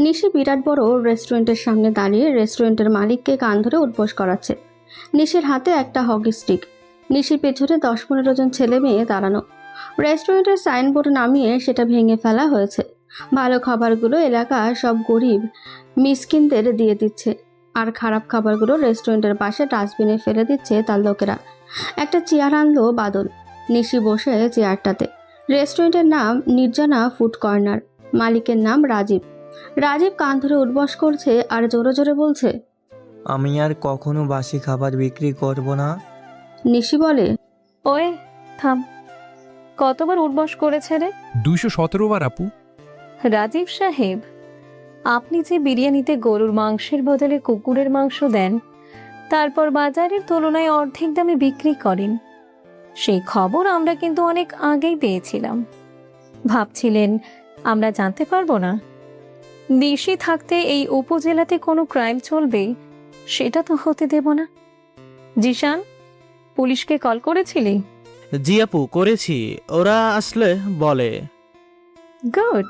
নিশি বিরাট বড় রেস্টুরেন্টের সামনে দাঁড়িয়ে রেস্টুরেন্টের মালিককে কান ধরে উঠবোস করাচ্ছে। নিশির হাতে একটা হকি স্টিক। নিশির পেছনে 10-15 জন ছেলে মেয়ে দাঁড়ানো। রেস্টুরেন্টের সাইনবোর্ড নামিয়ে সেটা ভেঙে ফেলা হয়েছে। ভালো খাবারগুলো এলাকা সব গরিব মিসকিনদের দিয়ে দিচ্ছে, আর খারাপ খাবারগুলো রেস্টুরেন্টের পাশে ডাস্টবিনে ফেলে দিচ্ছে তার লোকেরা। একটা চেয়ার আনলো বাদল। নিশি বসে চেয়ারটাতে। রেস্টুরেন্টের নাম নির্জনা ফুড কর্নার। মালিকের নাম রাজীব। রাজীব কান ধরে উঠবস করছে আর জোরে জোরে বলছে, আমি আর কখনো বাসি খাবার বিক্রি করব না। নিশি বলে, ওয়ে থাম, কতবার উঠবস করেছে রে? 217 বার আপু। রাজীব সাহেব, আপনি যে বিরিয়ানিতে গরুর মাংসের বদলে কুকুরের মাংস দেন, তারপর বাজারের তুলনায় অর্ধেক দামে বিক্রি করেন, সেই খবর আমরা কিন্তু অনেক আগেই পেয়েছিলাম। ভাবছিলেন আমরা জানতে পারবো না? দেশে থাকতে এই উপজেলাতে কোনো ক্রাইম চলবে, সেটা তো হতে দেব না। জিশান, পুলিশকে কল করেছিলি? জি আপু, করেছি, ওরা আসলে বলে। গুড।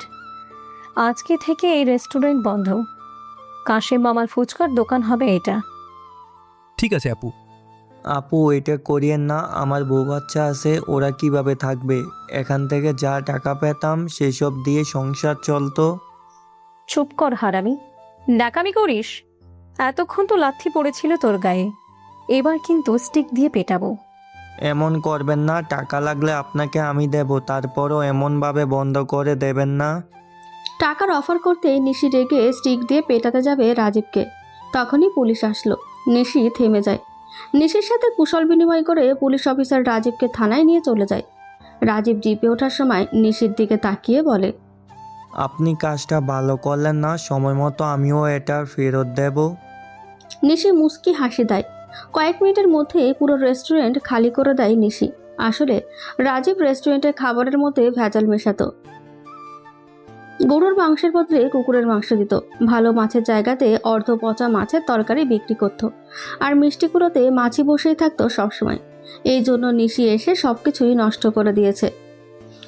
আজকে থেকে এই রেস্টুরেন্ট বন্ধ। কাশেম মামার ফুচকার দোকান হবে এটা। ঠিক আছে আপু। আপু, এটা করিয়েন না। আমার বউ বাচ্চা আছে, ওরা কিভাবে থাকবে? এখান থেকে যা টাকা পেতাম সেসব দিয়ে সংসার চলতো। চুপ কর হারামি, ডাকামি করিস? এতক্ষণ তো লাথি পড়েছিল তোর গায়ে, এবার কিন্তু স্টিক দিয়ে পেটাবো। এমন করবেন না, টাকা লাগলে আপনাকে আমি দেব, তারপরও এমনভাবে বন্ধ করে দেবেন না। টাকার অফার করতে নিশি রেগে স্টিক দিয়ে পেটাতে যাবে রাজীবকে। তখনই পুলিশ আসলো। নিশি থেমে যায়। নিশির সাথে কুশল বিনিময় করে পুলিশ অফিসার রাজীবকে থানায় নিয়ে চলে যায়। রাজীব জিপে ওঠার সময় নিশির দিকে তাকিয়ে বলে, আপনি কাজটা ভালো করলেন না, সময় মতো আমিও এটা ফেরত দেব। নিশি মুস্কি হাসি দেয়। কয়েক মিনিটের মধ্যে পুরো রেস্টুরেন্ট খালি করে দেয় নিশি। আসলে রাজীব রেস্টুরেন্টের খাবারের মধ্যে ভেজাল মেশাতো। গরুর মাংসের বদলে কুকুরের মাংস দিত। ভালো মাছের জায়গাতে অর্ধ পচা মাছের তরকারি বিক্রি করত। আর মিষ্টিগুলোতে মাছি বসেই থাকতো সবসময়। এই জন্য নিশি এসে সবকিছুই নষ্ট করে দিয়েছে।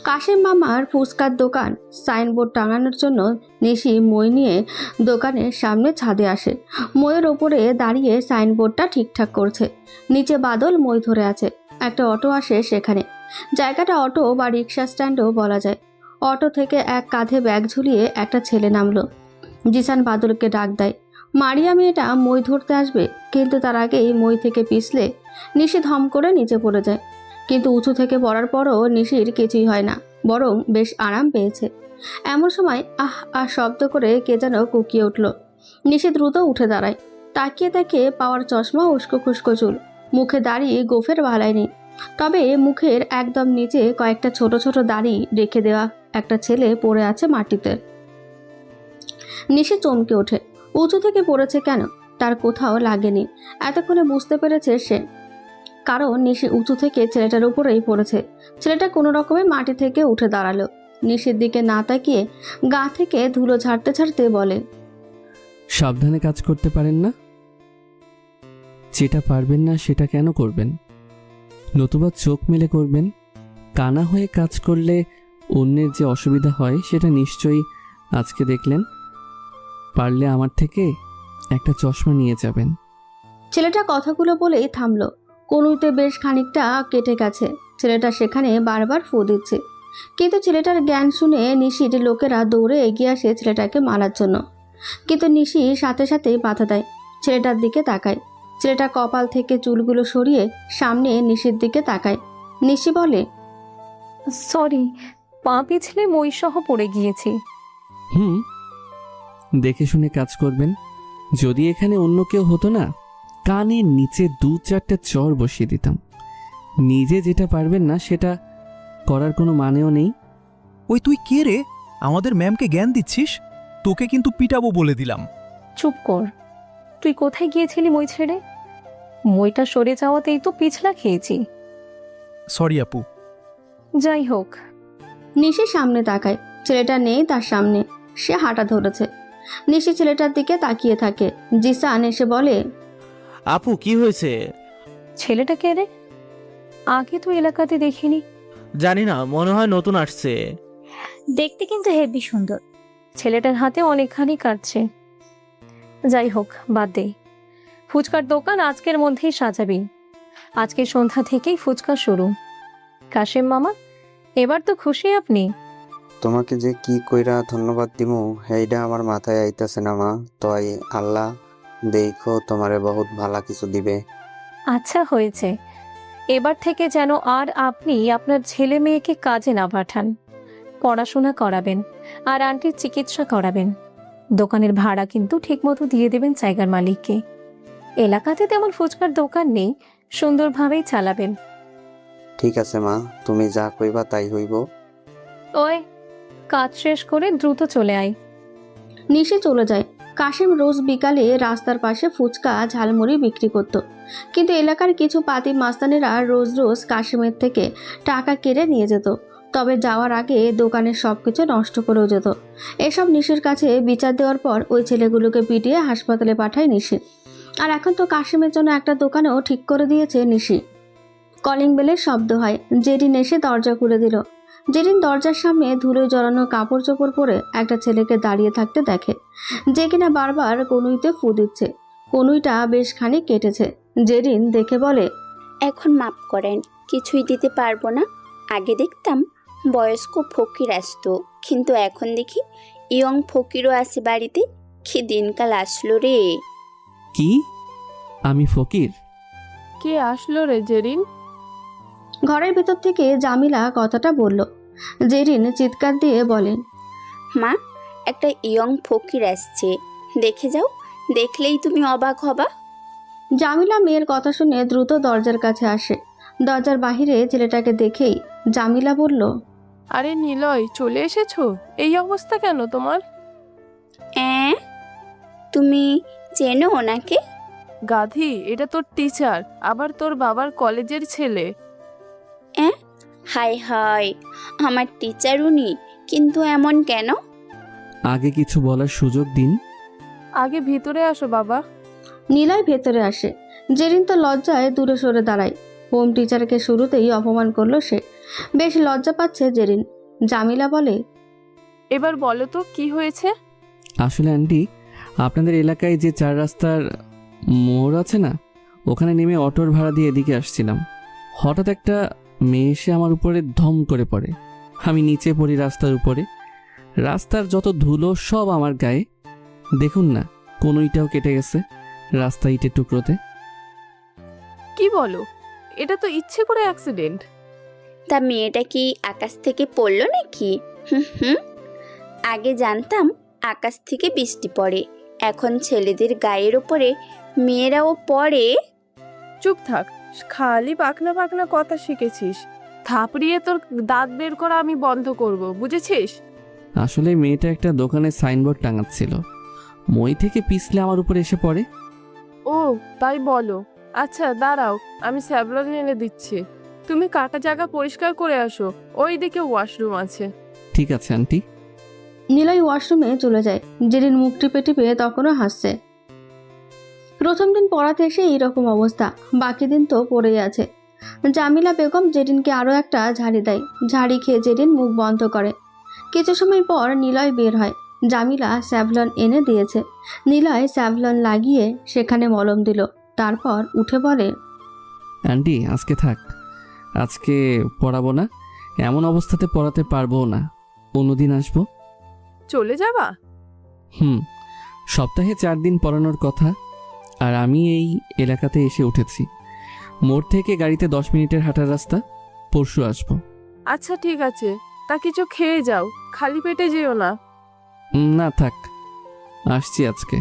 কাশেম মামার ফুচকার দোকান সাইনবোর্ড টাঙানোর জন্য নিশি মই নিয়ে দোকানের সামনে ছাদে আসে। মইয়ের ওপরে দাঁড়িয়ে সাইনবোর্ডটা ঠিকঠাক করছে। নিচে বাদল মই ধরে আছে। একটা অটো আসে সেখানে। জায়গাটা অটো বা রিক্সা স্ট্যান্ডও বলা যায়। অটো থেকে এক কাঁধে ব্যাগ ঝুলিয়ে একটা ছেলে নামলো। জিসান বাদলকে ডাক দেয়। মারিয়া মেয়েটা মই ধরতে আসবে, কিন্তু তার আগেই মই থেকে পিছলে নিশি ধম করে নিচে পড়ে যায়। কিন্তু উঁচু থেকে পড়ার পরও নিশির কিছুই হয় না, বরং বেশ আরাম পেয়েছে। এমন সময় আহ আহ শব্দ করে কে যেন কুকিয়ে উঠল। নিশি দ্রুত উঠে দাঁড়ায়। তাকিয়ে তাকিয়ে পাওয়ার চশমা, উস্কো খুস্কো চুল, মুখে দাড়ি গোফের ভালাই নেই, তবে মুখের একদম নিচে কয়েকটা ছোট ছোট দাড়ি রেখে দেওয়া একটা ছেলে পড়ে আছে মাটিতে। নিশি চমকে ওঠে। উঁচু থেকে পড়েছে কেন তার কোথাও লাগেনি। এতক্ষণে বুঝতে পেরেছে সে, কারণ নিশি উঁচু থেকে ছেলেটার উপরেই পড়েছে। ছেলেটা কোনো রকমে মাটি থেকে উঠে দাঁড়ালো। নিশির দিকে না তাকিয়ে গা থেকে ধুলো ঝাড়তে ঝাড়তে বলে, সাবধানে কাজ করতে পারেন না? যেটা পারবেন না সেটা কেন করবেন? নতুবা চোখ মেলে করবেন। কানা হয়ে কাজ করলে অন্যের যে অসুবিধা হয় সেটা নিশ্চয়ই আজকে দেখলেন। পারলে আমার থেকে একটা চশমা নিয়ে যাবেন। ছেলেটা কথাগুলো বলেই থামলো। কনুইতে বেশ খানিকটা কেটে গেছে। ছেলেটা সেখানে বারবার ফু দিচ্ছে। কিন্তু ছেলেটার জ্ঞান শুনে নিশির লোকেরা দৌড়ে এগিয়ে আসে ছেলেটাকে মারার জন্য। কিন্তু নিশি সাথে সাথেই বাধা দেয়। ছেলেটার দিকে তাকায়। ছেলেটা কপাল থেকে চুলগুলো সরিয়ে সামনে নিশির দিকে তাকায়। নিশি বলে, সরি, পা পিছলে মই সহ পড়ে গিয়েছি। দেখে শুনে কাজ করবেন। যদি এখানে অন্য কেউ হতো না, কানের নিচে 2-4টা চর বসিয়ে দিতাম। নিজে যেটা পারবেন না সেটা করার কোনো মানেও নেই। ওই তুই কে রে? আমাদের ম্যামকে জ্ঞান দিচ্ছিস? তোকে কিন্তু পিটাবো বলে দিলাম। চুপ কর। তুই কোথায় গিয়েছিলি মই ছেড়ে? মইটা সরে যাওয়াতেই তো পিছলা খেয়েছি। সরি আপু। যাই হোক। নিশি সামনে তাকায়। ছেলেটা নেই তার সামনে। সে হাঁটা ধরেছে। নিশি ছেলেটার দিকে তাকিয়ে থাকে। জিসান এসে বলে, আপু, কি হয়েছে? ছেলেটা কে রে? আগে তো এলাকাতে দেখিনি। জানি না, মনে হয় নতুন আসছে। দেখতে কিন্তু হেবি সুন্দর। ছেলেটার হাতে অনেকখানি কাটছে। যাই হোক, বাদ দে। ফুচকার দোকান আজকের মধ্যেই সাজাবি। আজকে সন্ধ্যা থেকেই ফুচকা শুরু। কাশেম মামা, এবার তো খুশি আপনি? তোমাকে যে কি কইরা ধন্যবাদ দিমু সেইটা আমার মাথায় আইতাছে না মা। তাই আল্লাহ দেখো তোমারে বহুত ভালা কিছু দিবে। আচ্ছা হয়েছে, এবার থেকে যেন আর আপনি আপনার ছেলে মেয়েকে কাজে না পাঠান। পড়াশোনা করাবেন আর আন্টির চিকিৎসা করাবেন। দোকানের ভাড়া কিন্তু ঠিকমতো দিয়ে দেবেন জায়গার মালিককে। এলাকাতে তেমন ফুচকার দোকান নেই, সুন্দরভাবেই চালাবেন। ঠিক আছে মা, তুমি যা কইবা তাই হইব। ওই, কাজ শেষ করে দ্রুত চলে আয়। নিশি চলে যায়। কাশিম রোজ বিকালে রাস্তার পাশে ফুচকা ঝালমুড়ি বিক্রি করত, কিন্তু এলাকার কিছু পাতি মাস্তানেরা রোজ রোজ কাশিমের থেকে টাকা কেড়ে নিয়ে যেত। তবে যাওয়ার আগে দোকানের সব কিছু নষ্ট করেও যেত। এসব নিশির কাছে বিচার দেওয়ার পর ওই ছেলেগুলোকে পিটিয়ে হাসপাতালে পাঠায় নিশি। আর এখন তো কাশিমের জন্য একটা দোকানও ঠিক করে দিয়েছে নিশি। কলিং বেলের শব্দ হয়। জেরিন এসে দরজা খুলে দিল। জেরিন দরজার সামনে ধুলোয় জড়ানো কাপড় চোপড় পরে একটা ছেলেকে দাঁড়িয়ে থাকতে দেখে, যে কিনা বারবার কনুইতে ফু দিচ্ছে। কনুইটা বেশ খানিক কেটেছে। জেরিন দেখে বলে, এখন মাপ করেন, কিছুই দিতে পারবো না। আগে দেখতাম বয়স্ক ফকির আসতো, কিন্তু এখন দেখি ইয়ং ফকিরও আছে বাড়িতে। কি দিনকাল আসলো রে। কি? আমি ফকির? কে আসলো রে জেরিন? ঘরের ভেতর থেকে জামিলা কথাটা বলল। জেরিন চিৎকার দিয়ে বলেন, মা, একটা ইয়ং ফকির আসছে, দেখে যাও, দেখলেই তুমি অবাক হবা। জামিলা মেয়ের কথা শুনে দ্রুত দরজার কাছে আসে। দরজার বাহিরে ছেলেটাকে দেখেই জামিলা বলল, আরে নিলয়, চলে এসেছো? এই অবস্থা কেন তোমার? তুমি চেনো ওনাকে? গাধি, এটা তোর টিচার, আবার তোর বাবার কলেজের ছেলে। হায় হায়, আমার টিচার উনি, কিন্তু এমন কেন? আগে কিছু বলার সুযোগ দিন। আগে ভিতরে আসো বাবা। নীলয় ভেতরে আসে। জেরিন তো লজ্জায় দূরে সরে দাঁড়ায়। হোম টিচারকে শুরুতেই অপমান করলো সে। বেশ লজ্জা পাচ্ছে জেরিন। জামিলা বলে, এবার বলো তো কি হয়েছে? আসলে আন্টি, আপনাদের এলাকায় যে 4 রাস্তার মোড় আছে না, ওখানে নেমে অটোর ভাড়া দিয়ে এদিকে আসছিলাম। হঠাৎ একটা মেয়ে এসে আমার উপরে ধম করে পড়ে। আমি নিচে পড়ি রাস্তার উপরে। রাস্তার যত ধুলো সব আমার গায়ে। দেখুন না, কনুইটাও কেটে গেছে রাস্তা ইটের টুকরোতে। কি বলো? এটা তো ইচ্ছে করে অ্যাক্সিডেন্ট। তা মেয়েটা কি আকাশ থেকে পড়লো নাকি? হুম, আগে জানতাম আকাশ থেকে বৃষ্টি পড়ে, এখন ছেলেদের গায়ের ওপরে মেয়েরাও পড়ে। চুপ থাক, খালি পাকনা পাকনা কথা শিখেছিস। থাপড়িয়ে তোর দাঁত বের করা আমি বন্ধ করব, বুঝেছিস? আসলে মেয়েটা একটা দোকানে সাইনবোর্ড টাঙাচ্ছিল, মই থেকে পিছলে আমার উপরে এসে পড়ে। ও তাই বলো। আচ্ছা দাঁড়াও, আমি স্যাভলন এনে দিচ্ছি। তুমি কাটা জায়গা পরিষ্কার করে আসো, ওই দিকে ওয়াশরুম আছে। ঠিক আছে আন্টি। নীলয় ওয়াশরুমে চলে যায়। জেরিন মুখ টিপে টিপে তখনও হাসছে। প্রথম দিন পড়াতে এসে এইরকম অবস্থা, বাকি দিন তো পড়েই আছে। জামিলা বেগম জেরিনকে আরও একটা ঝাড়ি দেয়। ঝাড়ি খেয়ে জেরিন মুখ বন্ধ করে। কিছু সময় পর নিলয় বের হয়। জামিলা স্যাভলন এনে দিয়েছে। নিলয় স্যাভলন লাগিয়ে সেখানে মলম দিল। তারপর উঠে বলে, আন্টি আজকে থাক, আজকে পড়াবো না। এমন অবস্থাতে পড়াতে পারবো না, অন্যদিন আসবো। চলে যাবা? সপ্তাহে 4 দিন পড়ানোর কথা, আর আমি এই এলাকাতে এসে উঠেছি। মোড় থেকে গাড়িতে 10 মিনিটের হাঁটার রাস্তা। পরশু আসবো। আচ্ছা ঠিক আছে, তা কিছু খেয়ে যাও, খালি পেটে যেও না। না থাক, আসছি আজকে।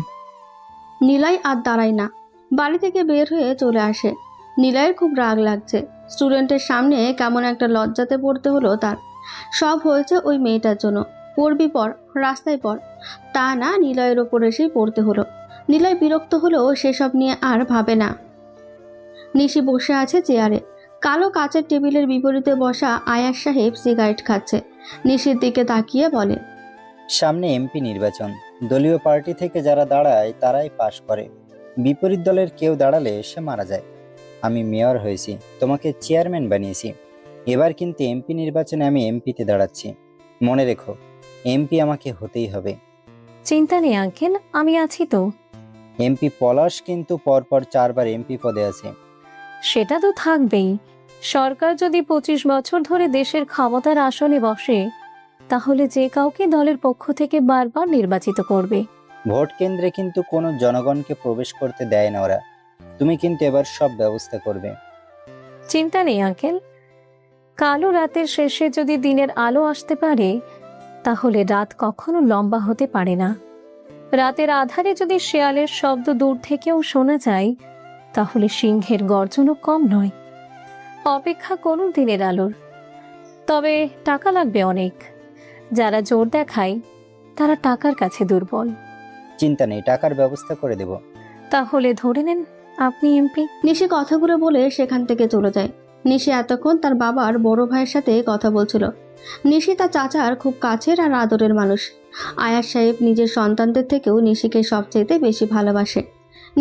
নিলয় আর দাঁড়ায় না, বাড়ি থেকে বের হয়ে চলে আসে। নিলয়ের খুব রাগ লাগছে। স্টুডেন্টের সামনে কেমন একটা লজ্জাতে পড়তে হলো তার। সব হয়েছে ওই মেয়েটার জন্য। পড়বি পর, রাস্তায় পর, তা না নিলয়ের ওপর এসেই পড়তে হলো। নিলয় বিরক্ত হলেও সেসব নিয়ে আর ভাবে না। নিশি বসে আছে চেয়ারে। কালো কাচের টেবিলের বিপরীতে বসা আয়াস সাহেব সিগারেট খাচ্ছে। নিশির দিকে তাকিয়ে বলে, সামনে এমপি নির্বাচন, দলীয় পার্টি থেকে যারা দাঁড়ায় তারাই পাশ করে, বিপরীত দলের কেউ দাঁড়ালে সে মারা যায়। আমি মেয়র হয়েছি, তোমাকে চেয়ারম্যান বানিয়েছি, এবার কিন্তু এমপি নির্বাচনে আমি এমপিতে দাঁড়াচ্ছি। মনে রেখো, এমপি আমাকে হতেই হবে। চিন্তা নেই আঙ্কেল, আমি আছি তো। এমপি পলাশ কিন্তু পরপর 4বার এমপি পদে আছে। সেটা তো থাকবেই। সরকার যদি 25 বছর ধরে দেশের ক্ষমতার আসনে বসে, তাহলে যে কাউকে দলের পক্ষ থেকে বারবার নির্বাচিত করবে। ভোট কেন্দ্রে কিন্তু কোনো জনগণকে প্রবেশ করতে দেয় না ওরা। তুমি কিন্তু এবার সব ব্যবস্থা করবে। চিন্তা নেই আঙ্কেল, কালো রাতের শেষে যদি দিনের আলো আসতে পারে, তাহলে রাত কখনো লম্বা হতে পারে না। রাতের আধারে যদি শেয়ালের শব্দ দূর থেকেও শোনা যায়, তাহলে সিংহের গর্জনও কম নয়। অপেক্ষা করুন দিনের আলোর। তবে টাকা লাগবে অনেক। যারা জোর দেখায় তারা টাকার কাছে দুর্বল। চিন্তা নেই, টাকার ব্যবস্থা করে দেব। তাহলে ধরে নেন আপনি এমপি। নিশি কথাগুলো বলে সেখান থেকে চলে যায়। নিশি এতক্ষণ তার বাবার বড় ভাইয়ের সাথে কথা বলছিল। নিশি তার চাচার খুব কাছের আর আদরের মানুষ। আয়াস সাহেব নিজের সন্তানদের থেকেও নিশিকে সবচেয়ে বেশি ভালোবাসে।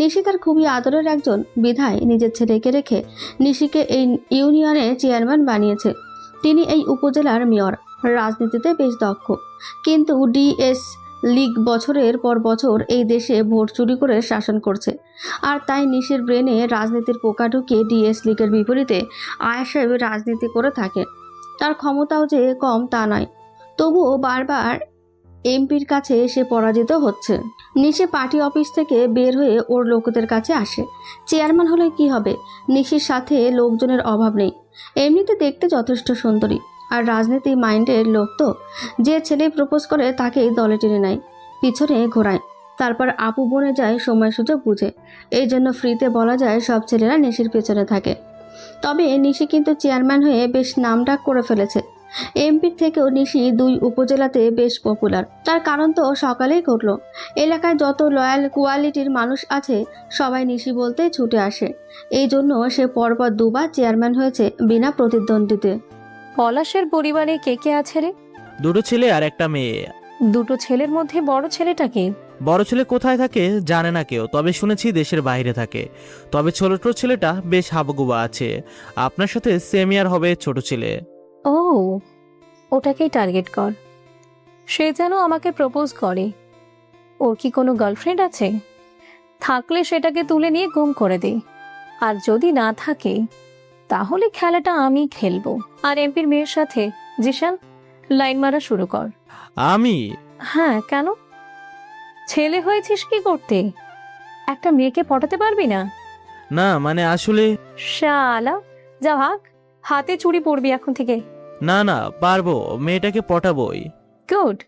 নিশি তার খুবই আদরের একজন, বিধায় নিজের ছেলেকে রেখে নিশিকে এই ইউনিয়নের চেয়ারম্যান বানিয়েছে। তিনি এই উপজেলার মেয়র, রাজনীতিতে বেশ দক্ষ, কিন্তু ডিএস লীগ বছরের পর বছর এই দেশে ভোট চুরি করে শাসন করছে। আর তাই নিশির ব্রেনে রাজনীতির পোকা ঢুকিয়ে ডিএস লীগের বিপরীতে আয়াস সাহেব রাজনীতি করে থাকে। তার ক্ষমতাও যে কম তা নয়, তবুও বারবার এমপির কাছে সে পরাজিত হচ্ছে। নিশি পার্টি অফিস থেকে বের হয়ে ওর লোকদের কাছে আসে। চেয়ারম্যান হলে কি হবে, নিশির সাথে লোকজনের অভাব নেই। এমনিতে দেখতে যথেষ্ট সুন্দরী, আর রাজনীতি মাইন্ডের লোক তো। যে ছেলে প্রপোজ করে তাকেই দলে টেনে নেয়, পিছনে ঘোরায়, তারপর আপু বনে যায় সময় সুযোগ বুঝে। এই জন্য ফ্রিতে বলা যায় সব ছেলেরা নিশির পেছনে থাকে। তবে নিশি কিন্তু চেয়ারম্যান হয়ে বেশ নামডাক করে ফেলেছে। এমপির থেকেও নিশি 2 উপজেলাতে বেশ পপুলার। তার কারণ তো সকালেই ঘটল। এলাকায় যত লয়াল কোয়ালিটির মানুষ আছে সবাই নিশি বলতে ছুটে আসে। এই জন্য সে পরপর 2বার চেয়ারম্যান হয়েছে বিনা প্রতিদ্বন্দ্বিতে। পলাশের পরিবারে কে কে আছে রে? 2টো ছেলে আর একটা মেয়ে। 2টো ছেলের মধ্যে বড় ছেলেটাকে? বড় ছেলে কোথায় থাকে জানে না কেউ, তবে শুনেছি দেশের বাইরে থাকে। তবে ছোট ছেলেটা বেশ হাবুগুবা আছে। আপনার সাথে সেম ইয়ার হবে ছোট ছেলে। ও, ওটাকেই টার্গেট কর। সে যেন আমাকে প্রপোজ করে। ওর কি কোনো গার্লফ্রেন্ড আছে? থাকলে সেটাকে তুলে নিয়ে গুম করে দে। আর যদি না থাকে, তাহলে খেলাটা আমি খেলবো। আর এমপির মেয়ের সাথে জিশান লাইন মারা শুরু কর। আমি? হ্যাঁ, কেন? ছেলে হয়েছিস কি করতে? একটা মেয়েকে পটাতে পারবি না? না মানে আসলে। শালা, যা ভাগ, হাতে চুড়ি পড়বি এখন থেকে। না না, পারবো, মেয়েটাকে পটাবই। গুড,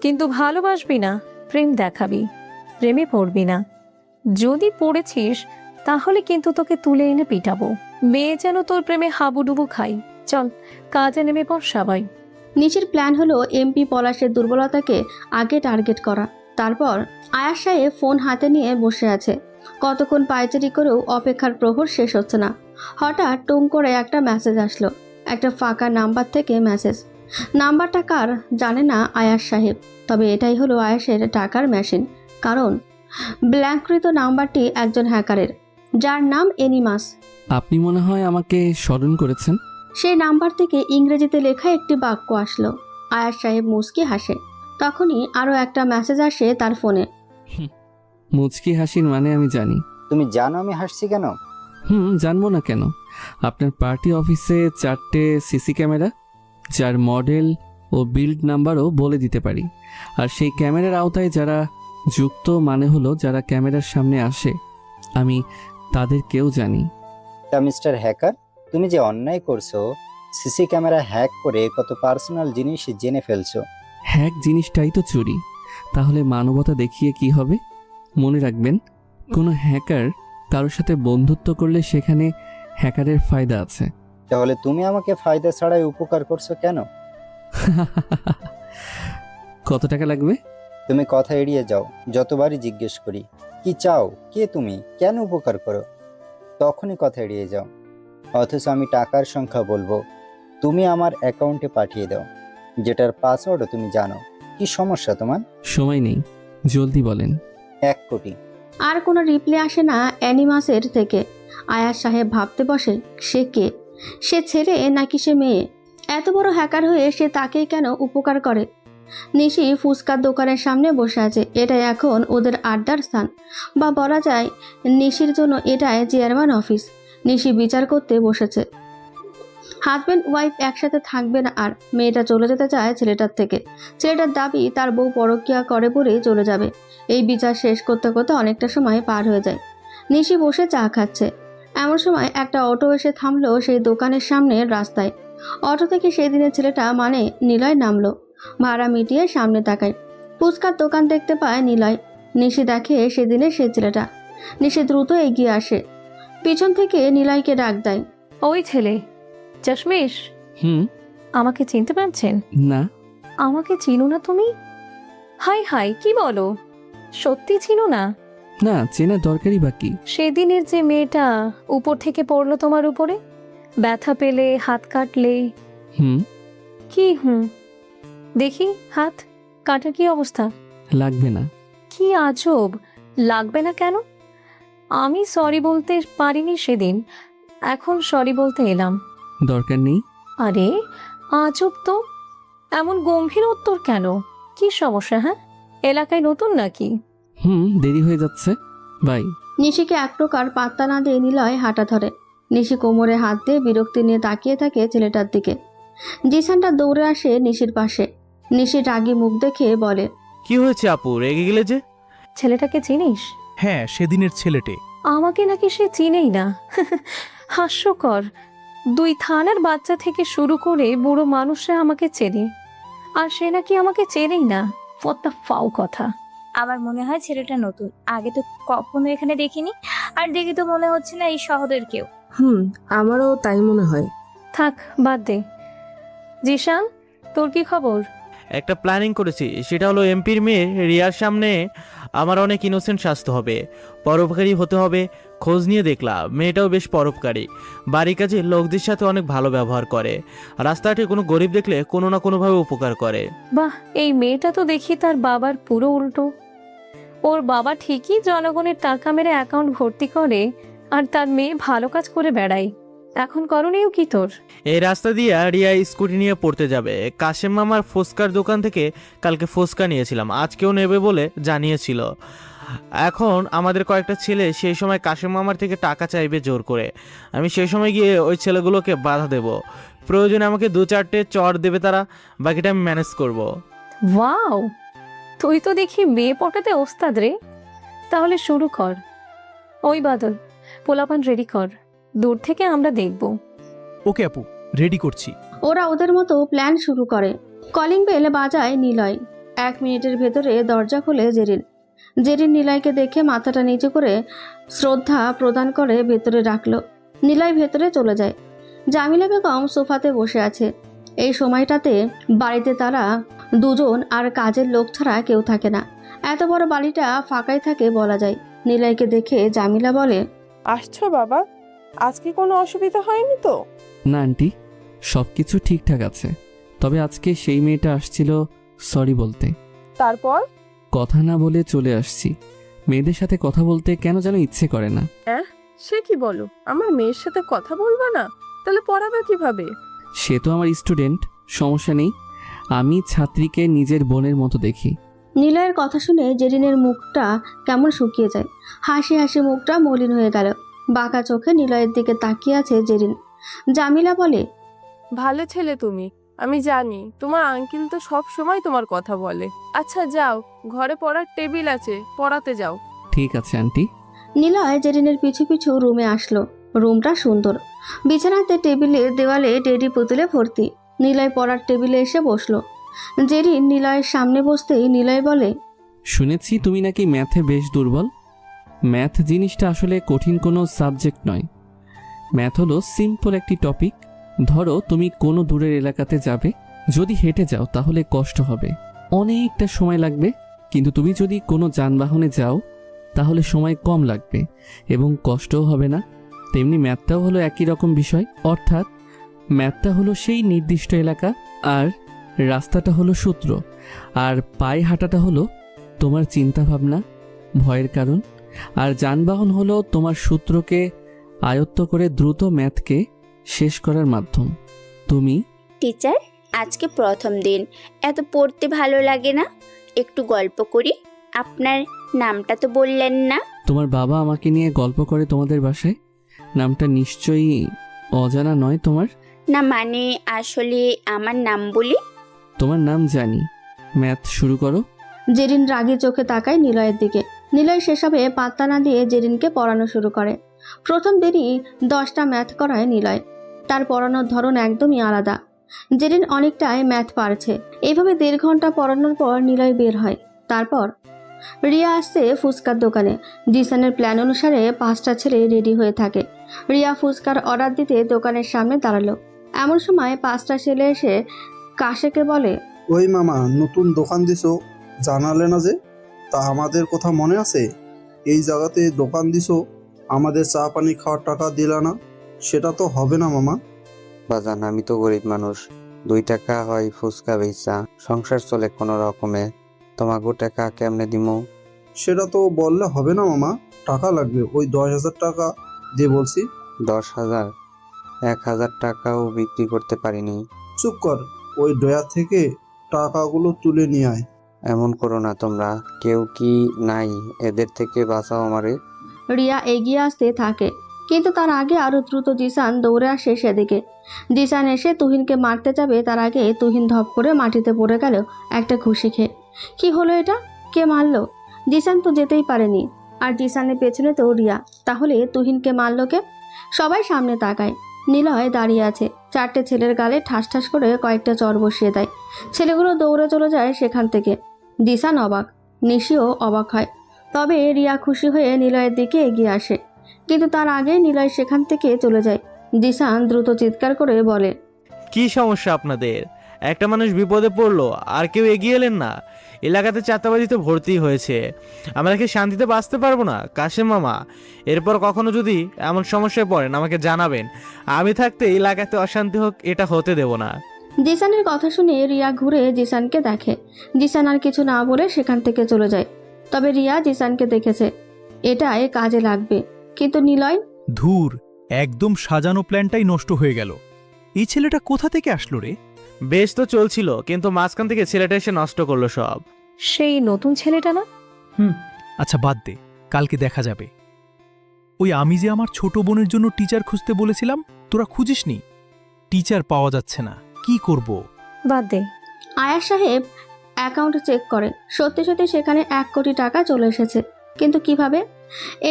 কিন্তু ভালোবাসবি না, প্রেম দেখাবি। প্রেমে পড়বি না। যদি পড়েছিস তাহলে কিন্তু তোকে তুলে এনে পিটাবো। মেয়ে যেন তোর প্রেমে হাবুডুবু খাই। চল, কাজে নেমে পড় সবাই। নিশির প্ল্যান হলো এমপি পলাশের দুর্বলতাকে আগে টার্গেট করা। তারপর আয়াস সাহেব ফোন হাতে নিয়ে বসে আছে। কতক্ষণ পায়চারি করেও অপেক্ষার প্রহর শেষ হচ্ছে না। হঠাৎ টুং করে একটা মেসেজ আসলো, একটা ফাঁকা নাম্বার থেকে মেসেজ। নাম্বারটা কার জানে না আয়াস সাহেব, তবে এটাই হলো আয়াসের টাকার মেশিন। কারণ ব্ল্যাঙ্কৃত নাম্বারটি একজন হ্যাকারের, যার নাম এনিমাস। আপনি মনে হয় আমাকে স্মরণ করেছেন। সেই নাম্বার থেকে ইংরেজিতে লেখা একটি বাক্য আসলো। আয়াস সাহেব মুচকি হাসে। তখনই আরও একটা মেসেজ আসে তার ফোনে। মুচকি হাসির মানে আমি জানি। তুমি জানো আমি হাসছি কেন? জানবো না কেন? আপনার পার্টি অফিসে 4টে সিসি ক্যামেরা, যার মডেল ও বিল্ড নাম্বারও বলে দিতে পারি। আর সেই ক্যামেরার আওতায় যারা যুক্ত মানে হলো যারা ক্যামেরার সামনে আসে, আমি তাদের কেউ জানি। তা মিস্টার হ্যাকার, তুমি যে অন্যায় করছো, সিসি ক্যামেরা হ্যাক করে কত পার্সোনাল জিনিস জেনে ফেলছো। হ্যাক জিনিসটাই তো চুরি। তাহলে মানবতা দেখিয়ে কি হবে? মনে রাখবেন, কোনো হ্যাকার কারোর সাথে বন্ধুত্ব করলে সেখানে হ্যাকারের ফায়দা আছে। তাহলে তুমি আমাকে ফায়দা ছাড়াই উপকার করছো কেন? কত টাকা লাগবে? তুমি কথা এড়িয়ে যাও। যতবারই জিজ্ঞেস করি কি চাও, কে তুমি, কেন উপকার করো, তখনই কথা এড়িয়ে যাও। অথচ আমি টাকার সংখ্যা বলবো, তুমি আমার অ্যাকাউন্টে পাঠিয়ে দাও, যেটার পাসওয়ার্ডও তুমি জানো। কি সমস্যা তোমার? সময় নেই, জলদি বলেন। 1 কোটি। আর কোনো রিপ্লাই আসে না অ্যানিমাসের থেকে। আয়াস সাহেব ভাবতে বসে, সে কে? সে ছেলে নাকি সে মেয়ে? এত বড় হ্যাকার হয়ে সে তাকেই কেন উপকার করে? নিশি ফুচকার দোকানের সামনে বসে আছে। এটাই এখন ওদের আড্ডার স্থান, বা বলা যায় নিশির জন্য এটাই চেয়ারম্যান অফিস। নিশি বিচার করতে বসেছে। হাজব্যান্ড ওয়াইফ একসাথে থাকবে না আর। মেয়েটা চলে যেতে চায় ছেলেটার থেকে। ছেলেটার দাবি তার বউ পরকীয়া করে বলেই চলে যাবে। এই বিচার শেষ করতে করতে অনেকটা সময় পার হয়ে যায়। নিশি বসে চা খাচ্ছে। এমন সময় একটা অটো এসে থামলো সেই দোকানের সামনে রাস্তায়। অটো থেকে সেই দিনের ছেলেটা মানে নিলয় নামলো। ভাড়া মিটিয়ে সামনে তাকায়। ফুচকার দোকান দেখতে পায় নিলয়। নিশি দেখে সেদিনের সেই ছেলেটা। নিশি দ্রুত এগিয়ে আসে, পিছন থেকে নিলয়কে ডাক দেয়। ওই ছেলে, চশমিশ, হুম। আমাকে চিনতে পারছেন? না। আমাকে চিনো না তুমি? হাই হাই, কি বলো, সত্যি চিনো না? না, চেনার দরকারই বাকি। সেদিনের যে মেয়েটা উপর থেকে পড়লো তোমার উপরে, ব্যথা পেলে, হাত কাটলে। হুম। কি হুম? দেখি হাত কাটার কি অবস্থা? লাগবে না। কি আজব, লাগবে না কেন? আমি সরি বলতে পারিনি সেদিন, এখন সরি বলতে এলাম। দরকার নেই। আরে আজব তো, এমন গম্ভীর উত্তর কেন? কি সমস্যা? হ্যাঁ, এলাকায় নতুন নাকি? দেরি হয়ে যাচ্ছে, বাই। নিশিকে এক প্রকার পাত্তা না দিয়ে নিলয় হাঁটা ধরে। নিশি কোমরে হাত দিয়ে বিরক্তি নিয়ে তাকিয়ে থাকে ছেলেটার দিকে। জিসানটা দৌড়ে আসে নিশির পাশে। নিশি রাগী মুখ দেখে বলে, কি হয়েছে আপু, রেগে গেলে যে? ছেলেটাকে চিনিস? হ্যাঁ, সেদিনের ছেলেটে। আমাকে নাকি সে চিনেই না। হাস্যকর, 2 থানার বাচ্চা থেকে শুরু করে বুড়ো মানুষরা আমাকে চেনে, আর সে নাকি আমাকে চেনেই না। কত ফাও কথা। আমার মনে হয় ছেলেটা নতুন, আগে তো কখনো এখানে দেখিনি, আর দেখে তো মনে হচ্ছে না এই শহরের কেউ। আমারও তাই মনে হয়। থাক, বাদ দে। জিশান, তোর কি খবর? একটা প্ল্যানিং করেছি, সেটা হলো এমপির মেয়ে রিয়ার সামনে আমার অনেক ইনোসেন্ট শাস্তি হবে, পরোপকারী হতে হবে। খোঁজ নিয়ে দেখলাম মেয়েটাও বেশ পরোপকারী, বাড়ি কাজে লোকদের সাথে অনেক ভালো ব্যবহার করে, রাস্তাঘাটে কোনো গরিব দেখলে কোনো না কোনোভাবে উপকার করে। বাহ, এই মেয়েটা তো দেখি তার বাবার পুরো উল্টো। ওর বাবা ঠিকই জনগণের টাকা মেরে অ্যাকাউন্ট ভর্তি করে, আর তার মেয়ে ভালো কাজ করে বেড়ায়। এখন করণীয় কি তোর? এই রাস্তা দিয়ে রিয়া স্কুটি নিয়ে পড়তে যাবে। কাশেম মামার ফুচকার দোকান থেকে কালকে ফুচকা নিয়েছিলাম, আজকেও নেবে বলে জানিয়েছিল। এখন আমাদের কয়েকটা ছেলে সেই সময় কাশেম মামার থেকে টাকা চাইবে জোর করে। আমি সেই সময় গিয়ে ওই ছেলেগুলোকে বাধা দেব, প্রয়োজনে আমাকে 2-4টে চড় দেবে তারা, বাকিটা আমি ম্যানেজ করব। ওয়াও, তুই তো দেখি মেয়ে পটাতে ওস্তাদ রে। তাহলে শুরু কর। ওই বাদল, পোলাপান রেডি কর, দূর থেকে আমরা দেখব। ওকে আপু, রেডি করছি। ওরা ওদের মতো প্ল্যান শুরু করে। কলিং বেল বাজায় নিলয়। 1 মিনিটের ভেতরে দরজা খোলে জেরিন। জেরিন নিলয়কে দেখে মাথাটা নিচু করে শ্রদ্ধা প্রদান করে ভেতরে রাখলো। নিলয় ভেতরে চলে যায়। জামিলা বেগম সোফাতে বসে আছে। এই সময়টাতে বাড়িতে তারা দুজন আর কাজের লোক ছাড়া কেউ থাকে না। এত বড় বাড়িটা ফাঁকাই থাকে বলা যায়। নিলয়কে দেখে জামিলা বলে, আসছো বাবা? আজকে কোনো অসুবিধা হয়নি তো? না আন্টি, সব কিছু ঠিকঠাক আছে। তবে আজকে সেই মেয়েটা আসছিল সরি বলতে। তারপর? কথা না বলে চলে আসছি। মেয়েদের সাথে কথা বলতে কেন যেন ইচ্ছে করে না। সে কি বলো, আমার মেয়ের সাথে কথা বলবা না? তাহলে পড়াবে কিভাবে? সে তো আমার স্টুডেন্ট, সমস্যা নেই। আমি ছাত্রীকে নিজের বোনের মতো দেখি। নিলয়ের কথা শুনে জেরিনের মুখটা কেমন শুকিয়ে যায়। হাসি হাসি মুখটা মলিন হয়ে গেল। বাঁকা চোখে নিলয়ের দিকে তাকিয়ে আছে জেরিন। জামিলা বলে, ভালো ছেলে তুমি, আমি জানি। তোমার আঙ্কেল তো সব সময় তোমার কথা বলে। আচ্ছা যাও, ঘরে পড়ার টেবিল আছে, পড়াতে যাও। ঠিক আছে আন্টি। নিলয় জেরিনের পিছু পিছু রুমে আসলো। রুমটা সুন্দর। বিছানাতে টেবিলে দেওয়ালে টেডি পুতুলে ভর্তি। নিলয় পড়ার টেবিলে এসে বসলো। জেরিন নিলয়ের সামনে বসতেই নিলয় বলে, শুনেছি তুমি নাকি ম্যাথে বেশ দুর্বল। ম্যাথ জিনিসটা আসলে কঠিন কোনো সাবজেক্ট নয়। ম্যাথ হলো সিম্পল একটি টপিক। ধরো তুমি কোনো দূরের এলাকাতে যাবে, যদি হেঁটে যাও তাহলে কষ্ট হবে, অনেকটা সময় লাগবে। কিন্তু তুমি যদি কোনো যানবাহনে যাও তাহলে সময় কম লাগবে এবং কষ্টও হবে না। তেমনি ম্যাথটাও হলো একই রকম বিষয়। অর্থাৎ ম্যাথটা হলো সেই নির্দিষ্ট এলাকা, আর রাস্তাটা হলো সূত্র, আর পায়ে হাঁটাটা হলো তোমার চিন্তাভাবনা, ভয়ের কারণ, আর যানবাহন হলো তোমার সূত্রকে আয়ত্ত করে দ্রুত ম্যাথকে শেষ করার মাধ্যম। তুমি টিচার, আজকে প্রথম দিন, এত পড়তে ভালো লাগে না, একটু গল্প করি। আপনার নামটা তো বললেন না। তোমার বাবা আমাকে নিয়ে গল্প করে তোমাদের বাসায়? নামটা নিশ্চয়ই অজানা নয় তোমার? না মানে আসলে আমার নাম বলি। তোমার নাম জানি। ম্যাথ শুরু করো। জেরিন রাগী চোখে তাকায় নিলয়ের দিকে। নিলয় সেসবে পাত্তা না দিয়ে জেরিনকে পড়ানো শুরু করে। প্রথম দিনই 10টা ম্যাথ করায় নিলয়। তার পড়ানোর ধরন একদমই আলাদা। জেরিন অনেকটাই ম্যাথ পারছে। এইভাবে 1.5 ঘন্টা পড়ানোর পর নিলয় বের হয়। তারপর রিয়া আসছে ফুচকার দোকানে। জিসানের প্ল্যান অনুসারে 5টা ছেলে রেডি হয়ে থাকে। রিয়া ফুচকার অর্ডার দিতে দোকানের সামনে দাঁড়ালো। এমন সময় 5টা ছেলে এসে কাশেকে বলে, ওই মামা, নতুন দোকান দিছো, জানালে না যে? তা আমাদের কথা মনে আছে? এই জায়গাতে দোকান দিছো, আমাদের চা পানি খাওয়ার টাকা দিলা না, সেটা তো হবে না মামা। বাজান, আমি তো গরিব মানুষ, 2 টাকা হয় ফুচকা বেচা, সংসার চলে কোনো রকমে, তোমাকে টাকা কেমনে দিমু? সেটা তো বললে হবে না মামা, টাকা লাগবে। ওই 10,000 টাকা দিয়ে বলছি। 10,000? 1,000 টাকাও বিক্রি করতে পারিনি। চুপ কর, ওই ডয়া থেকে টাকাগুলো তুলে নিয়ে আয়। এমন করো না তোমরা, কেউ কি নাই? এদের থেকে বাঁচাও আমারে। রিয়া এগিয়ে আসতে থাকে, কিন্তু তার আগে আরো দ্রুত জিসান দৌড়ে আসে সেদিকে। জিসান এসে তুহিনকে মারতে যাবে, তার আগে তুহিন ধপ করে মাটিতে পড়ে গেল একটা ঘুষি খেয়ে। কি হলো এটা? কে মারলো? জিসান তো যেতেই পারেনি। আর জিসানের পেছনে তো রিয়া। তাহলে তুহিনকে মারলো কে? সবাই সামনে তাকায়। নিলয় দাঁড়িয়ে আছে। 4টে ছেলের গালে ঠাস ঠাস করে কয়েকটা চর বসিয়ে দেয়। ছেলেগুলো দৌড়ে চলে যায় সেখান থেকে। জিসান অবাক, নিশিও অবাক হয়। তবে রিয়া খুশি হয়ে নিলয়ের দিকে এগিয়ে আসে, কিন্তু তার আগে নিলয় সেখান থেকে চলে যায়। জিসান দ্রুত চিৎকার করে বলে, কি সমস্যা আপনাদের? একটা মানুষ বিপদে পড়লো আর কেউ এগিয়ে এলেন না। এলাকাতে চাঁদাবাজিতে ভর্তি হয়েছে, আমরা কি শান্তিতে বাঁচতে পারবো না? কাশেম মামা, এরপর কখনো যদি এমন সমস্যায় পড়েন আমাকে জানাবেন। আমি থাকতে এলাকাতে অশান্তি হোক, এটা হতে দেব না। জিসানের কথা শুনে রিয়া ঘুরে জিসানকে দেখে। জিসান আর কিছু না বলে সেখান থেকে চলে যায়। তবে রিয়া জিসানকে দেখেছে, এটাই কাজে লাগবে। কিন্তু নিলয়? ধুর, একদম সাজানো প্ল্যানটাই নষ্ট হয়ে গেল। এই ছেলেটা কোথা থেকে আসলো রে? বেশ তো চলছিল, কিন্তু মাঝখান থেকে ছেলেটা এসে নষ্ট করলো সব। সেই নতুন ছেলেটা না? আচ্ছা বাদ দে, কালকে দেখা যাবে। ওই আমি যে আমার ছোট বোনের জন্য টিচার খুঁজতে বলেছিলাম, তোরা খুঁজিসনি? টিচার পাওয়া যাচ্ছে না, কি করব? বাদ দে। আয়াস সাহেব অ্যাকাউন্ট চেক করে। সত্যি সত্যি সেখানে 1 কোটি টাকা চলে এসেছে। কিন্তু কিভাবে?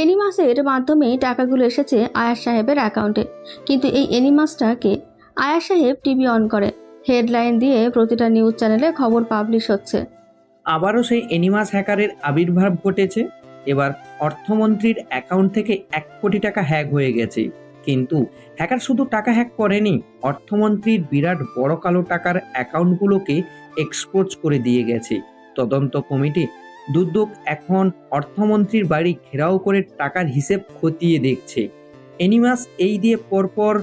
এনিমাসের মাধ্যমে টাকাগুলো এসেছে আয়াস সাহেবের অ্যাকাউন্টে। কিন্তু এই এনিমাসটা কে? আয়াস সাহেব টিভি অন করে। হেডলাইন দিয়ে প্রতিটা নিউজ চ্যানেলে খবর পাবলিশ হচ্ছে। আবারও সেই এনিমাস হ্যাকারের আবির্ভাব ঘটেছে। এবার অর্থমন্ত্রীর অ্যাকাউন্ট থেকে 1 কোটি টাকা হ্যাক হয়ে গেছে। কিন্তু হ্যাকার শুধু টাকা হ্যাক করেনি, অর্থমন্ত্রীর বিরাট বড় কালো টাকার অ্যাকাউন্টগুলোকে এক্সপোজ করে দিয়ে গেছে। তদন্ত কমিটি দুদক এখন অর্থমন্ত্রীর বাড়ি ঘেরাও করে টাকার হিসেব খতিয়ে দেখছে। এনিমাস এই দিয়ে পরপর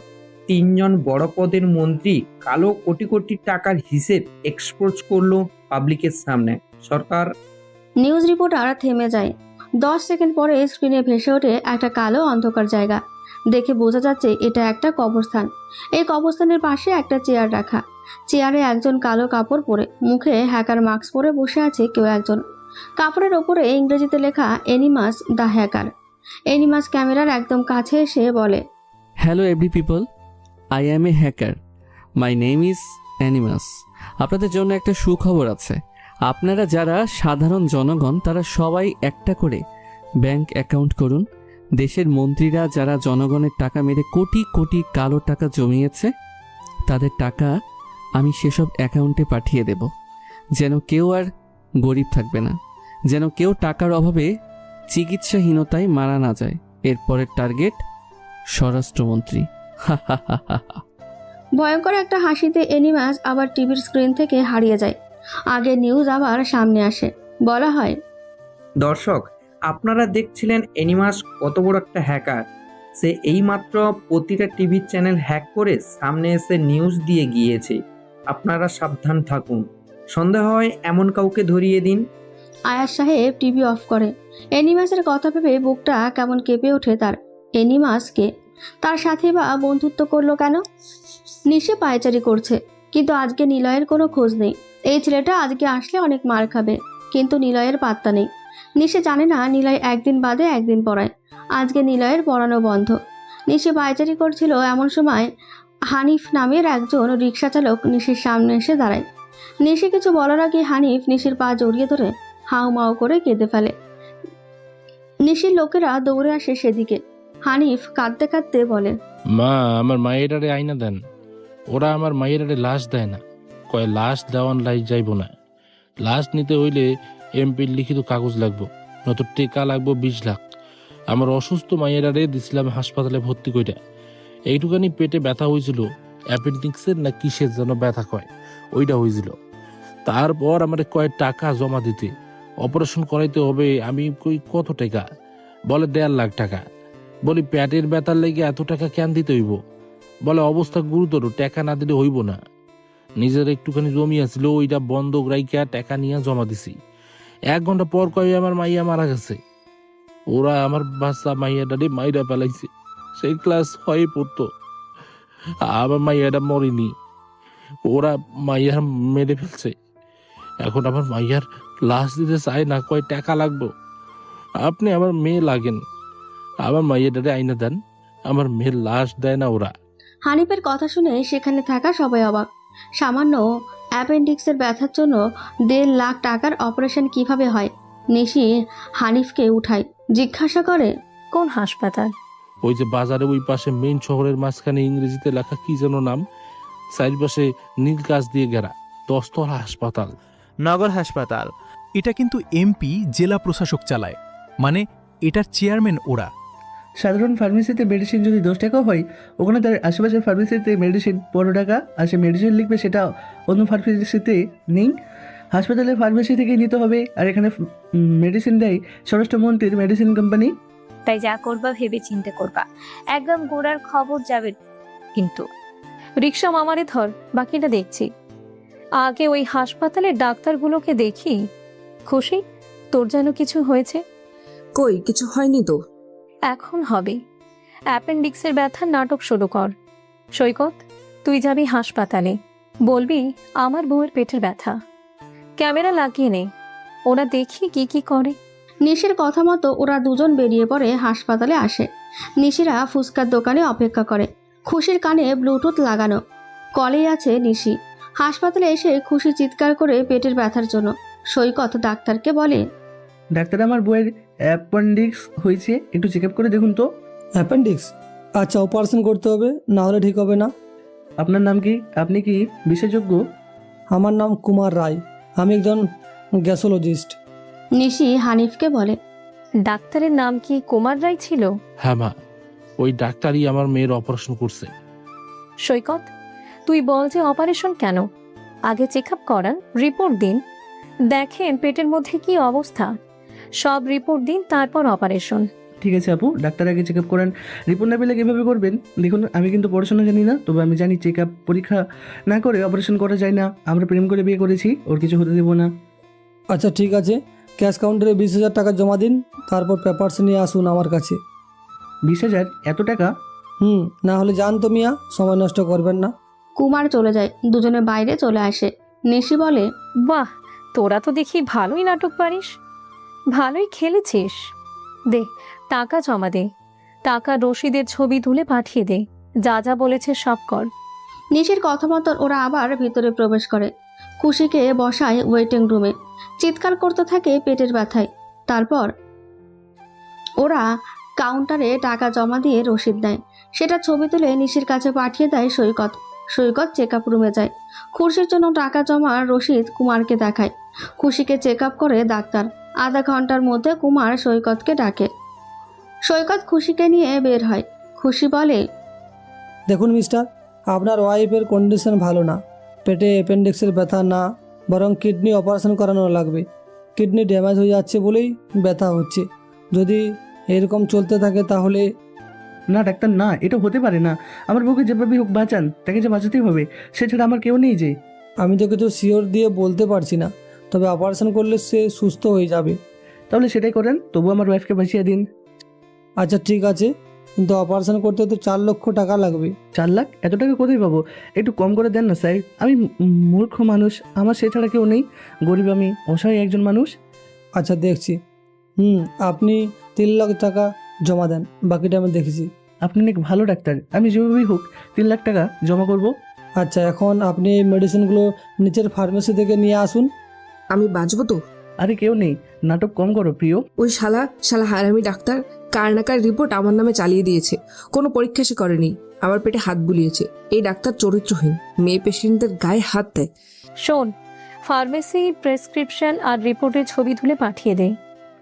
3 জন বড় পদের মন্ত্রী কালো কোটি কোটি টাকার হিসেব এক্সপোজ করলো পাবলিকের সামনে। সরকার নিউজ রিপোর্টার থেমে যায়। 10 সেকেন্ড পরে স্ক্রিনে ভেসে ওঠে একটা কালো অন্ধকার জায়গা। দেখে বোঝা যাচ্ছে এটা একটা কবরস্থান। এই কবরস্থানের পাশে একটা চেয়ার রাখা। চেয়ারে একজন কালো কাপড় পরে, মুখে হ্যাকার মাস্ক পরে বসে আছে কেউ একজন। কাপড়ের ওপরে ইংরেজিতে লেখা এনিমাস দ্য হ্যাকার। এনিমাস ক্যামেরার একদম কাছে এসে বলে, hello every people, I am a hacker, my name is Animus. আপনাদের জন্য একটা সুখবর আছে। আপনারা যারা সাধারণ জনগণ তারা সবাই একটা করে ব্যাংক অ্যাকাউন্ট করুন। দেশের মন্ত্রীরা যারা জনগণের টাকা মেরে কোটি কোটি কালো টাকা জমিয়েছে, তাদের টাকা আমি সেসব অ্যাকাউন্টে পাঠিয়ে দেব, যেন কেউ আর গরিব থাকবে না, যেন কেউ টাকার অভাবে চিকিৎসাহীনতায় মারা না যায়। এরপরের টার্গেট স্বরাষ্ট্রমন্ত্রী। হা হা হা হা। ভয়ঙ্কর একটা হাসিতে এনিমাস আবার টিভির স্ক্রিন থেকে হারিয়ে যায়। আগের নিউজ আবার সামনে আসে। বলা হয়, দর্শক, আপনারা দেখছিলেন এনিমাস কত বড় একটা হ্যাকার। সে এইমাত্র প্রতিটা টিভি চ্যানেল হ্যাক করে সামনে এসে নিউজ দিয়ে গিয়েছে। আপনারা সাবধান থাকুন, সন্দেহ হয় এমন কাউকে ধরিয়ে দিন। আয়াস সাহেব টিভি অফ করে। এনিমাসের কথা ভেবে বুকটা কেমন কেঁপে ওঠে তার। এনিমাসকে তার সাথে বা বন্ধুত্ব করলো কেন? নিশে পায়চারি করছে, কিন্তু আজকে নিলয়ের কোনো খোঁজ নেই। এই ছেলেটা আজকে আসলে অনেক মার খাবে, কিন্তু নিলয়ের পাত্তা নেই। নিশি জানে না নিলয় একদিন বাদে একদিন পড়ায়। আজকে নিলয়ের পড়ানো বন্ধ। নিশি পায়চারি করছিল, এমন সময় হানিফ নামের একজন রিক্সা চালক নিশির সামনে এসে দাঁড়ায়। নিশি কিছু বলার আগে হানিফ নিশির পা জড়িয়ে ধরে হাউ মাউ করে কেঁদে ফেলে। নিশির লোকেরা দৌড়ে আসে সেদিকে। হানিফ কাঁদতে কাঁদতে বলে, মা, আমার মায়েরারে আইনা দেন। ওরা আমার মায়েরারে লাশ দেয় না, কয় লাশ দেওয়ান লাই যাইব না। লাশ নিতে হইলে এমপির লিখিত কাগজ লাগবো, নত টেকা লাগবো 20 লাখ। আমার অসুস্থ মায়েরারে দিছিলাম হাসপাতালে ভর্তি কইরা। এইটুকানি পেটে ব্যথা হয়েছিল, অ্যাপেন্ডিক্সের না কিসের যেন ব্যথা কয়, ওইটা হয়েছিল। তারপর আমার কয় টাকা জমা দিতে, অপারেশন করাইতে হবে। আমি কই কত টাকা? বলে 1.5 লাখ টাকা। বলি পেটের ব্যথার লেগে এত টাকা কেন দিতে হইব? বলে অবস্থা গুরুতর, টাকা না দিলে হইব না। নিজের একটুখানি জমি আছিল, ওইটা বন্ধক রাইকা টাকা নিয়ে জমা দিছি। 1 ঘন্টা পর কয় আমার মাইয়া মারা গেছে। ওরা আমার বাচ্চা মাইয়াটারে মাইরা ফেলাইছে। সেই ক্লাস 6 পড়তো, আমার মাইয়াটা মরেনি, ওরা মাইয়ার মেরে ফেলছে। এখন আমার মাইয়ার লাশ দিতে চায় না, কয় টাকা লাগবো। আপনি আমার মেয়ে লাগেন, আমার মাইয়াটারে আইনা দেন। আমার মেয়ের লাশ দেয় না ওরা। হানিফের কথা শুনে সেখানে থাকা সবাই অবাক। সামান্য অ্যাপেন্ডিক্সের ব্যথার জন্য 1.5 লাখ টাকার অপারেশন কিভাবে হয়? নিশি হানিফকে উঠায়, জিজ্ঞাসা করে, কোন হাসপাতাল? ওই যে বাজারে ওই পাশে মেইন শহরের মাঝখানে ইংরেজিতে লেখা কি যেন নাম, চারিপাশে নীল কাঁচ দিয়ে ঘেরা, 10 তলা হাসপাতাল। নগর হাসপাতাল। এটা কিন্তু এমপি জেলা প্রশাসক চালায়, মানে এটার চেয়ারম্যান ওরা। সাধারণ ফার্মেসিতে মেডিসিন যদি 10 টাকা হয়, ওখানে তার আশেপাশের ফার্মেসিতে মেডিসিন 15 টাকা, আর সে মেডিসিন লিখবে সেটা অন্য ফার্মেসিতে নেই। হাসপাতালের ফার্মেসি থেকে নিতে হবে, আর এখানে মেডিসিন দেয় স্বরাষ্ট্রমন্ত্রীর মেডিসিন কোম্পানি। তাই যা করবা ভেবে চিন্তে করবা, একদম গোড়ার খবর যাবে। কিন্তু রিক্সা মামারে ধর, বাকিটা দেখছি। আগে ওই হাসপাতালের ডাক্তারগুলোকে দেখি। খুশি, তোর যেন কিছু হয়েছে? কই কিছু হয়নি তো। এখন হবে। অ্যাপেন্ডিক্সের ব্যথার নাটক শুরু কর। সৈকত, তুই যাবি হাসপাতালে, বলবি আমার বউয়ের পেটের ব্যথা। ক্যামেরা লাগিয়ে নে, ওরা দেখি কি কি করে। নিশির কথা মতো ওরা দুজন বেরিয়ে পড়ে হাসপাতালে আসে। নিশিরা ফুচকার দোকানে অপেক্ষা করে। খুশির কানে ব্লুটুথ লাগানো, কলেই আছে নিশি। হাসপাতালে এসে খুশি চিৎকার করে পেটের ব্যথার জন্য। সৈকত ডাক্তারকে বলে, ডাক্তার, আমার বইয়ের অ্যাপেন্ডিক্স হয়েছে, একটু চেক আপ করে দেখুন তো। অ্যাপেন্ডিক্স? আচ্ছা, অপারেশন করতে হবে, না হলে ঠিক হবে না। আপনার নাম কি? আপনি কি বিশেষজ্ঞ? আমার নাম কুমার রায়, আমি একজন গ্যাসোলজিস্ট। নিশি হানিফকে বলে, ডাক্তারের নাম কি কুমার রায় ছিল? হ্যাঁ মা, ওই ডাক্তারই আমার মেয়ের অপারেশন করছে। সৈকত, তুই বল যে অপারেশন কেন? আগে চেক আপ করান, রিপোর্ট দিন, দেখেন পেটের মধ্যে কি অবস্থা। সব রিপোর্ট দিন, তারপর অপারেশন। ঠিক আছে আপু, ডাক্তার আগে চেক আপ করেন। রিপোর্ট না পেলে কীভাবে করবেন? দেখুন, আমি কিন্তু পড়াশোনা জানি না, তবে আমি জানি চেক আপ পরীক্ষা না করে অপারেশন করা যায় না। আমরা প্রেম করে বিয়ে করেছি, ওর কিছু হতে দেবো না। আচ্ছা ঠিক আছে, ক্যাশ কাউন্টারে 20,000 টাকা জমা দিন, তারপর পেপারস নিয়ে আসুন আমার কাছে। 20,000? এত টাকা? না হলে যান তো মিয়া, সময় নষ্ট করবেন না। কুমার চলে যায়। দুজনে বাইরে চলে আসে। নিশি বলে, বাহ, তোরা তো দেখি ভালোই নাটক পারিস, ভালোই খেলেছিস। দে, টাকা জমা দে, টাকা রসিদের ছবি তুলে পাঠিয়ে দে, যা যা বলেছে সব কর। নিশির কথা মতো ওরা আবার ভিতরে প্রবেশ করে। খুশিকে বসায় ওয়েটিং রুমে, চিৎকার করতে থাকে পেটের ব্যথায়। তারপর ওরা কাউন্টারে টাকা জমা দিয়ে রসিদ দেয়। সেটা ছবি তুলে নিশির কাছে পাঠিয়ে দেয় সৈকত। সৈকত চেক আপ রুমে যায়। খুশির জন্য টাকা জমা রসিদ কুমারকে দেখায়। খুশিকে চেক আপ করে ডাক্তার। আধা ঘন্টার মধ্যে কুমার সৈকতকে ডাকে। সৈকত খুশিকে নিয়ে বের হয়। খুশি বলে, দেখুন মিস্টার, আপনার ওয়াইফের কন্ডিশন ভালো না। পেটে অ্যাপেন্ডিক্সের ব্যথা না, বরং কিডনি অপারেশন করানো লাগবে। কিডনি ড্যামেজ হয়ে যাচ্ছে বলেই ব্যথা হচ্ছে। যদি এরকম চলতে থাকে তাহলে। না ডাক্তার, না, এটা হতে পারে না। আমার বউকে যেভাবে হোক বাঁচান, তাকে যে বাঁচাতেই হবে, সে ছাড়া আমার কেউ নেই যে। আমি তো কিছু শিওর দিয়ে বলতে পারছি না, তবে অপারেশন করলে সে সুস্থ হয়ে যাবে। তাহলে সেটাই করেন, তবু আমার ওয়াইফকে বাঁচিয়ে দিন। আচ্ছা ঠিক আছে, কিন্তু অপারেশন করতে তো 4 লক্ষ টাকা লাগবে। 4 লাখ? এত টাকা কোথায় পাবো? একটু কম করে দেন না স্যার। আমি মূর্খ মানুষ, আমার সে ছাড়া কেউ নেই। গরিব আমি, অসহায় একজন মানুষ। আচ্ছা দেখছি। আপনি 3 লাখ টাকা জমা দেন, বাকিটা আমি দেখেছি। আপনি অনেক ভালো ডাক্তার, আমি যেভাবেই হোক 3 লাখ টাকা জমা করব। আচ্ছা এখন আপনি এই মেডিসিনগুলো নিচের ফার্মেসি থেকে নিয়ে আসুন। আমি বাঁচবো তো? আরে কেউ নেই, নাটক কম করো প্রিয়। ওই শালা হারামি ডাক্তার কার না কার রিপোর্ট আমার নামে চালিয়ে দিয়েছে। কোনো পরীক্ষা সে করেনি, আমার পেটে হাত বুলিয়েছে। এই ডাক্তার চরিত্রহীন, মেয়ে পেশেন্টদের গায়ে হাত দেয়। শোন, ফার্মেসি প্রেসক্রিপশন আর রিপোর্টের ছবি তুলে পাঠিয়ে দে।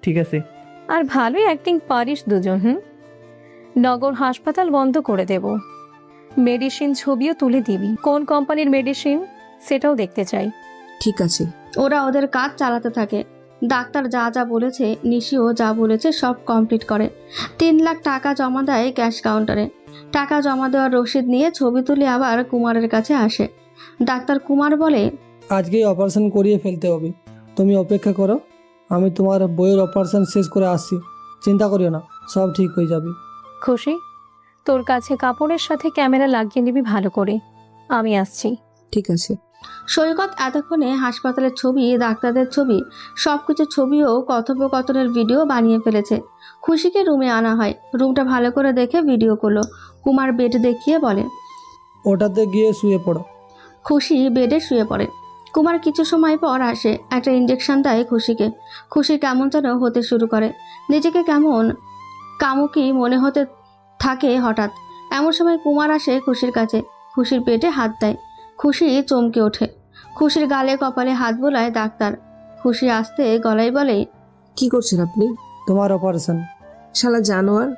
ঠিক আছে। আর ভালোই অ্যাক্টিং পারিস দুজন। নগর হাসপাতাল বন্ধ করে দেব। মেডিসিন ছবিও তুলে দিবি, কোন কোম্পানির মেডিসিন সেটাও দেখতে চাই। ঠিক আছে। ওরা ওদের কাজ চালাতে থাকে। ডাক্তার যা যা বলেছে, নিশিও যা বলেছে সব কমপ্লিট করে। 3 লাখ টাকা জমা দেয় ক্যাশ কাউন্টারে। টাকা জমা দেওয়ার রসিদ নিয়ে ছবি তুলে আবার কুমারের কাছে আসে। ডাক্তার কুমার বলে, আজকেই অপারেশন করিয়ে ফেলতে হবে, তুমি অপেক্ষা করো, আমি তোমার বইয়ের অপারেশন শেষ করে আসছি, চিন্তা করিও না, সব ঠিক হয়ে যাবে। খুশি, তোর কাছে কাপড়ের সাথে ক্যামেরা লাগিয়ে নিবি ভালো করে, আমি আসছি। ঠিক আছে। সৈকত এতক্ষণে হাসপাতালের ছবি, ডাক্তারদের ছবি, সবকিছু ছবিও কথোপকথনের ভিডিও বানিয়ে ফেলেছে। খুশিকে রুমে আনা হয়। রুমটা ভালো করে দেখে ভিডিও করলো। কুমার বেড দেখিয়ে বলে, ওটাতে গিয়ে শুয়ে পড়ো। খুশি বেডে শুয়ে পড়ে। কুমার কিছু সময় পর আসে, একটা ইঞ্জেকশন দেয় খুশিকে। খুশি কেমন যেন হতে শুরু করে, নিজেকে কেমন কামুকি মনে হতে থাকে হঠাৎ। এমন সময় কুমার আসে খুশির কাছে, খুশির পেটে হাত দেয়। খুশি চমকে ওঠে। খুশির গালে কপালে হাত বোলায় ডাক্তার। খুশি আস্তে গলায় বলে, কি করছেন আপনি? তোমার অপারেশন। শালা জানোয়ার।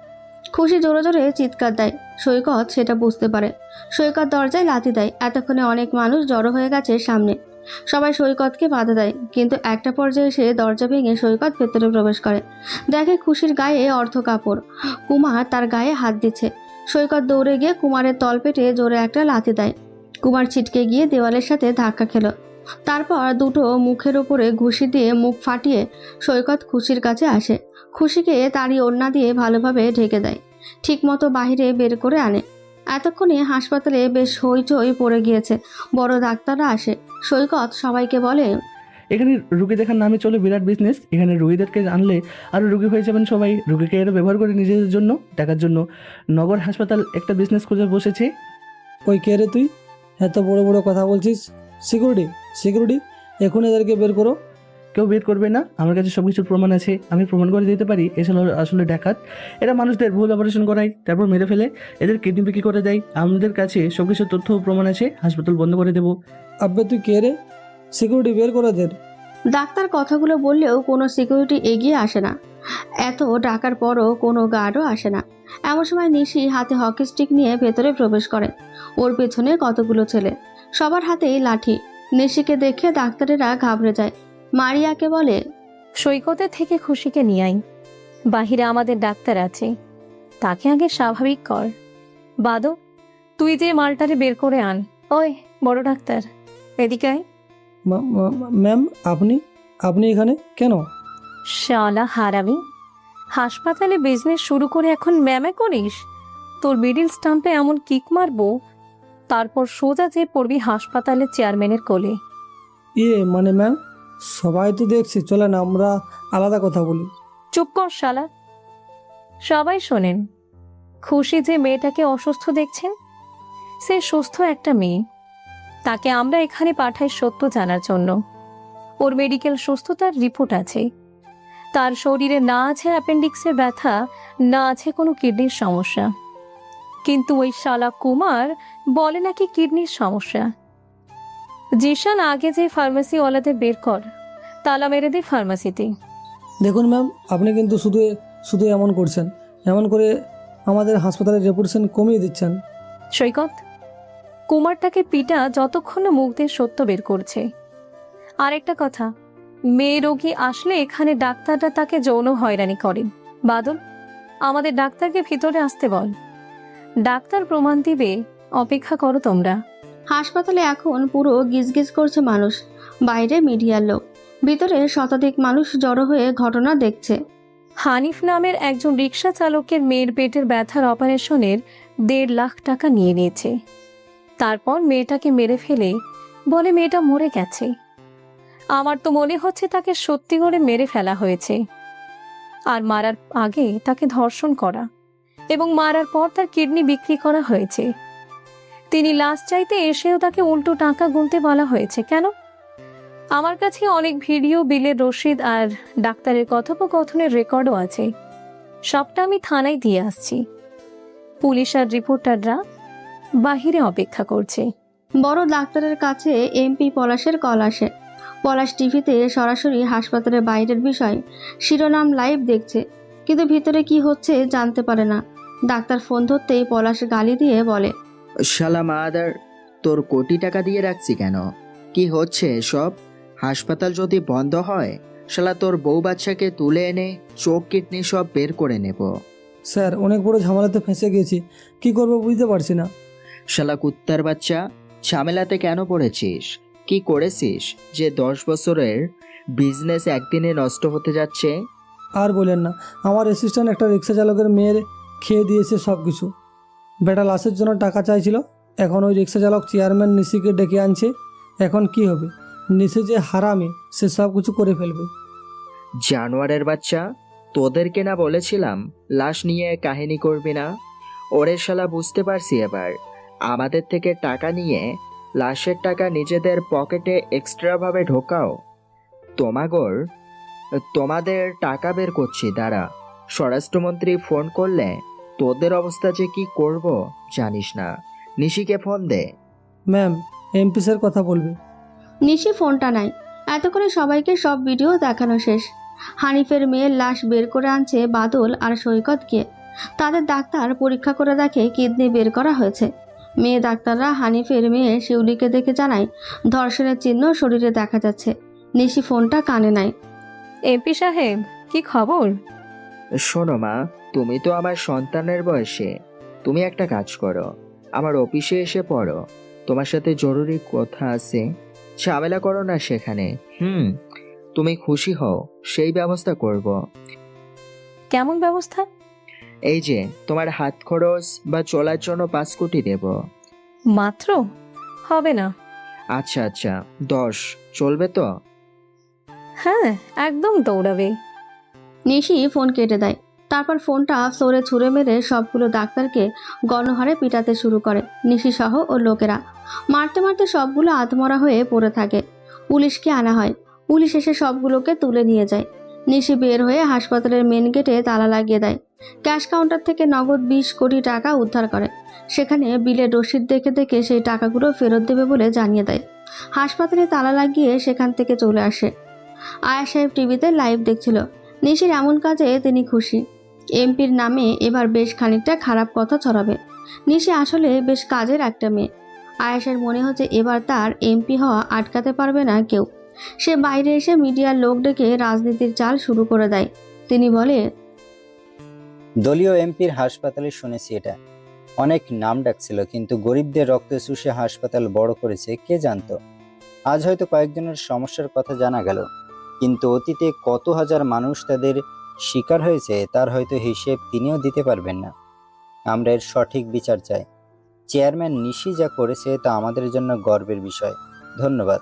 খুশি জোরে জোরে চিৎকার দেয়। সৈকত সেটা বুঝতে পারে। সৈকত দরজায় লাথি দেয়। এতক্ষণে অনেক মানুষ জড়ো হয়ে গেছে সামনে। সবাই সৈকতকে বাধা দেয়, কিন্তু একটা পর্যায়ে এসে দরজা ভেঙে সৈকত ভেতরে প্রবেশ করে। দেখে খুশির গায়ে অর্ধ কাপড়। কুমার তার গায়ে হাত দিচ্ছে। সৈকত দৌড়ে গিয়ে কুমারের তলপেটে জোরে একটা লাথি দেয়। কুমার ছিটকে গিয়ে দেওয়ালের সাথে ধাক্কা খেল। তারপর দুটো মুখের উপরে ঘুষি দিয়ে মুখ ফাটিয়ে সৈকত খুশির কাছে আসে। খুশিকে তারই ওড়না দিয়ে ভালোভাবে ঢেকে দেয়, ঠিকমতো বাহিরে বের করে আনে। এতক্ষণে হাসপাতালে বেশ হইচই পড়ে গিয়েছে। বড় ডাক্তাররা আসে। সৈকত সবাইকে বলে, এখানে রুগী দেখার নামে চলে বিরাট বিজনেস। এখানে রুগীদেরকে আনলে আরও রুগী হয়ে যাবেন সবাই। রুগীকে এরা ব্যবহার করে নিজেদের জন্য, টাকার জন্য। নগর হাসপাতাল একটা বিজনেস খুঁজে বসেছে। ওই কে রে তুই, এত বড় বড় কথা বলছিস? সিকিউরিটি এখন এদেরকে বের করো। কেউ বের করবে না, আমার কাছে সব কিছুর প্রমাণ আছে, আমি প্রমাণ করে দিতে পারি। এসব আসলে ডাকাত। এরা মানুষদের ভুল অপারেশন করায়, তারপর মেরে ফেলে, এদের কিডনি বিক্রি করে দেয়। আমাদের কাছে সব কিছু তথ্য প্রমাণ আছে, হাসপাতাল বন্ধ করে দেবো। আব্বে তুই কে রে? সিকিউরিটি বের করে দের। ডাক্তার কথাগুলো বললেও কোনো সিকিউরিটি এগিয়ে আসে না। এত ডাকার পরও কোনো গার্ডও আসে না। এমন সময় নিশি হাতে হকি স্টিক নিয়ে ভেতরে প্রবেশ করে। ওর পেছনে কতগুলো ছেলে, সবার হাতেই লাঠি। নিশিকে দেখে ডাক্তারেরা ঘাবড়ে যায়। মারিয়াকে বলে, সৈকতের থেকে খুশিকে নিয়ে আই, বাহিরে আমাদের ডাক্তার আছে, তাকে আগে স্বাভাবিক কর। বাদো, তুই যে মালটারে বের করে আন। ওই বড় ডাক্তার, এদিকে আয়। ম্যাম আপনি এখানে কেন? শালা হারামি, হাসপাতালে বিজনেস শুরু করে এখন ম্যামে করিস? তোর মিডিল স্টাম্পে এমন কিক মারবো, তারপর সোজা যে পড়বি হাসপাতালের চেয়ারম্যানের কোলে। মানে ম্যাম, সবাই তো দেখছি, চলেন আমরা আলাদা কথা বলি। চুপ কর শালা। সবাই শোনেন, খুশি যে মেয়েটাকে অসুস্থ দেখছেন, সে সুস্থ একটা মেয়ে। তাকে আমরা এখানে পাঠাই সত্য জানার জন্য। ওর মেডিকেল সুস্থতার রিপোর্ট আছে। তার শরীরে না আছে অ্যাপেন্ডিক্সের ব্যথা, না আছে কোনো কিডনির সমস্যা। কিন্তু ওই শালা কুমার বলে নাকি কিডনির সমস্যা। জিশান, আগে যে ফার্মেসিওয়ালাদের বের কর, তালা মেরে দে ফার্মাসিতে। দেখুন ম্যাম, আপনি কিন্তু শুধু এমন করছেন, এমন করে আমাদের হাসপাতালের রেপুটেশন কমিয়ে দিচ্ছেন। সৈকত, কুমারটাকে পিটা যতক্ষণ না মুখ দিয়ে সত্য বের করছে। আর একটা কথা, মেয়ে রোগী আসলে এখানে ডাক্তাররা তাকে যৌন হয়রানি করেন। বাদল, আমাদের ডাক্তারকে ভিতরে আসতে বল, ডাক্তার প্রমাণ দিবে। অপেক্ষা করো তোমরা। হাসপাতালে এখন পুরো গিজগিজ করছে মানুষ। বাইরে মিডিয়ার লোক, ভিতরে শতাধিক মানুষ জড়ো হয়ে ঘটনা দেখছে। হানিফ নামের একজন রিক্সা চালকের মেয়ের পেটের ব্যথার অপারেশনের 1.5 লাখ টাকা নিয়ে নিয়েছে। তারপর মেয়েটাকে মেরে ফেলে বলে মেয়েটা মরে গেছে। আমার তো মনে হচ্ছে তাকে সত্যি করে মেরে ফেলা হয়েছে, আর মারার আগে তাকে ধর্ষণ করা এবং মারার পর তার কিডনি বিক্রি করা হয়েছে। তিনি লাশ চাইতে এসেও তাকে উল্টো টাকা গুনতে বলা হয়েছে কেন? আমার কাছে অনেক ভিডিও, বিলের রসিদ আর ডাক্তারের কথোপকথনের রেকর্ডও আছে। সবটা আমি থানায় দিয়ে আসছি। পুলিশ আর রিপোর্টাররা বাহিরে অপেক্ষা করছে। বড় ডাক্তারের কাছে এমপি পলাশের কল আসে। পলাশ টিভিতে সরাসরি হাসপাতালের বাইরের বিষয় শিরোনাম লাইভ দেখছে, কিন্তু ভিতরে কি হচ্ছে জানতে পারে না। ডাক্তার ফোন ধরতেই পলাশ গালি দিয়ে বলে, শালা মাদার, তোর কোটি টাকা দিয়ে রাখছি কেন? কি হচ্ছে সব? হাসপাতাল যদি বন্ধ হয়, শালা তোর বউ বাচ্চাকে তুলে এনে চোখ কিডনি সব বের করে নেব। স্যার, অনেক বড় ঝামেলাতে ফেঁসে গেছি, কি করবো বুঝতে পারছি না। শালা কুত্তার বাচ্চা, ঝামেলাতে কেন পড়েছিস? কি করেছিস যে 10 বছরের বিজনেস একদিনে নষ্ট হতে যাচ্ছে? আর বলেন না, আমার অ্যাসিস্ট্যান্ট একটা রিক্সা চালকের মেয়ের খেয়ে দিয়েছে সব কিছু। বেটা লাশের জন্য টাকা চাইছিল, এখন ওই রিক্সা চালক চেয়ারম্যান নিশিকে ডেকে আনছে। এখন কি হবে? নিশি যে হারামি, সে সব কিছু করে ফেলবে। জানোয়ারের বাচ্চা, তোদেরকে না বলেছিলাম লাশ নিয়ে কাহিনী করবি না? ওরে শালা, বুঝতে পারছি এবার। আমাদের থেকে টাকা নিয়ে লাশের টাকা নিজেদের পকেটে এক্সট্রাভাবে ঢোকাও। তোমাদের টাকা বের করছি, দাঁড়া। স্বরাষ্ট্রমন্ত্রী ফোন করলে তোদের অবস্থা যে কি করব জানিস না। নিশিকে ফোন দে। ম্যাম, এমপি স্যার কথা বলবে। নিশি ফোনটা নাই। এত করে সবাইকে সব ভিডিও দেখানো শেষ। হানিফের মেয়ের লাশ বের করে আনছে বাদল আর সৈকত গিয়ে। তাদের ডাক্তার পরীক্ষা করে দেখে কিডনি বের করা হয়েছে। মেয়ে ডাক্তাররা হানিফের মেয়ে শিউলিকে দেখে জানায় ধর্ষণের চিহ্ন শরীরে দেখা যাচ্ছে। নিশি ফোনটা কানে নাই। এমপি সাহেব, কি খবর? শোনো মা, তুমি তো আমার সন্তানের বয়সে। তুমি একটা কাজ করো, আমার অফিসে এসে পড়ো। তোমার সাথে জরুরি কথা আছে। ঝামেলা করো না সেখানে। তুমি খুশি হও, সেই ব্যবস্থা করব। কেমন ব্যবস্থা? এই যে তোমার হাত খরচ বা চলার জন্য 5 কোটি দেব। মাত্র? হবে না। আচ্ছা আচ্ছা, 10 চলবে তো? হ্যাঁ, একদম দৌড়াবে। নিশি ফোন কেটে দেয়। তারপর ফোনটা সরে ছুঁড়ে মেরে সবগুলো ডাক্তারকে গণহারে পিটাতে শুরু করে। নিশি সহ ও লোকেরা মারতে মারতে সবগুলো আধমরা হয়ে পড়ে থাকে। পুলিশকে আনা হয়। পুলিশ এসে সবগুলোকে তুলে নিয়ে যায়। নিশি বের হয়ে হাসপাতালের মেন গেটে তালা লাগিয়ে দেয়। ক্যাশ কাউন্টার থেকে নগদ 20 কোটি টাকা উদ্ধার করে। সেখানে বিলের রসিদ দেখে দেখে সেই টাকাগুলো ফেরত দেবে বলে জানিয়ে দেয়। হাসপাতালে তালা লাগিয়ে সেখান থেকে চলে আসে। আয়া সাহেব টিভিতে লাইভ দেখছিল। নিশির এমন কাজে তিনি খুশি। এমপির নামে এবার বেশ খানিকটা খারাপ কথা ছড়াবে। নিশি আসলে বেশ কাজের একটা মেয়ে। আয়েশার মনে হচ্ছে এবার তার এমপি হওয়া আটকাতে পারবে না কেউ। সে বাইরে এসে মিডিয়ার লোক ডেকে রাজনীতির চাল শুরু করে দেয়। তিনি বলে, দলীয় এমপির হাসপাতালে শুনেছি এটা অনেক নাম ডাকছিল, কিন্তু গরিবদের রক্ত চুষে হাসপাতাল বড় করেছে কে জানতো। আজ হয়তো কয়েকজনের সমস্যার কথা জানা গেল, কিন্তু অতীতে কত হাজার মানুষ তাদের শিকার হয়েছে তার হয়তো হিসেব তিনিও দিতে পারবেন না। আমরা এর সঠিক বিচার চাই। চেয়ারম্যান নিশি যা করেছে তা আমাদের জন্য গর্বের বিষয়। ধন্যবাদ।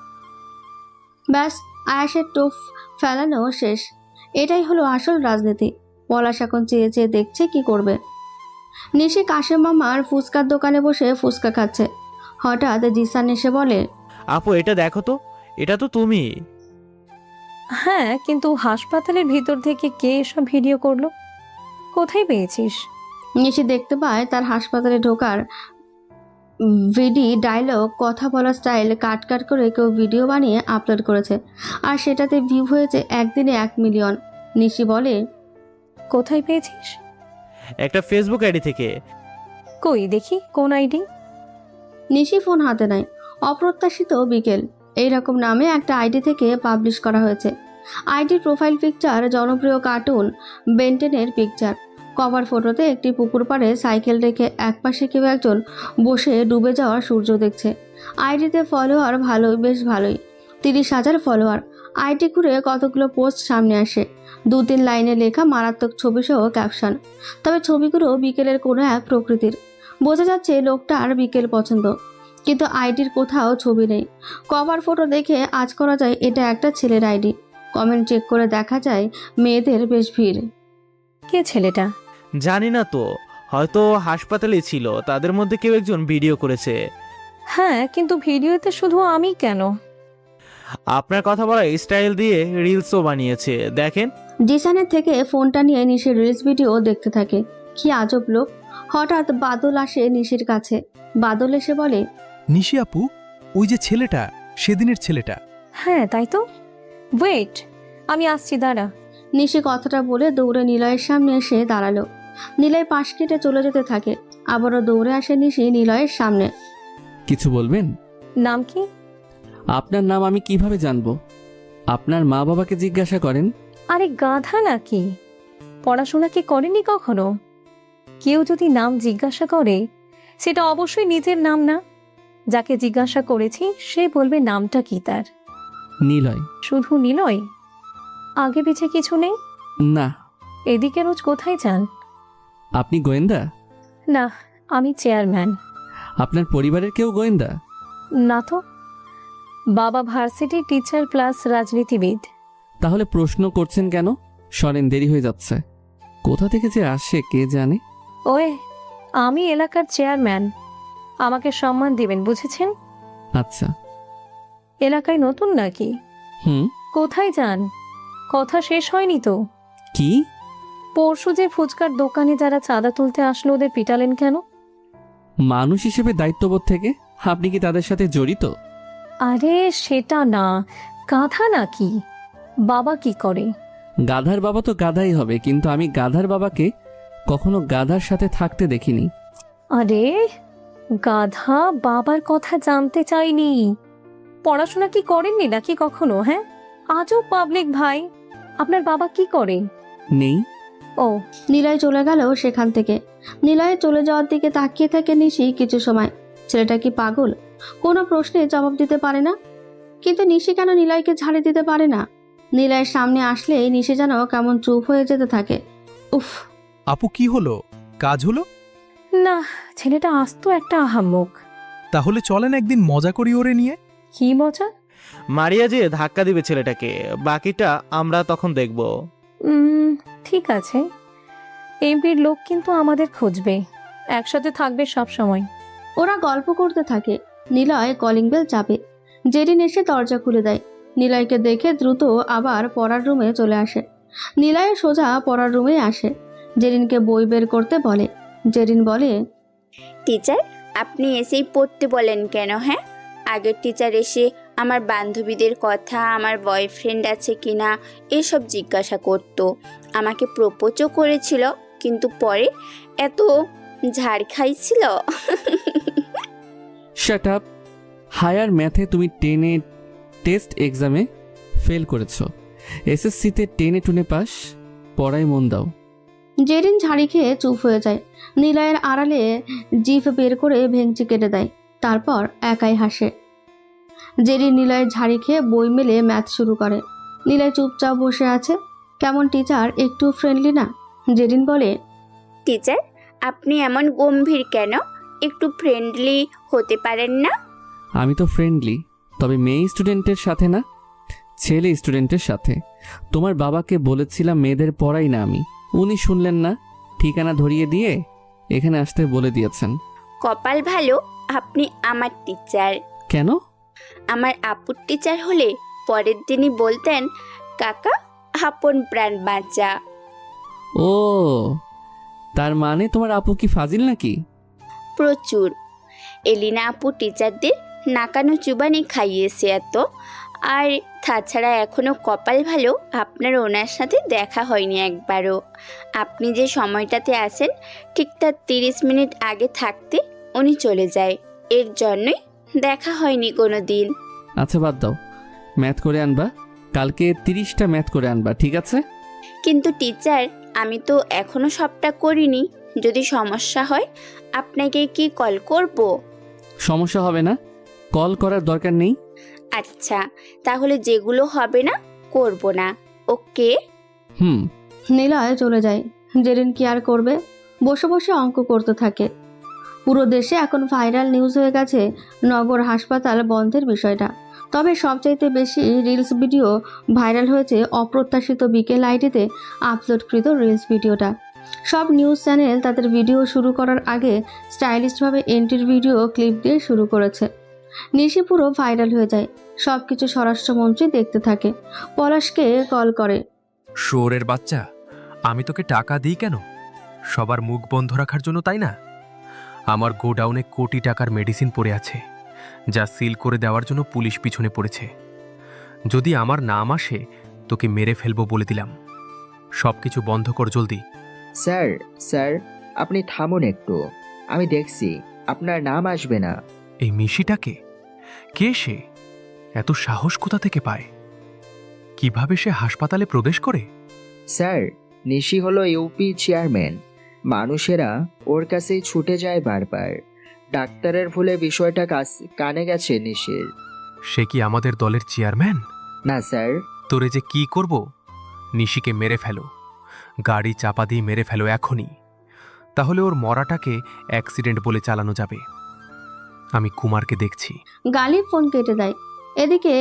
ব্যাস, আয়াসের টোপ ফেলানো শেষ। এটাই হলো আসল রাজনীতি। পলাশ এখন চেয়ে চেয়ে দেখছে কি করবে। নিশি কাশেম মামার ফুচকার দোকানে বসে ফুচকা খাচ্ছে। হঠাৎ জিসান এসে বলে, আপু এটা দেখো তো, এটা তো তুমি। হ্যাঁ, কিন্তু হাসপাতালের ভিতর থেকে কে এসব ভিডিও করলো? কোথায় পেয়েছিস? নিশি দেখতে পায় তার হাসপাতালে ঢোকার ডায়লগ, কথা বলার স্টাইল কাট কাট করে কেউ ভিডিও বানিয়ে আপলোড করেছে, আর সেটাতে ভিউ হয়েছে একদিনে 1 মিলিয়ন। নিশি বলে, কোথায় পেয়েছিস? একটা ফেসবুক আইডি থেকে। কই দেখি, কোন আইডি? নিশি ফোন হাতে নেয়। অপ্রত্যাশিত বিকেল এইরকম নামে একটা আইডি থেকে পাবলিশ করা হয়েছে। আইডির প্রোফাইল পিকচার জনপ্রিয় কার্টুন বেন্টেনের পিকচার। কভার ফটোতে একটি পুকুর পাড়ে সাইকেল রেখে একপাশে কেউ একজন বসে ডুবে যাওয়া সূর্য দেখছে। আইডিতে ফলোয়ার বেশ ভালোই, 30,000 ফলোয়ার। আইটি ঘুরে কতগুলো পোস্ট সামনে আসে, 2-3 লাইনে লেখা মারাত্মক ছবি সহ ক্যাপশন। তবে ছবিগুলো বিকেলের কোনো এক প্রকৃতির। বোঝা যাচ্ছে লোকটার বিকেল পছন্দ, কিন্তু আইডির কোথাও ছবি নেই। কভার ফটো দেখে আজ করা যায় এটা একটা ছেলের আইডি। কমেন্ট চেক করে দেখা যায় মেয়েদের বেশ ভিড়। কে ছেলেটা? জানি না তো, হয়তো হাসপাতালে ছিল, তাদের মধ্যে কেউ একজন ভিডিও করেছে। হ্যাঁ, কিন্তু ভিডিওতে শুধু আমি কেন? আপনার কথা বলা স্টাইল দিয়ে রিলসও বানিয়েছে, দেখেন। জিসানের থেকে ফোনটা নিয়ে নিশির রিলস ভিডিও দেখতে থাকে। কি আজব লোক। হঠাৎ বাদল আসে নিশির কাছে। বাদল এসে বলে, নিশি আপু, ওই যে ছেলেটা, সেদিনের ছেলেটা। হ্যাঁ তাই তো, ওয়েট, আমি আসছি, দাঁড়া। নিশি কথাটা বলে দৌড়ে নিলয়ের সামনে এসে দাঁড়ালো। নিলয় পাশ কেটে চলে যেতে থাকে। আবারও দৌড়ে আসে নিশি নিলয়ের সামনে। কিছু বলবেন? নাম কি? আপনার নাম আমি কিভাবে জানবো? আপনার মা বাবাকে জিজ্ঞাসা করেন। আরে গাধা নাকি? পড়াশোনা কি করেনি কখনো? কেউ যদি নাম জিজ্ঞাসা করে সেটা অবশ্যই নিজের নাম না। যাকে জিজ্ঞাসা করেছি সে বলবে নামটা কি তার। নিলয়। শুধু নিলয়? আগে পিছে কিছু নেই? না। এদিকে রোজ কোথায় যান? আপনি গোয়েন্দা? না, আমি চেয়ারম্যান। আপনার পরিবারের কেউ গোয়েন্দা? না তো, বাবা ভার্সিটির টিচার প্লাস রাজনীতিবিদ। তাহলে প্রশ্ন করছেন কেন? সরেন, দেরি হয়ে যাচ্ছে। কোথা থেকে যে আসে কে জানে। ওয়ে, আমি এলাকার চেয়ারম্যান, আমাকে সম্মান দিবেন, বুঝেছেন? আচ্ছা। এলাকায় নতুন নাকি? হুম। কোথায় যান? কথা শেষ হয়নি তো। কি? পরশু যে ফুচকার দোকানে যারা চাঁদা তুলতে আসলো ওদের পিটালেন কেন? মানুষ হিসেবে দায়িত্ববোধ থেকে। আপনি কি তাদের সাথে জড়িত? আরে সেটা না, গাধা নাকি? বাবা কি করে? গাধার বাবা তো গাধাই হবে, কিন্তু আমি গাধার বাবাকে কখনো গাধার সাথে থাকতে দেখিনি। আরে গাধা বাবার কথা জানতে চাইনি। পড়াশোনা কি করেননি নাকি কখনো? হ্যাঁ, আজও পাবলিক ভাই। আপনার বাবা কি করে? নেই। ও। নিলয় চলে গেল সেখান থেকে। নিলয়ে চলে যাওয়ার দিকে তাকিয়ে থাকে নিশি কিছু সময়। ছেলেটা কি পাগল? কোনো প্রশ্নে জবাব দিতে পারে না। কিন্তু নিশি কেন নিলয়কে ঝাড়ি দিতে পারে না? নিলয়ের সামনে আসলে নিশি যেন কেমন চুপ হয়ে যেতে থাকে। উফ। আপু, কি হলো? কাজ হলো? না, ছেলেটা আসতো একটা আহাম্মক। তাহলে চলেন একদিন মজা করি ওরে নিয়ে। কি মজা? মারিয়া যে ধাক্কা দিবে ছেলেটাকে, বাকিটা আমরা তখন দেখব। ঠিক আছে। এমপির লোক কিন্তু আমাদের খুঁজবে, একসাথে থাকবে সব সময়। ওরা গল্প করতে থাকে। নিলয় কলিং বেল চাপে। জেরিন এসে দরজা খুলে দেয়। নিলয়কে দেখে দ্রুত আবার পড়ার রুমে চলে আসে। নিলয় সোজা পড়ার রুমে আসে। জেরিনকে বই বের করতে বলে। জেরিন বলে, টিচার, আপনি এসেই পড়তে বলেন কেন? হ্যাঁ, আগের টিচার এসে আমার বান্ধবীদের কথা, আমার বয়ফ্রেন্ড আছে কিনা এসব জিজ্ঞাসা করতো। আমাকে প্রপোজও করেছিল, কিন্তু পরে এত ঝাড় খাইছিল। Shut up. হায়ার ম্যাথে তুমি 10-এ টেস্ট এক্সামে ফেল করেছো, এসএসসিতে 10-এ পাস। পড়ায় মন দাও। জেরিন ঝাড়ি খেয়ে চুপ হয়ে যায়। নিলয়ের আড়ালে জিভ বের করে ভেঙচি কেটে দেয়। তারপর একাই হাসে। জেরিন নিলয়ের ঝাড়ি খেয়ে বই মেলে ম্যাথ শুরু করে। নিলয় চুপচাপ বসে আছে। কেমন টিচার, একটু ফ্রেন্ডলি না? জেরিন বলে, টিচার, আপনি এমন গম্ভীর কেন? একটু ফ্রেন্ডলি হতে পারেন না? আমি তো ফ্রেন্ডলি, তবে মেয়ে স্টুডেন্টের সাথে না, ছেলে স্টুডেন্টের সাথে। তোমার বাবাকে বলেছিলাম মেয়েদের পড়াই না আমি, উনি শুনলেন না। ঠিকানা ধরিয়ে দিয়ে এখানে আসতে বলে দিয়েছেন। কপাল ভালো আপনি আমার টিচার। কেন? আমার আপুর টিচার হলে পরের দিনই বলতেন, কাকা আপন প্রাণ বাঁচা। ও, তার মানে তোমার আপু কি ফাজিল নাকি? প্রচুর। এলিনা আপু টিচারদের নাকানো চুবানি খাইয়েছে এত। আর তাছাড়া এখনও কপাল ভালো আপনার ওনার সাথে দেখা হয়নি একবারও। আপনি যে সময়টাতে আসেন ঠিক তার 30 মিনিট আগে থাকতে উনি চলে যায়, এর জন্যই দেখা হয়নি কোনো দিন। আচ্ছা বাদ দাও, ম্যাথ করে আনবা। কালকে 30টা ম্যাথ করে আনবা, ঠিক আছে? কিন্তু টিচার, আমি তো এখনো সবটা করিনি। যদি সমস্যা হয় আপনাকে কি কল করব? সমস্যা হবে না, কল করার দরকার নেই। আচ্ছা, তাহলে যেগুলো হবে না করব না। ওকে। হুম। নিলয় চলে যায়। জেরিন কি আর করবে, বসে বসে অঙ্ক করতে থাকে। পুরো দেশে এখন ভাইরাল নিউজ হয়ে গেছে নগর হাসপাতাল বন্ধের বিষয়টা। তবে সবচাইতে বেশি রিলস ভিডিও ভাইরাল হয়েছে অপ্রত্যাশিত বিকেল আইডিতে আপলোডকৃত রিলস ভিডিওটা। সব নিউজ চ্যানেল তাদের ভিডিও শুরু করার আগে স্টাইলিশভাবে এন্ট্রির ভিডিও ক্লিপ দিয়ে শুরু করেছে। নিশি পুরো ভাইরাল হয়ে যায়। সব কিছু স্বরাষ্ট্রমন্ত্রী দেখতে থাকে। পলাশকে কল করে। শোরের বাচ্চা, আমি তোকে টাকা দিই কেন? সবার মুখ বন্ধ রাখার জন্য, তাই না? আমার গোডাউনে কোটি টাকার মেডিসিন পড়ে আছে, যা সিল করে দেওয়ার জন্য পুলিশ পিছনে পড়েছে। যদি আমার নাম আসে তোকে মেরে ফেলবো বলে দিলাম। সব কিছু বন্ধ কর জলদি। স্যার স্যার আপনি থামুন একটু, আমি দেখছি আপনার নাম আসবে না। এই মিশিটাকে কে? সে এত সাহস কোথা থেকে পায়? কিভাবে সে হাসপাতালে প্রবেশ করে? স্যার, নিশি হলো ইউপি চেয়ারম্যান। মানুষেরা ওর কাছেই ছুটে যায় বারবার। ডাক্তারের ভুলে বিষয়টা কানে গেছে নিশির। সে কি আমাদের দলের চেয়ারম্যান? না স্যার। তোরে যে কি করব? নিশিকে মেরে ফেলো, গাড়ি চাপা দিয়ে মেরে ফেলো এখনই। তাহলে ওর মরাটাকে অ্যাক্সিডেন্ট বলে চালানো যাবে। আমি কুমারকে দেখছি। গালিব ফোন কেটে দেয়। এদিকে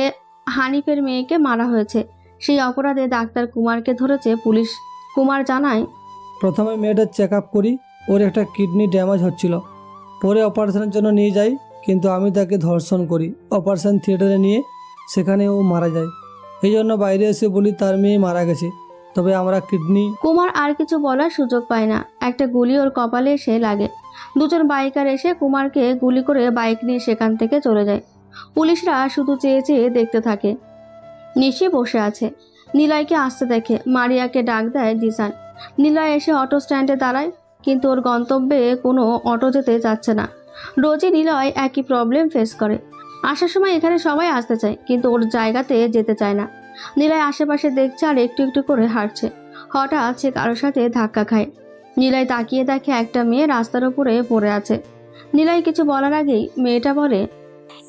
হানিফের মেয়েকে মারা হয়েছে। সেই অপরাধে ডাক্তার কুমারকে ধরেছে পুলিশ। কুমার জানায়, প্রথমে মেয়েটার চেক আপ করি, ওর একটা কিডনি ড্যামেজ হচ্ছিল। পরে অপারেশনের জন্য নিয়ে যাই, কিন্তু আমি তাকে ধর্ষণ করি। অপারেশন থিয়েটারে নিয়ে সেখানে ও মারা যায়। এই জন্য বাইরে এসে বলি তার মেয়ে মারা গেছে, তবে আমরা কিডনি। কুমার আর কিছু বলার সুযোগ পায় না। একটা গুলি ওর কপালে এসে লাগে। দুজন বাইকার এসে কুমারকে গুলি করে বাইক নিয়ে সেখান থেকে চলে যায়। পুলিশরা শুধু চেয়ে চেয়ে দেখতে থাকে। নিশি বসে আছে। নিলয়কে আসতে দেখে মারিয়াকে ডাক দেয় জিসান। নিলয় এসে অটো স্ট্যান্ডে দাঁড়ায়, কিন্তু ওর গন্তব্যে কোনো অটো যেতে যাচ্ছে না। রোজই নিলয় একই প্রবলেম ফেস করে। আসার সময় এখানে সবাই আসতে চায়, কিন্তু ওর জায়গাতে যেতে চায় না। নিলয় আশেপাশে দেখছে আর একটু একটু করে হাঁটছে। হঠাৎ সে কারোর সাথে ধাক্কা খায়। নিলয় তাকিয়ে দেখে একটা মেয়ে রাস্তার উপরে পড়ে আছে। নিলয় কিছু বলার আগেই মেয়েটা বলে,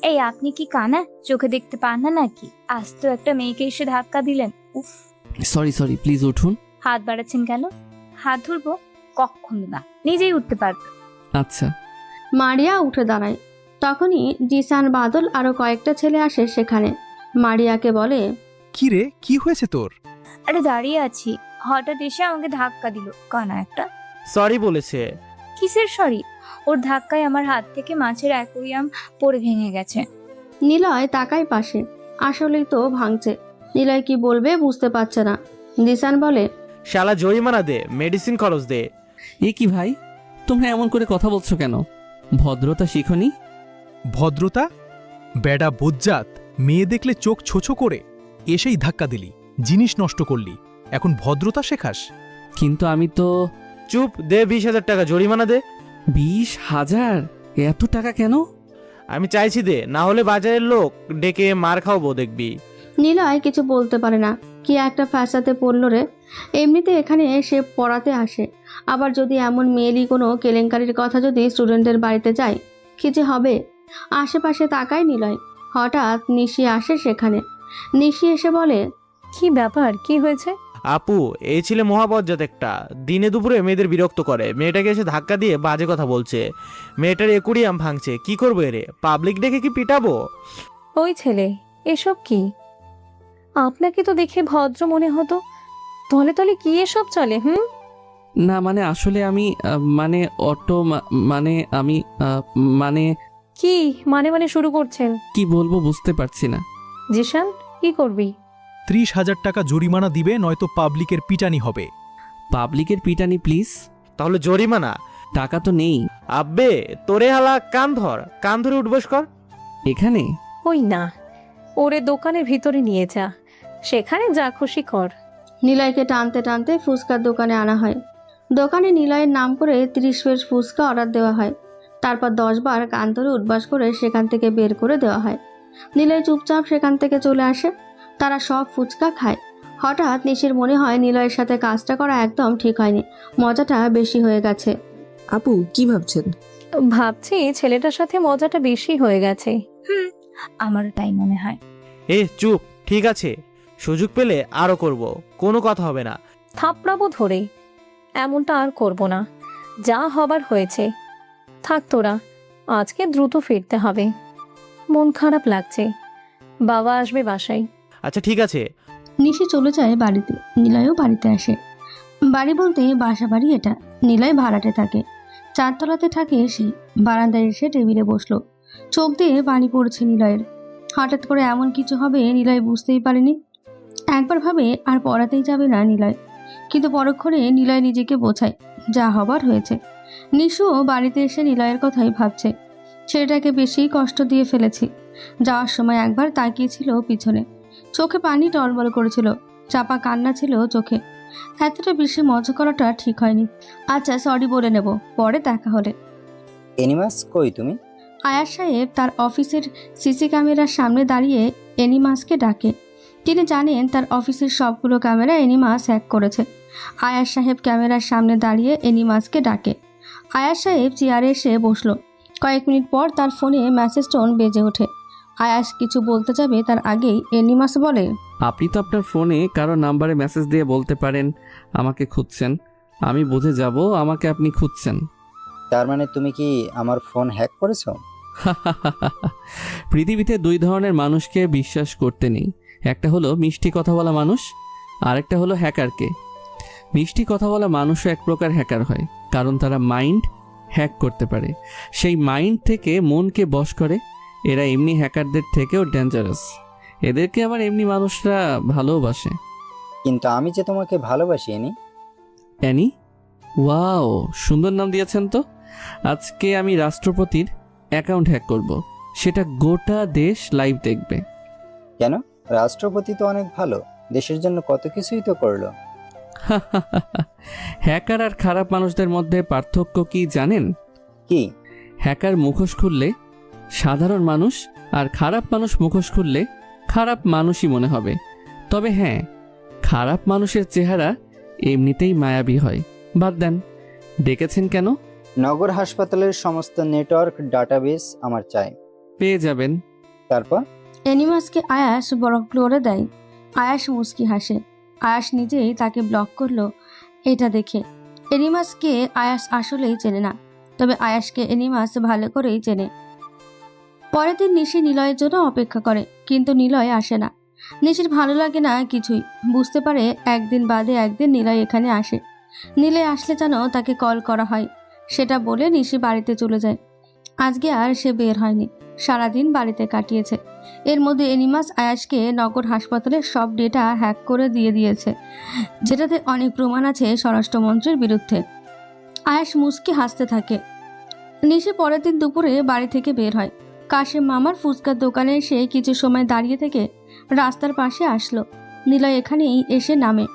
এই আপনি কি কানা, চোখে দেখতে পান না নাকি? আজ তো একটা মেয়েকে এসে ধাক্কা দিলেন। উফ। সরি প্লিজ উঠুন। হাত বাড়াচ্ছেন কেন? হাত ধরবো? কখনো না, নিজেই উঠতে পারবে। আচ্ছা। মারিয়া উঠে দাঁড়ায়। তখনই জিসান, বাদল আরো কয়েকটা ছেলে আসে সেখানে। মারিয়াকে বলে, কি রে, কি হয়েছে তোর? আরে দাঁড়িয়ে আছি, হঠাৎ এসে আমাকে ধাক্কা দিল কানা একটা। সরি বলেছে। কিসের সরি? ওর ধাক্কায় আমার হাত থেকে মাছের অ্যাকোয়ারিয়াম পড়ে ভেঙে গেছে। নিলয় তাকায় পাশে। আসলেই তো ভাঙছে। নিলয় কি বলবে বুঝতে পারছে না। জিসান বলে, শালা জরিমানা দে, মেডিসিন খরচ দে। এ কি ভাই, তোমরা এমন করে কথা বলছো কেন? ভদ্রতা শিখনি? ভদ্রতা? বেডা বজ্জাত, মেয়ে দেখলে চোখ ছোছো করে এসেই ধাক্কা দিলি, জিনিস নষ্ট করলি, এখন ভদ্রতা শেখাস? কিন্তু আমি তো। চুপ, দে 20,000 টাকা জরিমানা দে। 20,000? এত টাকা কেন? আমি চাইছি দে, না হলে বাজারের লোক ডেকে মার খাওয়াবো দেখবি। নিলয় কিছু বলতে পারে না। কি একটা ফ্যাসাতে পড়ল রে। এমনিতে এখানে সে পড়াতে আসে, আবার যদি এমন মেয়েলি কোনো কেলেঙ্কারির কথা যদি স্টুডেন্টের বাড়িতে যায়, কি যে হবে। আশেপাশে তাকায় নিলয়। হঠাৎ নিশি আসে সেখানে। নিশি এসে বলে, কি ব্যাপার, কি হয়েছে? আপু, এই ছেলে মহাবজ্জাত একটা, দিনে দুপুরে মেয়েদের বিরক্ত করে। মেয়েটাকে এসে ধাক্কা দিয়ে বাজে কথা বলছে, মেয়েটার অ্যাকোয়ারিয়াম ভাঙছে। কি করবো এরে? পাবলিক ডেকে কি পিটাবো? ওই ছেলে, এসব কি? আপনাকে তো দেখে ভদ্র মনে হতো, তলে তলে কি এসব চলে? না মানে আসলে আমি মানে অটো মানে আমি মানে কি মানে শুরু করছেন? কি বলবো বুঝতে পারছি না। জিসান, কি করবি? 30,000 টাকা জরিমানা দিবে, নয়তো পাবলিকের পিটানি হবে। পাবলিকের পিটানি প্লিজ? তাহলে জরিমানা? টাকা তো নেই। আব্বে তোরে হালা, কান ধরে উঠবস কর এখানে। ওই না, ওরে দোকানের ভিতরে নিয়ে যা, সেখানে যা খুশি কর। নিলয়কে টানতে টানতে ফুচকার দোকানে আনা হয়। দোকানে নিলয়ের নাম করে 30 প্লেট ফুচকা অর্ডার দেওয়া হয়। তারপর 10 বার কান ধরে উঠবাস করে সেখান থেকে বের করে দেওয়া হয়। নিলয় চুপচাপ সেখান থেকে চলে আসে। তারা সব ফুচকা খায়। হঠাৎ নিশির মনে হয় নিলয়ের সাথে কাজটা করা একদম ঠিক হয়নি, মজাটা বেশি হয়ে গেছে। আপু কি ভাবছেন? ভাবছি ছেলেটার সাথে মজাটা বেশি হয়ে গেছে। আমারও তাই মনে হয়। চুপ, ঠিক আছে, সুযোগ পেলে আরও করব, কোনো কথা হবে না। থাপড়াবো ধরে। এমনটা আর করব না, যা হবার হয়েছে। থাক তোরা, আজকে দ্রুত ফিরতে হবে, মন খারাপ লাগছে। বাবা আসবে বাসায়। আচ্ছা ঠিক আছে। নিশি চলে যায় বাড়িতে, নিলয়ও বাড়িতে আসে। বাড়ি বলতে বাসা বাড়ি এটা। নিলয় ভাড়াটে থাকে, 4 তলাতে থাকে সে। বারান্দায় এসে টেবিলে বসলো, চোখ দিয়ে পানি পড়ছে নিলয়ের। হঠাৎ করে এমন কিছু হবে নিলয় বুঝতেই পারেনি। একবার ভাবে আর পড়াতেই যাবে না নিলয়, কিন্তু পরক্ষণে নিলয় নিজেকে বোঝায় যা হবার হয়েছে। নিশুও বাড়িতে এসে নিলয়ের কথাই ভাবছে। ছেলেটাকে বেশি কষ্ট দিয়ে ফেলেছি। যাওয়ার সময় একবার তাকিয়েছিল পিছনে, চোখে পানি টলমল করেছিল, চাপা কান্না ছিল চোখে। এতটা বেশি মজা করাটা ঠিক হয়নি। আচ্ছা সরি বলে নেব, পরে দেখা হলে। এনিমাস কই তুমি? আয়াস সাহেব তার অফিসের সিসি ক্যামেরার সামনে দাঁড়িয়ে এনিমাসকে ডাকে। তিনি জানেন তার অফিসের সবগুলো ক্যামেরা এনিমাস হ্যাক করেছে। আয়াস সাহেব ক্যামেরার সামনে দাঁড়িয়ে এনিমাসকে ডাকে। আয়াস সাহেব চেয়ারে এসে বসলো। কয়েক মিনিট পর তার ফোনে মেসেজ টোন বেজে ওঠে। আয়াস কিছু বলতে যাবে তার আগেই এনিমাস বলে, আপনি তো আপনার ফোনে কারো নাম্বারে মেসেজ দিয়ে বলতে পারেন আমাকে খুঁজছেন, আমি বুঝে যাব আমাকে আপনি খুঁজছেন। তার মানে তুমি কি আমার ফোন হ্যাক করেছো? পৃথিবীতে 2 ধরনের মানুষকে বিশ্বাস করতে নেই, একটা হলো মিষ্টি কথা বলা মানুষ, আর একটা হলো হ্যাকারকে। মিষ্টি কথা বলা মানুষও এক প্রকার হ্যাকার হয়, কারণ তারা মাইন্ড হ্যাক করতে পারে, সেই মাইন্ড থেকে মনকে বশ করে। এরা এমনি হ্যাকারদের থেকেও ডেঞ্জারাস, এদেরকে আবার এমনি মানুষরা ভালোবাসে। কিন্তু আমি যে তোমাকে ভালোবাসি এনি। অ্যানি? ওয়াও, সুন্দর নাম দিয়েছেন তো। আজকে আমি রাষ্ট্রপতির অ্যাকাউন্ট হ্যাক করব, সেটা গোটা দেশ লাইভ দেখবে। কেন? রাষ্ট্রপতি তো অনেক ভালো, দেশের জন্য কত কিছুই তো করলো। হ্যাকার আর খারাপ মানুষদের মধ্যে পার্থক্য কি জানেন? কি? হ্যাকার মুখোশ খুললে সাধারণ মানুষ, আর খারাপ মানুষ মুখোশ খুললে খারাপ মানুষই মনে হবে। তবে হ্যাঁ, খারাপ মানুষের চেহারা এমনিতেই মায়াবী হয়। বাদ দেন, ডেকেছেন কেন? নগর হাসপাতালের সমস্ত নেটওয়ার্ক ডাটাবেস আমার চাই। পেয়ে যাবেন। তারপর? এনিমাসকে আয়াস ব্লক করে দেয়। আয়াস মুচকি হাসে। আয়াস নিজেই তাকে ব্লক করলো এটা দেখে। এনিমাসকে আয়াস আসলেই চেনে না, তবে আয়াসকে এনিমাস ভালো করেই চেনে। পরের দিন নিশি নিলয়ের জন্য অপেক্ষা করে, কিন্তু নিলয় আসে না। নিশির ভালো লাগে না কিছুই। বুঝতে পারে একদিন বাদে একদিন নিলয় এখানে আসে। নিলয় আসলে যেন তাকে কল করা হয়, সেটা বলে নিশি বাড়িতে চলে যায়। আজকে আর সে বের হয়নি, সারাদিন বাড়িতে কাটিয়েছে। এর মধ্যে এনিমাস আয়াসকে নগর হাসপাতালের সব ডেটা হ্যাক করে দিয়েছে, যেটাতে অনেক প্রমাণ আছে স্বরাষ্ট্রমন্ত্রীর বিরুদ্ধে। আয়াস মুচকি হাসতে থাকে। নিশি পরের দিন দুপুরে বাড়ি থেকে বের হয়। কাশেম মামার ফুচকার দোকানে এসে কিছু সময় দাঁড়িয়ে থেকে রাস্তার পাশে আসলো। নিলয় এখানেই এসে নামে।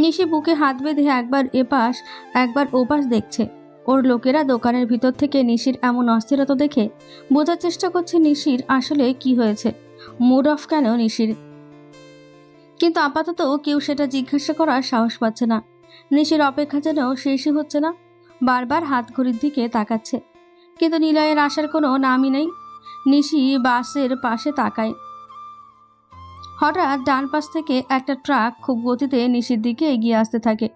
নিশি বুকে হাত বেঁধে একবার এপাশ একবার ওপাশ দেখছে। ওর লোকেরা দোকানের ভিতর থেকে নিশির এমন অস্থিরতা দেখে বোঝার চেষ্টা করছে নিশির আসলে কি হয়েছে, মুড অফ কেন নিশির। কিন্তু আপাতত কেউ সেটা জিজ্ঞাসা করার সাহস পাচ্ছে না। নিশির অপেক্ষা যেন শেষই হচ্ছে না। বারবার হাত ঘড়ির দিকে তাকাচ্ছে, কিন্তু নিলয়ের আসার কোনো নামই নেই। নিশি বাসের পাশে তাকায়। হঠাৎ ডান পাশ থেকে একটা ট্রাক খুব গতিতে নিশির দিকে এগিয়ে আসতে থাকে।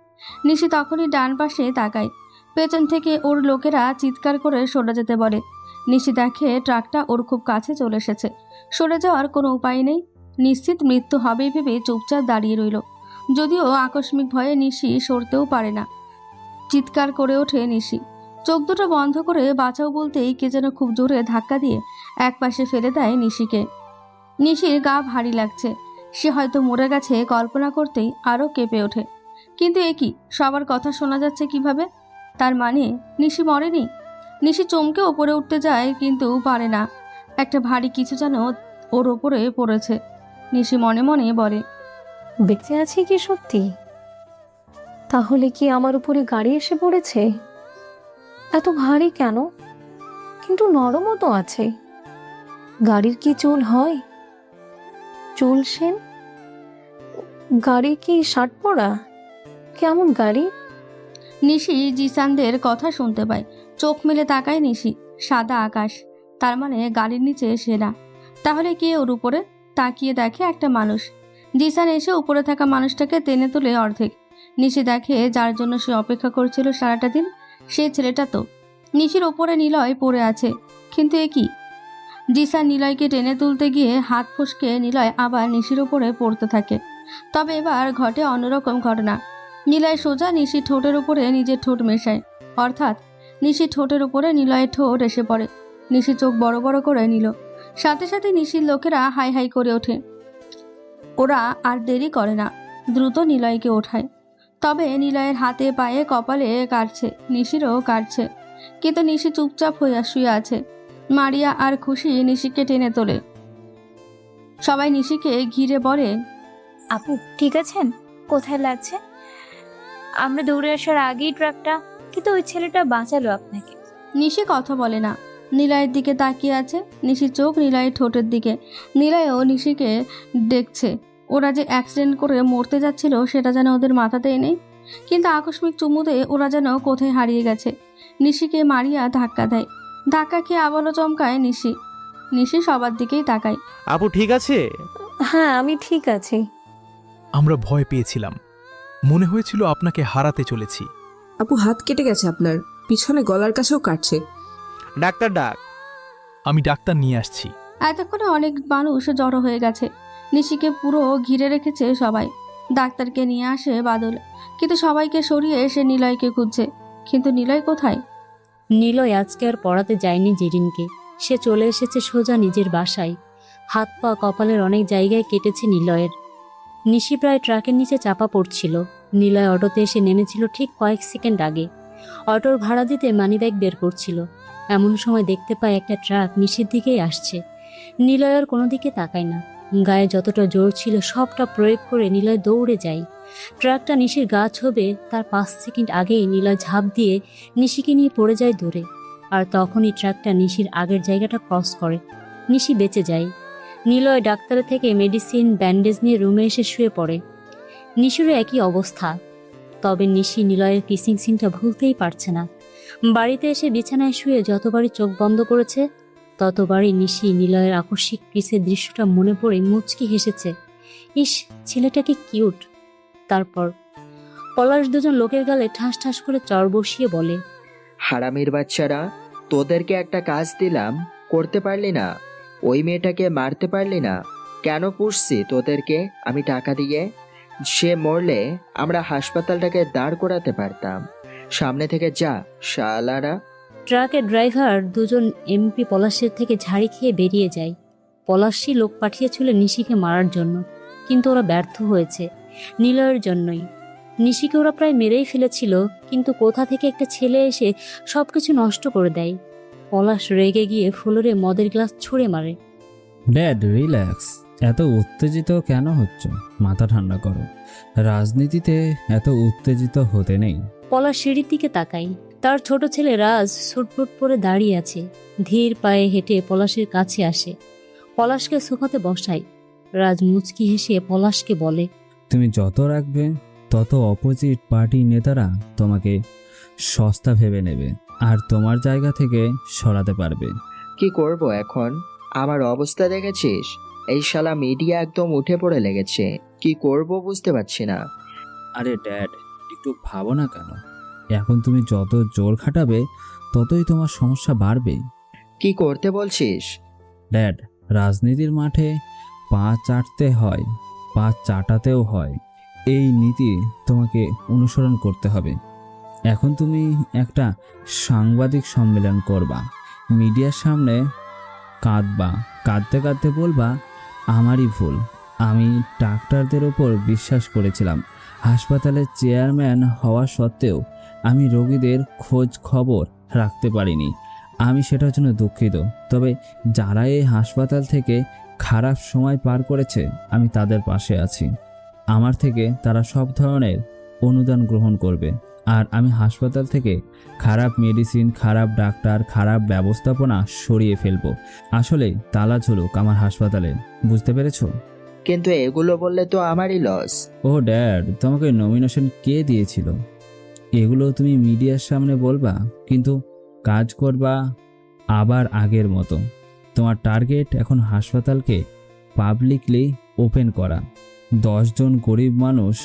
নিশি তখনই ডান পাশে তাকায়। পেছন থেকে ওর লোকেরা চিৎকার করে সরে যেতে বলে। নিশি দেখে ট্রাকটা ওর খুব কাছে চলে এসেছে। সরে যাওয়ার কোনো উপায় নেই, নিশ্চিত মৃত্যু হবেই ভেবে চুপচাপ দাঁড়িয়ে রইল। যদিও আকস্মিক ভয়ে নিশি সরতেও পারে না। চিৎকার করে ওঠে নিশি। চোখ দুটো বন্ধ করে বাঁচাও বলতেই কে যেন খুব জোরে ধাক্কা দিয়ে একপাশে ফেলে দেয় নিশিকে। নিশির গা ভারী লাগছে, সে হয়তো মরে গেছে কল্পনা করতেই আরও কেঁপে ওঠে। কিন্তু এ কি, সবার কথা শোনা যাচ্ছে কিভাবে? তার মানে নিশি মরেনি? নিশি চমকে ওপরে উঠতে যায়, কিন্তু পারে না। একটা ভারী কিছু যেন ওর ওপরে পড়েছে। নিশি মনে মনে বলে, বেঁচে আছি কি সত্যি? তাহলে কি আমার উপরে গাড়ি এসে পড়েছে? এত ভারী কেন? কিন্তু নরমও তো আছে। গাড়ির কি চুল হয়? চুল সেন? গাড়ি কি শার্ট পরা? কেমন গাড়ি? নিশি জিসানদের কথা শুনতে পায়। চোখ মেলে তাকায় নিশি। সাদা আকাশ, তার মানে গাড়ির নিচে সে না। তাহলে কে ওর উপরে? তাকিয়ে দেখে একটা মানুষ। জিসান এসে উপরে থাকা মানুষটাকে টেনে তুলে অর্ধেক। নিশি দেখে যার জন্য সে অপেক্ষা করছিল সারাটা দিন, সেই ছেলেটা তো। নিশির ওপরে নিলয় পড়ে আছে, কিন্তু এ কি? জিসান নিলয়কে টেনে তুলতে গিয়ে হাত ফসকে নিলয় আবার নিশির ওপরে পড়তে থাকে। তবে এবার ঘটে অন্যরকম ঘটনা। নিলয় সোজা নিশির ঠোঁটের উপরে নিজের ঠোঁট মেশায়, অর্থাৎ নিশির ঠোঁটের উপরে নিলয়ের ঠোঁট এসে পড়ে। নিশি চোখ বড় বড় করে নিল, সাথে সাথে নিশির লোকেরা হাই হাই করে ওঠে। ওরা আর দেরি করে না, দ্রুত নিলয়কে ওঠায়। তবে নিলয়ের হাতে পায়ে কপালে কাটছে, নিশিরও কাটছে, কিন্তু নিশি চুপচাপ হইয়া শুয়ে আছে। মারিয়া আর খুশি নিশিকে টেনে তোলে। সবাই নিশিকে ঘিরে বলে, আপু ঠিক আছেন? কোথায় লাগছে? আমরা দৌড়ে আসার আগেই ট্রাকটা, কিন্তু ওই ছেলেটা বাঁচালো আপনাকে। নিশি কথা বলে না, নিলয়ের দিকে তাকিয়ে আছে। নিশির চোখ নিলয়ের ঠোঁটের দিকে। নিলয়ও নিশিকে দেখছে। ওরা যে অ্যাক্সিডেন্ট করে মরতে যাচ্ছিল সেটা যেন ওদের মাথাতেই নেই, কিন্তু আকস্মিক চুমুতে ওরা যেন কোথায় হারিয়ে গেছে। নিশিকে মারিয়া ধাক্কা দেয়, ধাক্কা খেয়ে আবারও চমকায় নিশি। নিশি সবার দিকেই তাকায়। আপু ঠিক আছে? হ্যাঁ, আমি ঠিক আছি। আমরা ভয় পেয়েছিলাম, মনে হয়েছিল আপনাকে হারাতে চলেছি। আপু হাত কেটে গেছে আপনার, পিছনে গলার কাছেও কাটছে। ডাক্তার ডাক। আমি ডাক্তার নিয়ে আসছি। এতক্ষণে অনেক মানুষ জড়ো হয়ে গেছে। নিশিকে পুরো ঘিরে রেখেছে সবাই। ডাক্তারকে নিয়ে আসে বাদল, কিন্তু সবাইকে সরিয়ে এসে নিলয়কে খুঁজছে। কিন্তু নিলয় কোথায়? নিলয় আজকে আর পড়াতে যায়নি জেরিনকে। সে চলে এসেছে সোজা নিজের বাসায়। হাত পা কপালের অনেক জায়গায় কেটেছে নিলয়ের। নিশি প্রায় ট্রাকের নিচে চাপা পড়ছিল। নিলয় অটোতে এসে নেমেছিল ঠিক কয়েক সেকেন্ড আগে। অটোর ভাড়া দিতে মানিব্যাগ বের করছিল, এমন সময় দেখতে পায় একটা ট্রাক নিশির দিকেই আসছে। নিলয় আর কোনো দিকে তাকায় না। গায়ে যতটা জোর ছিল সবটা প্রয়োগ করে নিলয় দৌড়ে যায়। ট্রাকটা নিশির গা ছবে তার 5 সেকেন্ড আগেই নিলয় ঝাঁপ দিয়ে নিশিকে নিয়ে পড়ে যায় দূরে। আর তখনই ট্রাকটা নিশির আগের জায়গাটা ক্রস করে। নিশি বেঁচে যায়। নিলয় ডাক্তারের থেকে মেডিসিন ব্যান্ডেজ নিয়ে রুমে এসে শুয়ে পড়ে। নিশিরও একই অবস্থা। তবে নিশি নিলয়ের কিসিং সিনটা ভুলতেই পারছে না। বাড়িতে এসে বিছানায় শুয়ে যতবারই চোখ বন্ধ করেছে ততবারই নিশি নিলয়ের আকস্মিক কিসের দৃশ্যটা মনে পড়ে মুচকি হেসেছে। ইস, ছেলেটা কি কিউট। তারপর পলাশ দুজন লোকের গালে ঠাস ঠাস করে চর বসিয়ে বলে, হারামির বাচ্চারা, তোদেরকে একটা কাজ দিলাম, করতে পারলি না? ওই মেয়েটাকে মারতে পারলি না? কেন পুষছি তোদেরকে আমি টাকা দিয়ে? সে মরলে আমরা হাসপাতালটাকে দাঁড় করাতে পারতাম। সামনে থেকে যা শালারা। ট্রাকের ড্রাইভার দুজন এমপি পলাশের থেকে ঝাড়ি খেয়ে বেরিয়ে যায়। পলাশই লোক পাঠিয়েছিল নিশিকে মারার জন্য, কিন্তু ওরা ব্যর্থ হয়েছে নিলয়ের জন্যই। নিশিকে ওরা প্রায় মেরেই ফেলেছিল, কিন্তু কোথা থেকে একটা ছেলে এসে সবকিছু নষ্ট করে দেয়। পলাশ রেগে গিয়ে ফ্লোরে মদের গ্লাস ছুঁড়ে মারে। ড্যাড রিল্যাক্স, এত উত্তেজিত কেন হচ্ছ? মাথা ঠান্ডা করো। রাজনীতিতে এত উত্তেজিত হতে নেই। পলাশ সিঁড়ির দিকে তাকাই। তার ছোট ছেলে রাজ ছুটফুট পরে দাঁড়িয়ে আছে। ধীর পায়ে হেঁটে পলাশের কাছে আসে, পলাশকে সোফাতে বসায়। রাজ মুচকি হেসে পলাশকে বলে, তুমি যত রাখবে তত অপোজিট পার্টি নেতারা তোমাকে সস্তা ভেবে নেবে আর তোমার জায়গা থেকে সরাতে পারবে। কি করব এখন? আমার অবস্থা দেখেছিস? এই শালা মিডিয়া একদম উঠে পড়ে লেগেছে। কি করব বুঝতে পারছি না। আরে ড্যাড, একটু ভাবো না কেন? এখন তুমি যত জোর খাটাবে ততই তোমার সমস্যা বাড়বে। কি করতে বলছিস? ড্যাড, রাজনীতির মাঠে পা চাটতে হয়, পা চাটাতেও হয়। এই নীতি তোমাকে অনুসরণ করতে হবে। এখন তুমি একটা সাংবাদিক সম্মেলন করবা, মিডিয়ার সামনে কাঁদবা, কাঁদতে কাঁদতে বলবা, আমারই ভুল, আমি ডাক্তারদের ওপর বিশ্বাস করেছিলাম। হাসপাতালের চেয়ারম্যান হওয়া সত্ত্বেও আমি রোগীদের খোঁজ খবর রাখতে পারিনি। আমি সেটার জন্য দুঃখিত। তবে যারা এই হাসপাতাল থেকে খারাপ সময় পার করেছে আমি তাদের পাশে আছি। আমার থেকে তারা সব ধরনের অনুদান গ্রহণ করবে। আর আমি হাসপাতাল থেকে খারাপ মেডিসিন, খারাপ ডাক্তার, খারাপ ব্যবস্থাপনা সরিয়ে ফেলবো। আসলে তালা ঝুলুক আমার হাসপাতালে, বুঝতে পেরেছো? কিন্তু এগুলো বললে তো আমারই লস। ও ড্যাড, তোমাকে নমিনেশন কে দিয়েছিল? এগুলো তুমি মিডিয়ার সামনে বলবা, কিন্তু কাজ করবা আবার আগের মতো। তোমার টার্গেট এখন হাসপাতালকে পাবলিকলি ওপেন করা, 10 জন গরিব মানুষ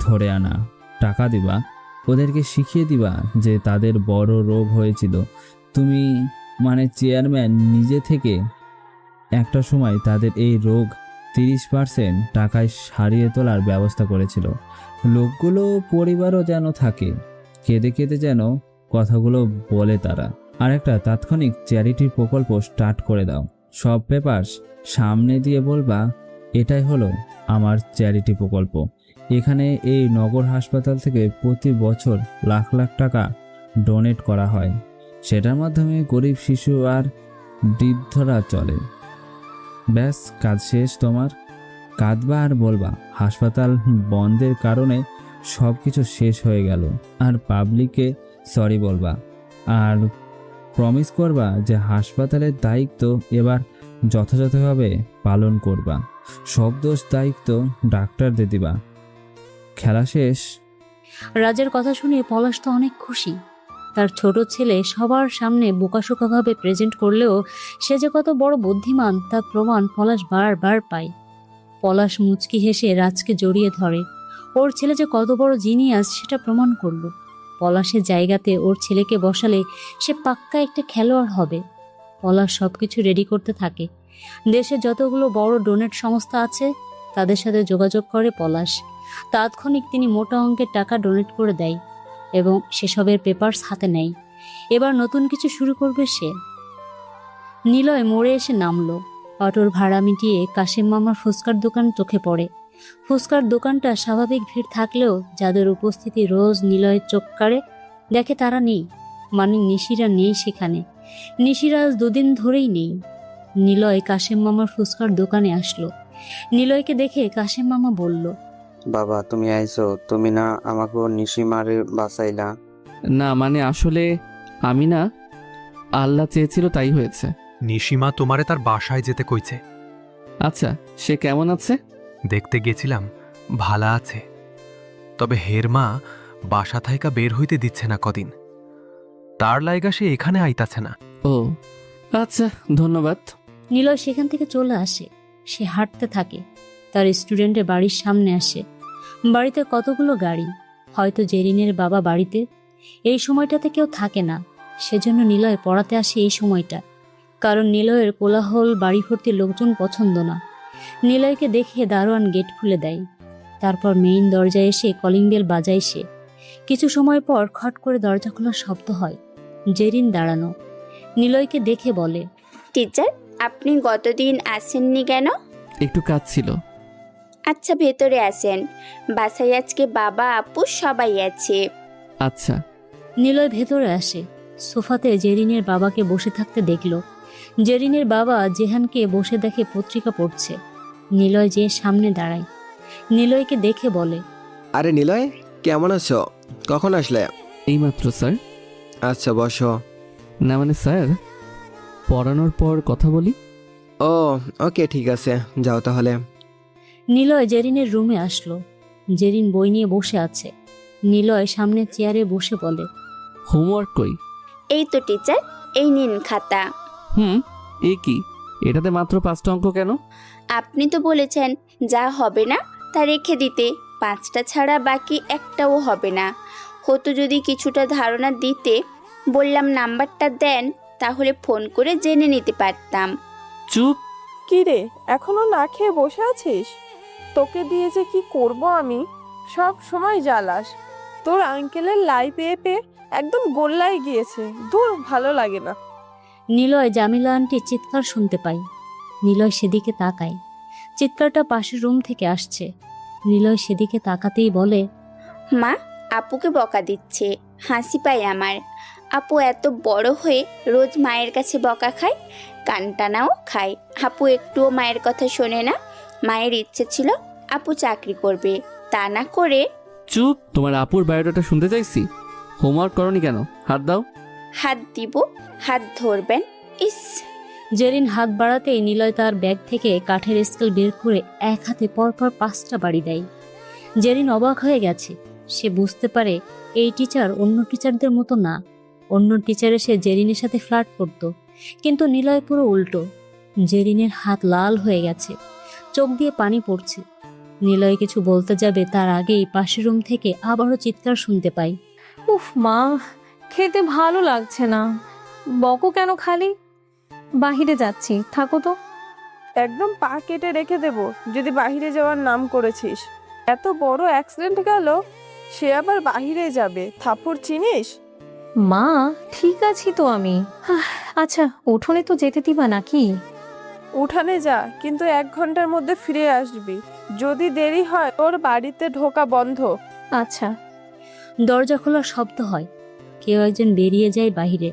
ধরে আনা, টাকা দিবা, ওদেরকে শিখিয়ে দিবা যে তাদের বড় রোগ হয়েছিল। তুমি মানে চেয়ারম্যান নিজে থেকে একটা সময় তাদের এই রোগ 30% টাকায় সারিয়ে তোলার ব্যবস্থা করেছিল। লোকগুলো পরিবারও যেন থাকে, কেঁদে কেঁদে যেন কথাগুলো বলে তারা। আর একটা তাৎক্ষণিক চ্যারিটি প্রকল্প স্টার্ট করে দাও, সব পেপারস সামনে দিয়ে বলবা এটাই হলো আমার চ্যারিটি প্রকল্প। এখানে এই নগর হাসপাতাল থেকে প্রতি বছর লাখ লাখ টাকা ডোনেট করা হয়, সেটার মাধ্যমে গরিব শিশু আর বৃদ্ধরা চলে। ব্যাস, কাজ শেষ তোমার। কাঁদবা আর বলবা হাসপাতাল বন্ধের কারণে সব কিছু শেষ হয়ে গেল, আর পাবলিককে সরি বলবা, আর প্রমিস করবা যে হাসপাতালের দায়িত্ব এবার যথাযথভাবে পালন করবা। সব দোষ দায়িত্ব ডাক্তারদের দিবা। খেলা শেষ। রাজের কথা শুনে পলাশ তো অনেক খুশি। তার ছোট ছেলে সবার সামনে বোকাশোকাভাবে প্রেজেন্ট করলেও সে যে কত বড় বুদ্ধিমান তার প্রমাণ পলাশ বারবার পায়। পলাশ মুচকি হেসে রাজকে জড়িয়ে ধরে। ওর ছেলে যে কত বড় জিনিয়াস সেটা প্রমাণ করলো। পলাশের জায়গাতে ওর ছেলেকে বসালে সে পাক্কা একটা খেলোয়াড় হবে। পলাশ সবকিছু রেডি করতে থাকে। দেশে যতগুলো বড় ডোনেট সংস্থা আছে তাদের সাথে যোগাযোগ করে পলাশ। তাৎক্ষণিক তিনি মোটা অঙ্কের টাকা ডোনেট করে দেয় এবং সেসবের পেপারস হাতে নেয়। এবার নতুন কিছু শুরু করবে সে। নিলয় মোড়ে এসে নামলো। অটোর ভাড়া মিটিয়ে কাশেম মামার ফুচকার দোকান চোখে পড়ে। ফুচকার দোকানটা স্বাভাবিক ভিড় থাকলেও যাদের উপস্থিতি রোজ নিলয়ের চোখ কাড়ে, দেখে তারা নেই, মানে নিশিরা নেই সেখানে। নিশিরা আজ 2 দিন ধরেই নেই। নিলয় কাশেম মামার ফুচকার দোকানে আসলো। নিলয়কে দেখে কাশেম মামা বলল, বাবা তুমি আইছো, তুমি না আমাকে নিশিমারে বাঁচাইলা? না মানে আসলে আমি না, আল্লাহ চেয়েছিল তাই হয়েছে। নিশিমা তোমারে তার বাসায় যেতে কইছে। আচ্ছা, সে কেমন আছে? দেখতে গেছিলাম, ভালা আছে। তবে হের মা বাসা থাইকা বের হইতে দিচ্ছে না কদিন, তার লাইগা সে এখানে আইতাছে না। ও আচ্ছা, ধন্যবাদ। নিলয় সেখান থেকে চলে আসে। সে হাঁটতে থাকে। তার স্টুডেন্টের বাড়ির সামনে আসে। বাড়িতে কতগুলো গাড়ি, হয়তো জেরিনের বাবা বাড়িতে। এই সময়টাতে কেউ থাকে না, সেজন্য নিলয় পড়াতে আসে এই সময়টা। কারণ নিলয়ের কোলাহল বাড়ি ভর্তি লোকজন পছন্দ না। নিলয়কে দেখে দারোয়ান গেট খুলে দেয়। তারপর মেইন দরজায় এসে কলিং বেল বাজায় সে। কিছু সময় পর খট করে দরজা খোলার শব্দ হয়। জেরিন দাঁড়ানো। নিলয়কে দেখে বলে, টিচার আপনি গতদিন আসেননি কেন? একটু কাজ ছিল। আচ্ছা ভেতরে আসেন, বাসায় আজকে বাবা আপু সবাই আছে। আচ্ছা। নিলয় ভেতরে আসে। সোফাতে জেরিনের বাবাকে বসে থাকতে দেখল। জেরিনের বাবা জেহানকে বসে দেখে পত্রিকা পড়ছে। নিলয় যে সামনে দাঁড়ায়। নিলয়কে দেখে বলে, আরে নিলয়, কেমন আছো? কখন আসলে? এইমাত্র স্যার। আচ্ছা বসো। না মানে স্যার, পড়ানোর পর কথা বলি। ও ওকে, ঠিক আছে, যাও তাহলে। নিলয় জেরিনের রুমে আসলো। জেরিন বই নিয়ে বসে আছে। নিলয় সামনের চেয়ারে বসে বলে, হোমওয়ার্ক কই? এই তো টিচার, এই নিন খাতা। এই কি, এটাতে মাত্র 5টা অঙ্ক কেন? আপনি তো বলেছেন যা হবে না তা রেখে দিতে, 5টা ছাড়া বাকি একটাও হবে না। হতো যদি কিছুটা ধারণা দিতে, বললাম নাম্বারটা দেন, তাহলে ফোন করে জেনে নিতে পারতাম। চুপ। কি রে, এখনো না খেয়ে বসে আছিস? তোকে দিয়ে যে কি করব আমি, সব সময় জ্বালাস। তোর আঙ্কেলের লাই পেয়ে পেয়ে একদম গোল্লায় গিয়েছে, দূর ভালো লাগে না। নিলয় জামিলা আন্টির চিৎকার শুনতে পায়। নিলয় সেদিকে তাকায়। চিৎকারটা পাশের রুম থেকে আসছে। নিলয় সেদিকে তাকাতেই বলে, মা আপুকে বকা দিচ্ছে, হাসি পায় আমার। আপু এত বড় হয়ে রোজ মায়ের কাছে বকা খায়, কানটানাও খায়। আপু একটুও মায়ের কথা শোনে না। মায়ের ইচ্ছে ছিল আপু চাকরি করবে, তা না করে। চুপ। তোমার আপুর বায়োডাটা শুনতে চাইছি। হোমওয়ার্ক করনি কেন? হাত দাও। হাত দিব? হাত ধরবেন? ইস। জেরিন হাত বাড়াতেই নিলয় তার ব্যাগ থেকে কাঠের স্কেল বের করে এক হাতে পরপর 5টা বাড়ি দেয়। জেরিন অবাক হয়ে গেছে। সে বুঝতে পারে এই টিচার অন্য টিচারদের মতো না। অন্য টিচার এসে জেরিনের সাথে ফ্লার্ট করত, কিন্তু নিলয় পুরো উল্টো। জেরিনের হাত লাল হয়ে গেছে। চোখ দিয়ে পানি পড়ছে। নিলয় কিছু বলতে যাবে তার আগেই পাশের রুম থেকে আবারও চিৎকার শুনতে পাই। উফ মা, খেতে ভালো লাগছে না, বকো কেন খালি? বাহিরে যাচ্ছি, থাকো তো। একদম পা কেটে রেখে দেব যদি বাইরে যাওয়ার নাম করেছিস। এত বড় অ্যাক্সিডেন্ট গেল, সে আবার বাইরে যাবে, থাপ্পড় চিনিস? মা ঠিক আছি তো আমি। আচ্ছা উঠোনে তো যেতে দিবা নাকি? উঠানে যা, কিন্তু 1 ঘন্টার মধ্যে ফিরে আসবি। যদি দেরি হয় তোর বাড়িতে ঢোকা বন্ধ। আচ্ছা। দরজা খোলার শব্দ হয়, কেউ একজন বেরিয়ে যায় বাহিরে।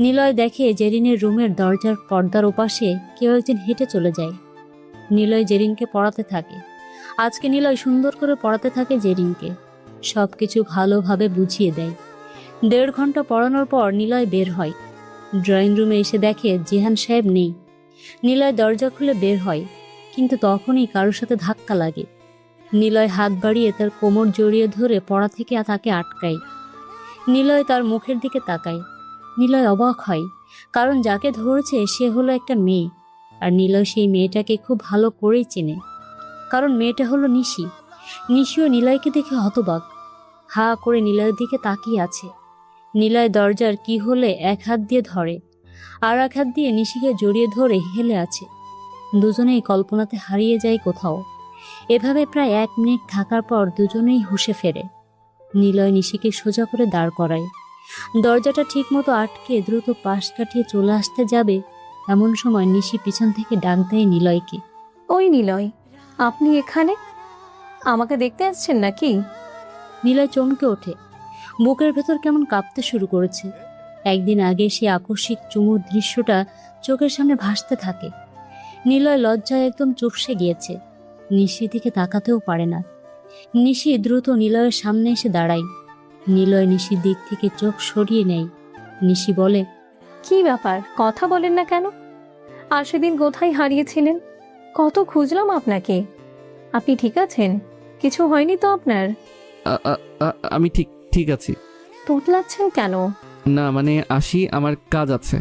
নিলয় দেখে জেরিনের রুমের দরজার পর্দার ওপাশে কেউ একজন হেঁটে চলে যায়। নিলয় জেরিনকে পড়াতে থাকে। আজকে নিলয় সুন্দর করে পড়াতে থাকে জেরিনকে, সব কিছু ভালোভাবে বুঝিয়ে দেয়। 1.5 ঘন্টা পড়ানোর পর নিলয় বের হয়। ড্রয়িং রুমে এসে দেখে জিহান সাহেব নেই। নিলয় দরজা খুলে বের হয়, কিন্তু তখনই কারোর সাথে ধাক্কা লাগে। নিলয় হাত বাড়িয়ে তার কোমর জড়িয়ে ধরে পড়া থেকে তাকে আটকায়। নিলয় তার মুখের দিকে তাকায়। নিলয় অবাক হয়, কারণ যাকে ধরেছে সে হলো একটা মেয়ে, আর নিলয় সেই মেয়েটাকে খুব ভালো করেই চেনে, কারণ মেয়েটা হলো নিশি। নিশিও নিলয়কে দেখে হতবাক, হা করে নিলয়ের দিকে তাকিয়ে আছে। নিলয় দরজার কি হলে এক হাত দিয়ে ধরে, আর এক হাত দিয়ে নিশিকে জড়িয়ে ধরে হেলে আছে। দুজনেই কল্পনাতে হারিয়ে যায় কোথাও। এভাবে প্রায় 1 মিনিট থাকার পর দুজনেই হুঁশে ফেরে। নিলয় নিশিকে সোজা করে দাঁড় করায়। দরজাটা ঠিক মতো আটকে দ্রুত পাশ কাটিয়ে চলে আসতে যাবে, এমন সময় নিশি পিছন থেকে ডাক দেয় নিলয়কে। ওই নিলয়, আপনি এখানে? আমাকে দেখতে আসছেন নাকি? নিলয় চমকে ওঠে, বুকের ভেতর কেমন কাঁপতে শুরু করেছে। একদিন আগে সে আকস্মিক চুমুর দৃশ্যটা চোখের সামনে ভাসতে থাকে। নিলয় লজ্জায় একদম চুপসে গিয়েছে, নিশির দিকে তাকাতেও পারে না। নিশি দ্রুত নিলয়ের সামনে এসে দাঁড়ায়। নিলয় নিশির দিক থেকে চোখ সরিয়ে নেয়। নিশি বলে, কি ব্যাপার, কথা বলেন না কেন? আর সেদিন কোথায় হারিয়েছিলেন? কত খুঁজলাম আপনাকে। আপনি ঠিক আছেন? কিছু হয়নি তো আপনার? আমি ঠিক ঠিক আছি। তোতলাচ্ছেন কেন? না মানে আসি, আমার কাজ আছে।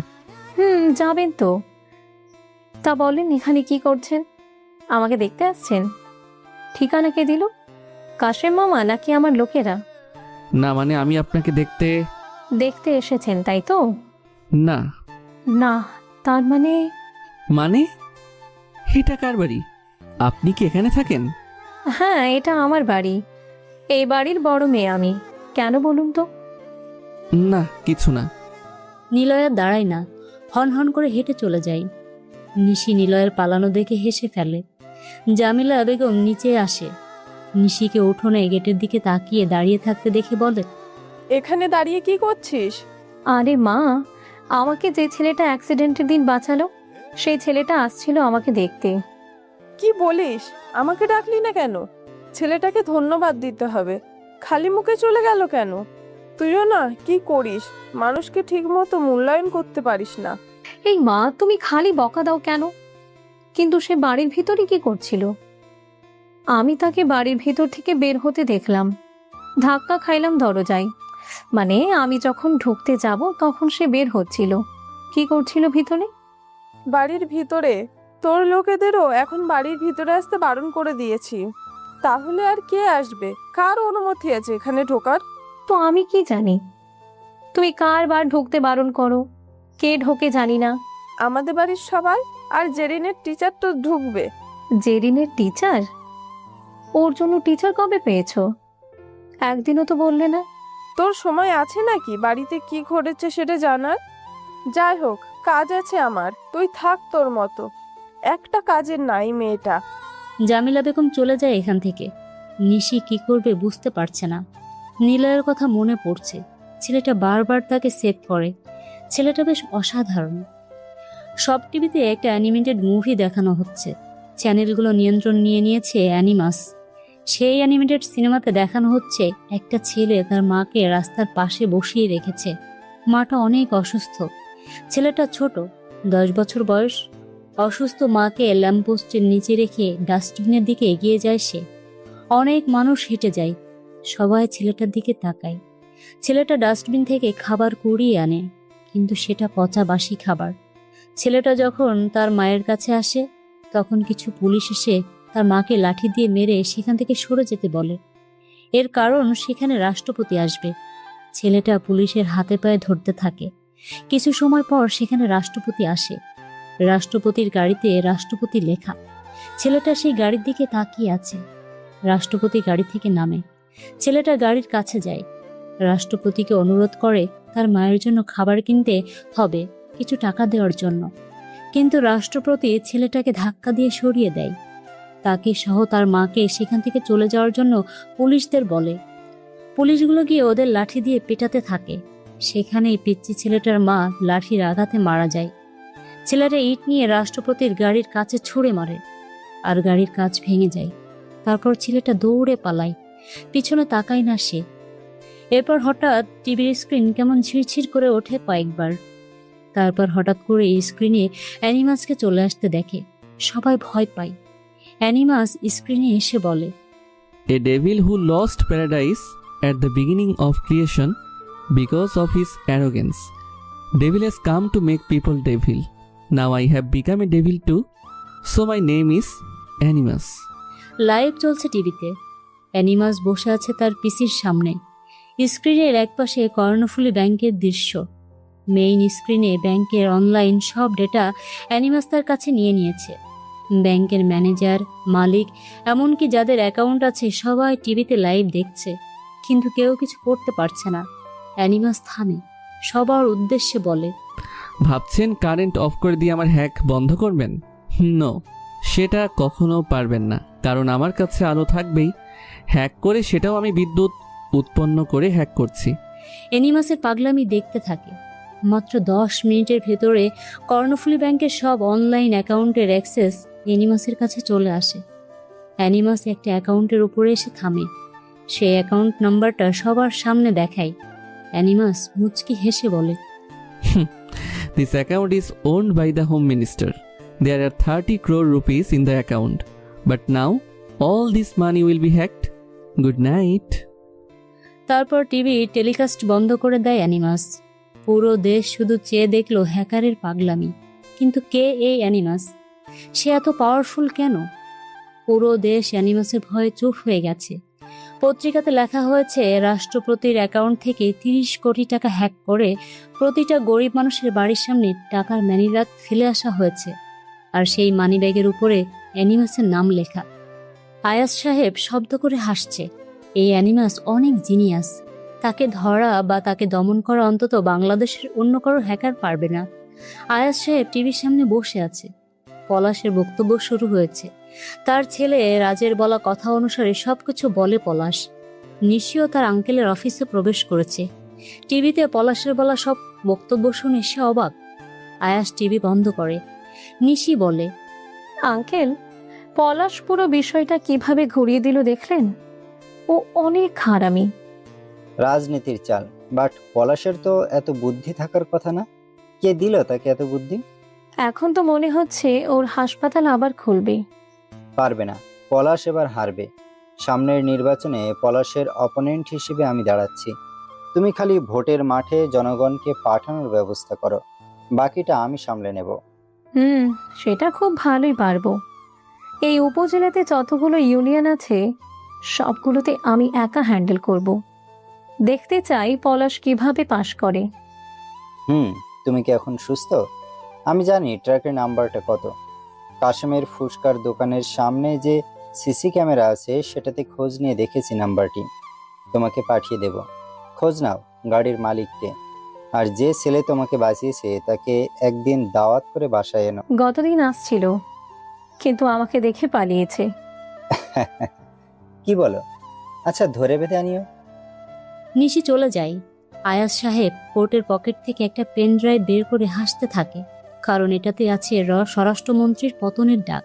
যাবেন তো। তা বলেন এখানে কি করছেন? আমাকে দেখতে আসছেন? ঠিকানা কে দিল? কাশেম মামা নাকি আমার লোকেরা? না মানে আমি আপনাকে দেখতে দেখতে এসেছেন তাই তো? না না, তার মানে? মানে এটা কার বাড়ি? আপনি কি এখানে থাকেন? হ্যাঁ, এটা আমার বাড়ি। এই বাড়ির বড় মেয়ে আমি। কেন বলুন তো? না কিছু না। নিলয় আর দাঁড়ায় না, হন হন করে হেঁটে চলে যায়। নিশি নিলয়ের পালানো দেখে হেসে ফেলে। জামিলা বেগম নিচে আসে। নিশিকে উঠোনে গেটের দিকে তাকিয়ে দাঁড়িয়ে থাকতে দেখে বলে, এখানে দাঁড়িয়ে কি করছিস? আরে মা, আমাকে যে ছেলেটা অ্যাক্সিডেন্টের দিন বাঁচালো, সেই ছেলেটা আসছিল আমাকে দেখতে। কি বলিস? আমাকে ডাকলি না কেন? ছেলেটাকে ধন্যবাদ দিতে হবে। খালি মুখে চলে গেল কেন? তুইও না কি করিস, মানুষকে ঠিক মতো মূল্যায়ন করতে পারিস না। এই মা, তুমি খালি বকা দাও কেন? কিন্তু সে বাড়ির ভিতরে কি করছিল? আমি তাকে বাড়ির ভিতর থেকে বের হতে দেখলাম, ধাক্কা খাইলাম দরজায়। মানে আমি যখন ঢুকতে যাব তখন সে বের হচ্ছিল। কি করছিল ভিতরে? বাড়ির ভিতরে? তোর লোকেদেরও এখন বাড়ির ভিতরে আসতে বারণ করে দিয়েছি। তাহলে আর কে আসবে? কার অনুমতি আছে এখানে ঢোকার? তো আমি কি জানি? তুমি কার বার ঢুকতে বারণ করো, কে ঢোকে জানি না। আমাদের বাড়ির সবাই, আর জেরিনের টিচার তো ঢুকবে। জেরিনের টিচার? ওর জন্য টিচার কবে পেয়েছো? একদিনও তো বললে না। তোর সময় আছে নাকি বাড়িতে কি ঘটেছে সেটা জানার? যাই হোক, কাজ আছে আমার, তুই থাক তোর মতো। একটা কাজের নাই মেয়েটা। জামিলা বেগম চলে যায় এখান থেকে। নিশি কি করবে বুঝতে পারছে না। নিলয়ের কথা মনে পড়ছে। ছেলেটা বারবার তাকে সেভ করে। ছেলেটা বেশ অসাধারণ। সব টিভিতে একটা অ্যানিমেটেড মুভি দেখানো হচ্ছে। চ্যানেলগুলো নিয়ন্ত্রণ নিয়ে নিয়েছে অ্যানিমাস। সেই অ্যানিমেটেড সিনেমাতে দেখানো হচ্ছে একটা ছেলে তার মাকে রাস্তার পাশে বসিয়ে রেখেছে। মাটা অনেক অসুস্থ। ছেলেটা ছোট, 10 বছর বয়স। অসুস্থ মাকে ল্যাম্পপোস্টের নিচে রেখে ডাস্টবিনের দিকে এগিয়ে যায় সে। অনেক মানুষ হেঁটে যায়, সবাই ছেলেটার দিকে তাকায়। ছেলেটা ডাস্টবিন থেকে খাবার কুড়িয়ে আনে, কিন্তু সেটা পচা বাসি খাবার। ছেলেটা যখন তার মায়ের কাছে আসে, তখন কিছু পুলিশ এসে তার মাকে লাঠি দিয়ে মেরে সেখান থেকে সরে যেতে বলে। এর কারণ সেখানে রাষ্ট্রপতি আসবে। ছেলেটা পুলিশের হাতে পায়ে ধরতে থাকে। কিছু সময় পর সেখানে রাষ্ট্রপতি আসে। রাষ্ট্রপতির গাড়িতে রাষ্ট্রপতি লেখা। ছেলেটা সেই গাড়ির দিকে তাকিয়ে আছে। রাষ্ট্রপতি গাড়ি থেকে নামে। ছেলেটা গাড়ির কাছে যায়। রাষ্ট্রপতিকে অনুরোধ করে তার মায়ের জন্য খাবার কিনতে হবে, কিছু টাকা দেওয়ার জন্য। কিন্তু রাষ্ট্রপতি ছেলেটাকে ধাক্কা দিয়ে সরিয়ে দেয়। তাকে সহ তার মাকে সেখান থেকে চলে যাওয়ার জন্য পুলিশদের বলে। পুলিশগুলো গিয়ে ওদের লাঠি দিয়ে পেটাতে থাকে। সেখানেই পিচ্চি ছেলেটার মা লাঠির আঘাতে মারা যায়। ছেলেটা ইট নিয়ে রাষ্ট্রপতির গাড়ির কাছে ছুঁড়ে মারে, আর গাড়ির কাঁচ ভেঙে যায়। তারপর ছেলেটা দৌড়ে পালায়, পিছনে তাকায় না সে। এরপর হঠাৎ টিভির স্ক্রিন কেমন ঝিরঝির করে ওঠে কয়েকবার। তারপর হঠাৎ করে স্ক্রিনে অ্যানিমাসকে চলে আসতে দেখে। সবাই ভয় পায়। অ্যানিমাস স্ক্রিনে এসে বলে, A devil who lost paradise at the beginning of creation because of his arrogance. Devil has come to make people devil. Now I have become a devil too, so my name is Animus. Live চলছে টিভিতে। অ্যানিমাস বসে আছে তার পিসির সামনে। স্ক্রিনের একপাশে কর্ণফুলী ব্যাংকের দৃশ্য। মেইন স্ক্রিনে ব্যাংকের অনলাইন সব ডেটা অ্যানিমাস তার কাছে নিয়ে নিয়েছে। ব্যাংকের ম্যানেজার, মালিক, এমনকি যাদের অ্যাকাউন্ট আছে সবাই টিভিতে লাইভ দেখছে, কিন্তু কেউ কিছু করতে পারছে না। অ্যানিমাস থামে, সবার উদ্দেশ্যে বলে, ভাবছেন কারেন্ট অফ করে দিয়ে আমার হ্যাক বন্ধ করবেন? নো, সেটা কখনো পারবেন না, কারণ আমার কাছে আলো থাকবেই। হ্যাক করে সেটাও আমি বিদ্যুৎ উৎপন্ন করে হ্যাক করছি। অ্যানিমাসের পাগলামি দেখতে থাকে। মাত্র 10 মিনিটের ভেতরে কর্ণফুলী ব্যাংকের সব অনলাইন অ্যাকাউন্টের অ্যাক্সেস অ্যানিমাসের কাছে চলে আসে। অ্যানিমাস একটা অ্যাকাউন্টের উপরে এসে থামে। সেই অ্যাকাউন্ট নাম্বারটা সবার সামনে দেখায়। অ্যানিমাস মুচকি হেসে বলে, This account is owned by the Home Minister. There are 30 crore rupees in the account. But now, all this money will be hacked. Good night. তারপর টিভি টেলিকাস্ট বন্ধ করে দেয় অ্যানিমাস। পুরো দেশ শুধু চেয়ে দেখলো হ্যাকারের পাগলামি। কিন্তু কে এই অ্যানিমাস? সে এত পাওয়ারফুল কেন? পুরো দেশ অ্যানিমাসের ভয়ে চুপ হয়ে গেছে। পত্রিকাতে লেখা হয়েছে রাষ্ট্রপতির অ্যাকাউন্ট থেকে 30 কোটি টাকা হ্যাক করে প্রতিটা গরিব মানুষের বাড়ির সামনে টাকার মানিব্যাগ ফেলে আসা হয়েছে। আর সেই মানিব্যাগের উপরে অ্যানিমাসের নাম লেখা। আয়াজ সাহেব শব্দ করে হাসছে। এই অ্যানিমাস অনেক জিনিয়াস। তাকে ধরা বা তাকে দমন করা অন্তত বাংলাদেশের অন্য কারো হ্যাকার পারবে না। আয়াজ সাহেব টিভির সামনে বসে আছে। পলাশের বক্তব্য শুরু হয়েছে। তার ছেলে রাজের বলা কথা অনুসারে সবকিছু বলে পলাশ। নিশিও তার আঙ্কেলের অফিসে প্রবেশ করেছে। টিভিতে পলাশের বলা সব বক্তব্য শুনে সে অবাক। আয়াস টিভি বন্ধ করে। নিশি বলে, আঙ্কেল, পলাশ পুরো বিষয়টা কিভাবে ঘুরিয়ে দিল দেখলেন? ও অনেক হারামি। রাজনীতির চাল, বাট পলাশের তো এত বুদ্ধি থাকার কথা না। কে দিল তাকে এত বুদ্ধি? এখন তো মনে হচ্ছে ওর হাসপাতাল আবার খুলবে। পারবে না, পলাশ এবার হারবে। সামনের নির্বাচনে পলাশের অপোনেন্ট হিসেবে আমি দাঁড়াচ্ছি। তুমি খালি ভোটের মাঠে জনগণকে পাঠানোর ব্যবস্থা করো, বাকিটা আমি সামলে নেব। সেটা খুব ভালোই পারবো। এই উপজেলাতে যতগুলো ইউনিয়ন আছে সবগুলোতে আমি একা হ্যান্ডেল করব। দেখতে চাই পলাশ কিভাবে পাশ করে। তুমি কি এখন সুস্থ? আমি জানি ট্রাকের নাম্বারটা কত। কাশেমের ফুসকার দোকানের সামনে যে সিসি ক্যামেরা আছে সেটাতে খোঁজ নিয়ে দেখেছি নাম্বারটি। তোমাকে পাঠিয়ে দেব। খোঁজ নাও গাড়ির মালিককে, আর যে ছেলে তোমাকে বাঁচিয়েছে তাকে একদিন দাওয়াত করে বাসায় এনো। গতদিন আসছিল, কিন্তু আমাকে দেখে পালিয়েছে। কি বলো? আচ্ছা, ধরে বেঁধে আনিও। নিশি চলে যায়। আয়াজ সাহেব কোর্টের পকেট থেকে একটা পেন ড্রাইভ বের করে হাসতে থাকে, কারণ এটাতে আছে স্বরাষ্ট্রমন্ত্রীর পতনের ডাক।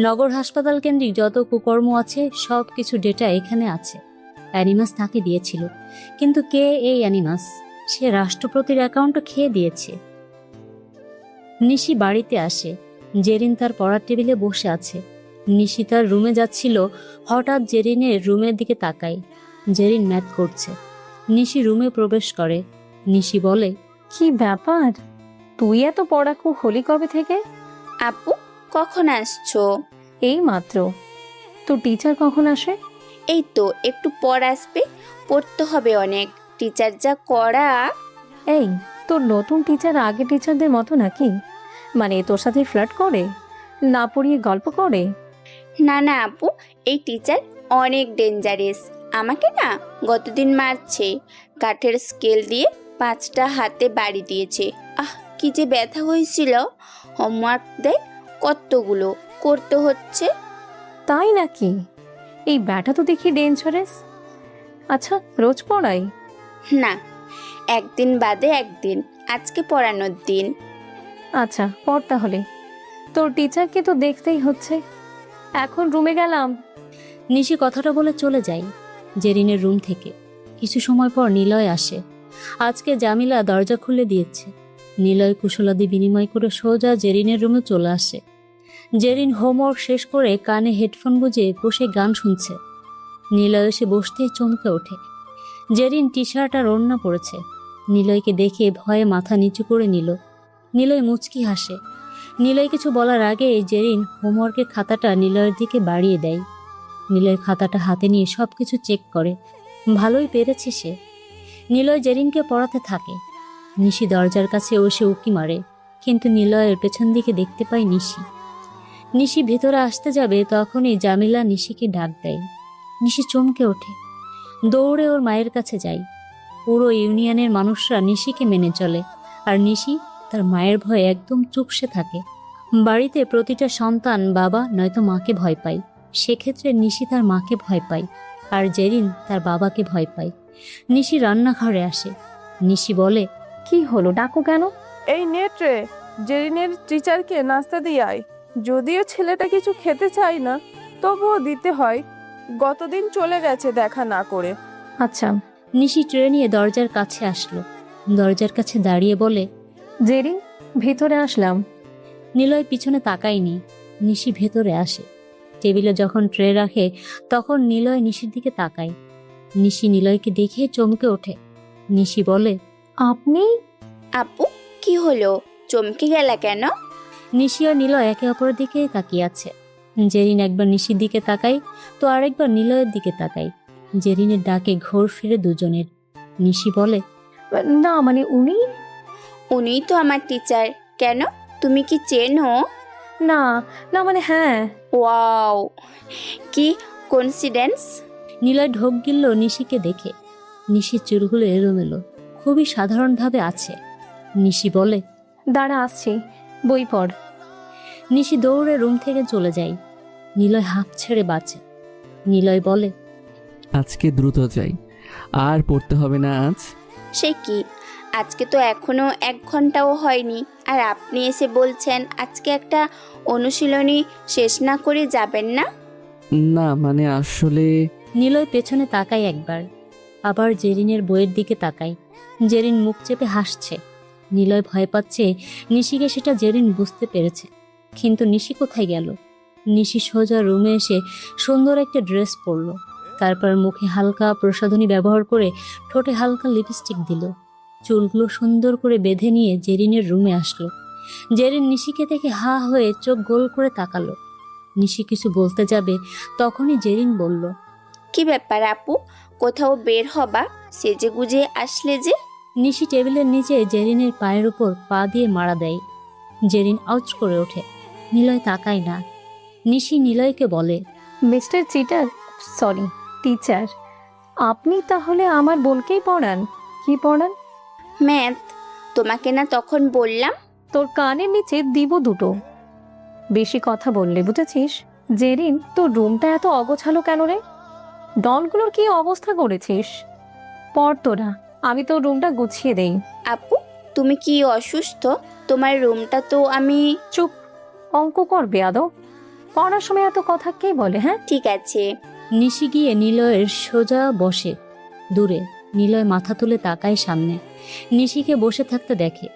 নগর হাসপাতাল কেন্দ্রিক যত কুকর্ম আছে সব কিছু ডেটা এখানে আছে। অ্যানিমাস তাকে দিয়েছিল, কিন্তু কে এই অ্যানিমাস? সে রাষ্ট্রপতির অ্যাকাউন্টও খেয়ে দিয়েছে। নিশি বাড়িতে আসে। জেরিন তার পড়ার টেবিলে বসে আছে। নিশি তার রুমে যাচ্ছিল, হঠাৎ জেরিনের রুমের দিকে তাকায়। জেরিন ম্যাথ করছে। নিশি রুমে প্রবেশ করে। নিশি বলে, কি ব্যাপার, তুই এত পড়াকু হলি কবে থেকে? আপু, কখন আসছো? এই মাত্র। তোর টিচার কখন আসে? এই তো একটু পর আসবে, পড়তে হবে অনেক, টিচার যা করা। এই, তোর নতুন টিচার আগে টিচারদের মতো নাকি? মানে তোর সাথে ফ্লার্ট করে, না পড়িয়ে গল্প করে? না না আপু, এই টিচার অনেক ডেঞ্জারাস। আমাকে না গতদিন মারছে, কাঠের স্কেল দিয়ে 5টা হাতে বাড়ি দিয়েছে। কি যে ব্যথা হয়েছিল। হোমওয়ার্ক দেয় কতগুলো, করতে হচ্ছে। তাই নাকি? এই ব্যাটা তো দেখি ডেঞ্জারাস। আচ্ছা, রোজ পড়াই? না, একদিন বাদে একদিন, আজকে পড়ানোর দিন। আচ্ছা, পড় তাহলে। তোর টিচারকে তো দেখতেই হচ্ছে। এখন রুমে গেলাম। নিশি কথাটা বলে চলে যায় জেরিনের রুম থেকে। কিছু সময় পর নিলয় আসে। আজকে জামিলা দরজা খুলে দিয়েছে। নিলয় কুশলাদি বিনিময় করে সোজা জেরিনের রুমে চলে আসে। জেরিন হোমওয়ার্ক শেষ করে কানে হেডফোন গুঁজে বসে গান শুনছে। নিলয় এসে বসতেই চমকে ওঠে। জেরিন টি শার্ট আর ওড়না পরেছে। নিলয়কে দেখে ভয়ে মাথা নিচু করে নিল। নিলয় মুচকি হাসে। নিলয় কিছু বলার আগে জেরিন হোমওয়ার্কের খাতাটা নিলয়ের দিকে বাড়িয়ে দেয়। নিলয় খাতাটা হাতে নিয়ে সব কিছু চেক করে। ভালোই পেরেছে সে। নিলয় জেরিনকে পড়াতে থাকে। নিশি দরজার কাছে এসে উকি মারে, কিন্তু নিলয়ের পেছন দিকে দেখতে পায় নিশি। নিশি ভেতরে আসতে যাবে, তখনই জামিলা নিশিকে ডাক দেয়। নিশি চমকে ওঠে, দৌড়ে ওর মায়ের কাছে যায়। পুরো ইউনিয়নের মানুষরা নিশিকে মেনে চলে, আর নিশি তার মায়ের ভয়ে একদম চুপসে থাকে। বাড়িতে প্রতিটা সন্তান বাবা নয়তো মাকে ভয় পায়। সেক্ষেত্রে নিশি তার মাকে ভয় পায়, আর জেরিন তার বাবাকে ভয় পায়। নিশি রান্নাঘরে আসে। নিশি বলে, কি হলো, ডাকো কেন? এই নেটরে জেরিনের টিচারকে নাস্তা দিয়ে আয়। যদিও ছেলেটা কিছু খেতে চায় না, তবুও দিতে হয়। গতদিন চলে গেছে দেখা না করে। আচ্ছা। নিশি ট্রে নিয়ে দরজার কাছে আসলো। দরজার কাছে দাঁড়িয়ে বলে, জেরিন, ভেতরে আসলাম। নিলয় পিছনে তাকায়নি। নিশি ভেতরে আসে। টেবিলে যখন ট্রে রাখে, তখন নিলয় নিশির দিকে তাকায়। নিশি নিলয়কে দেখে চমকে ওঠে। নিশি বলে, আপনি? আপু, কি হলো, চমকে গেলা কেন? নিশি আর নিলয় একে অপরের দিকে তাকিয়ে আছে। জেরিন একবার নিশির দিকে তাকায়, তো আরেকবার নিলয়ের দিকে তাকায়। জেরিনের ডাকে ঘোর ফিরে দুজনের। নিশি বলে, না মানে উনিই তো আমার টিচার। কেন, তুমি কি চেনো? না না মানে হ্যাঁ। ওয়াও, কি কোইন্সিডেন্স। নিলয় ঢোক গিলল নিশিকে দেখে। নিশির চুলগুলো এলোমেলো, খুবই সাধারণভাবে আছে। নিশি বলে, দাঁড়া আসছি, বই পড়। নিশি দৌড়ে রুম থেকে চলে যায়। নিলয় হাঁপ ছেড়ে বাঁচে। নিলয় বলে, আজকে দ্রুত যাই, আর পড়তে হবে না আজ। সে কি, আজকে তো এখনো 1 ঘন্টাও হয়নি, আর আপনি এসে বলছেন আজকে একটা অনুশীলনী শেষ না করে যাবেন না? না মানে আসলে। নিলয় পেছনে তাকায় একবার, আবার জেরিনের বইয়ের দিকে তাকায়। জেরিন মুখ চেপে হাসছে। নিলয় ভয় পাচ্ছে নিশিকে সেটা জেরিন বুঝতে পেরেছে। কিন্তু নিশি কোথায় গেল? নিশি সোজা রুমে এসে সুন্দর একটা ড্রেস পরল। তারপর মুখে হালকা প্রসাধনী ব্যবহার করে ঠোঁটে হালকা লিপস্টিক দিল। চুলগুলো সুন্দর করে বেঁধে নিয়ে জেরিনের রুমে আসলো। জেরিন নিশিকে দেখে হা হয়ে চোখ গোল করে তাকালো। নিশি কিছু বলতে যাবে, তখনই জেরিন বলল, কি ব্যাপার আপু, কোথাও বের হবা? সেজে গুজে আসলে যে। নিশি টেবিলের নিচে জেরিনের পায়ের উপর পা দিয়ে মারা দেয়। জেরিন আউচ করে ওঠে। নিলয় তাকায় না। নিশি নিলয়কে বলে, মিস্টার চিটার, সরি টিচার, আপনি তাহলে আমার বোনকেই পড়ান? কি পড়ান? ম্যাথ। তোমাকে না তখন বললাম? তোর কানের নিচে দিব দুটো। বেশি কথা বললে, বুঝেছিস? জেরিন, তোর রুমটা এত অগোছালো কেন রে? ডলগুলোর কি অবস্থা করেছিস? পড় তোরা, আমি তোর রুমটা গুছিয়ে দেই। আপু, তুমি কি অসুস্থ? তোমার রুমটা তো আমি। চুপ, অঙ্ক কর বেয়াদব। পড়ার সময় এত কথা কে বলে? হ্যাঁ, ঠিক আছে। নিশি গিয়ে নিলয়ের সোজা বসে দূরে। নিলয় মাথা তুলে তাকায় সামনে। নিশিকে বসে থাকতে দেখে।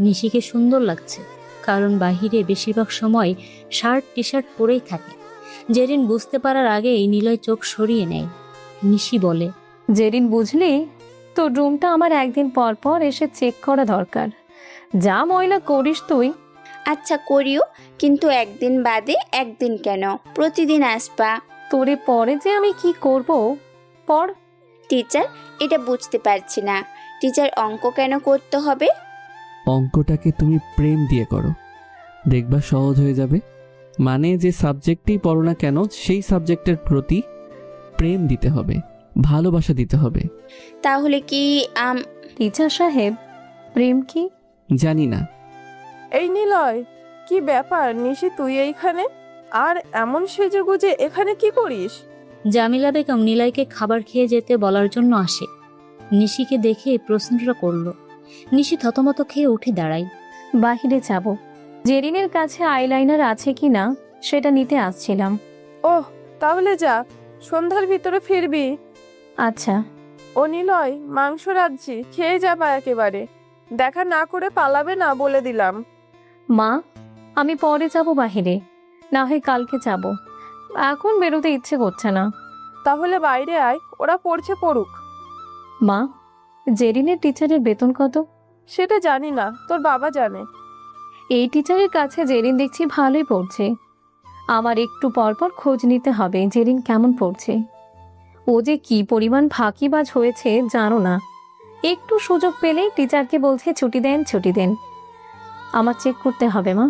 নিশিকে সুন্দর লাগছে, কারণ বাহিরে বেশিরভাগ সময় শার্ট টি শার্ট পরেই থাকে। জেরিন বুঝতে পারার আগেই নিলয় চোখ সরিয়ে নেয়। নিশি বলে, জেরিন বুঝলি, তোর রুমটা আমার একদিন পর পর এসে চেক করা দরকার। যা ময়লা করিস তুই। আচ্ছা করিও, কিন্তু একদিন বাদে একদিন কেন, প্রতিদিন আসবা। তোরে পরে যে আমি কি করব পড়। টিচার, এটা বুঝতে পারছি না, টিচার অঙ্ক কেন করতে হবে? অঙ্কটাকে তুমি প্রেম দিয়ে করো, দেখবা সহজ হয়ে যাবে। মানে যে সাবজেক্টেই পড়ো না কেন সেই সাবজেক্টের প্রতি প্রেম দিতে হবে, ভালোবাসা দিতে হবে। তাহলে কি টিচার সাহেব, প্রেম কি? জানি না। এই নিলয়, কি ব্যাপার নিশি, তুই এইখানে? আর এমন সেজেগুজে এখানে কি করিস? জামিলা বেগম নিলয়কে খাবার খেয়ে যেতে বলার জন্য আসে। নিশিকে দেখে প্রশ্নটা করলো। নিশি থতমত খেয়ে উঠে দাঁড়ায়। বাহিরে যাব, জেরিনের কাছে আইলাইনার আছে কি না সেটা নিতে আসছিলাম। ওহ, তাহলে যা, সন্ধ্যার ভিতরে ফিরবি। আচ্ছা। ও নিলয়, মাংস রাঁধছি, খেয়ে যাবা একেবারে, দেখা না করে পালাবে না বলে দিলাম। মা, আমি পরে যাব বাহিরে, না হয় কালকে যাব, এখন বেরোতে ইচ্ছে করছে না। তাহলে বাইরে আয়, ওরা পড়ছে পড়ুক। মা, জেরিনের টিচারের বেতন কত? সেটা জানি না, তোর বাবা জানে। এই টিচারের কাছে জেরিন দেখছি ভালোই পড়ছে। আমার একটু পরপর খোঁজ নিতে হবে জেরিন কেমন পড়ছে। ও যে কি পরিমাণ ফাঁকিবাজ হয়েছে জানো না, একটু সুযোগ পেলেই টিচারকে বলছে ছুটি দেন ছুটি দেন। আমার চেক করতে হবে মা,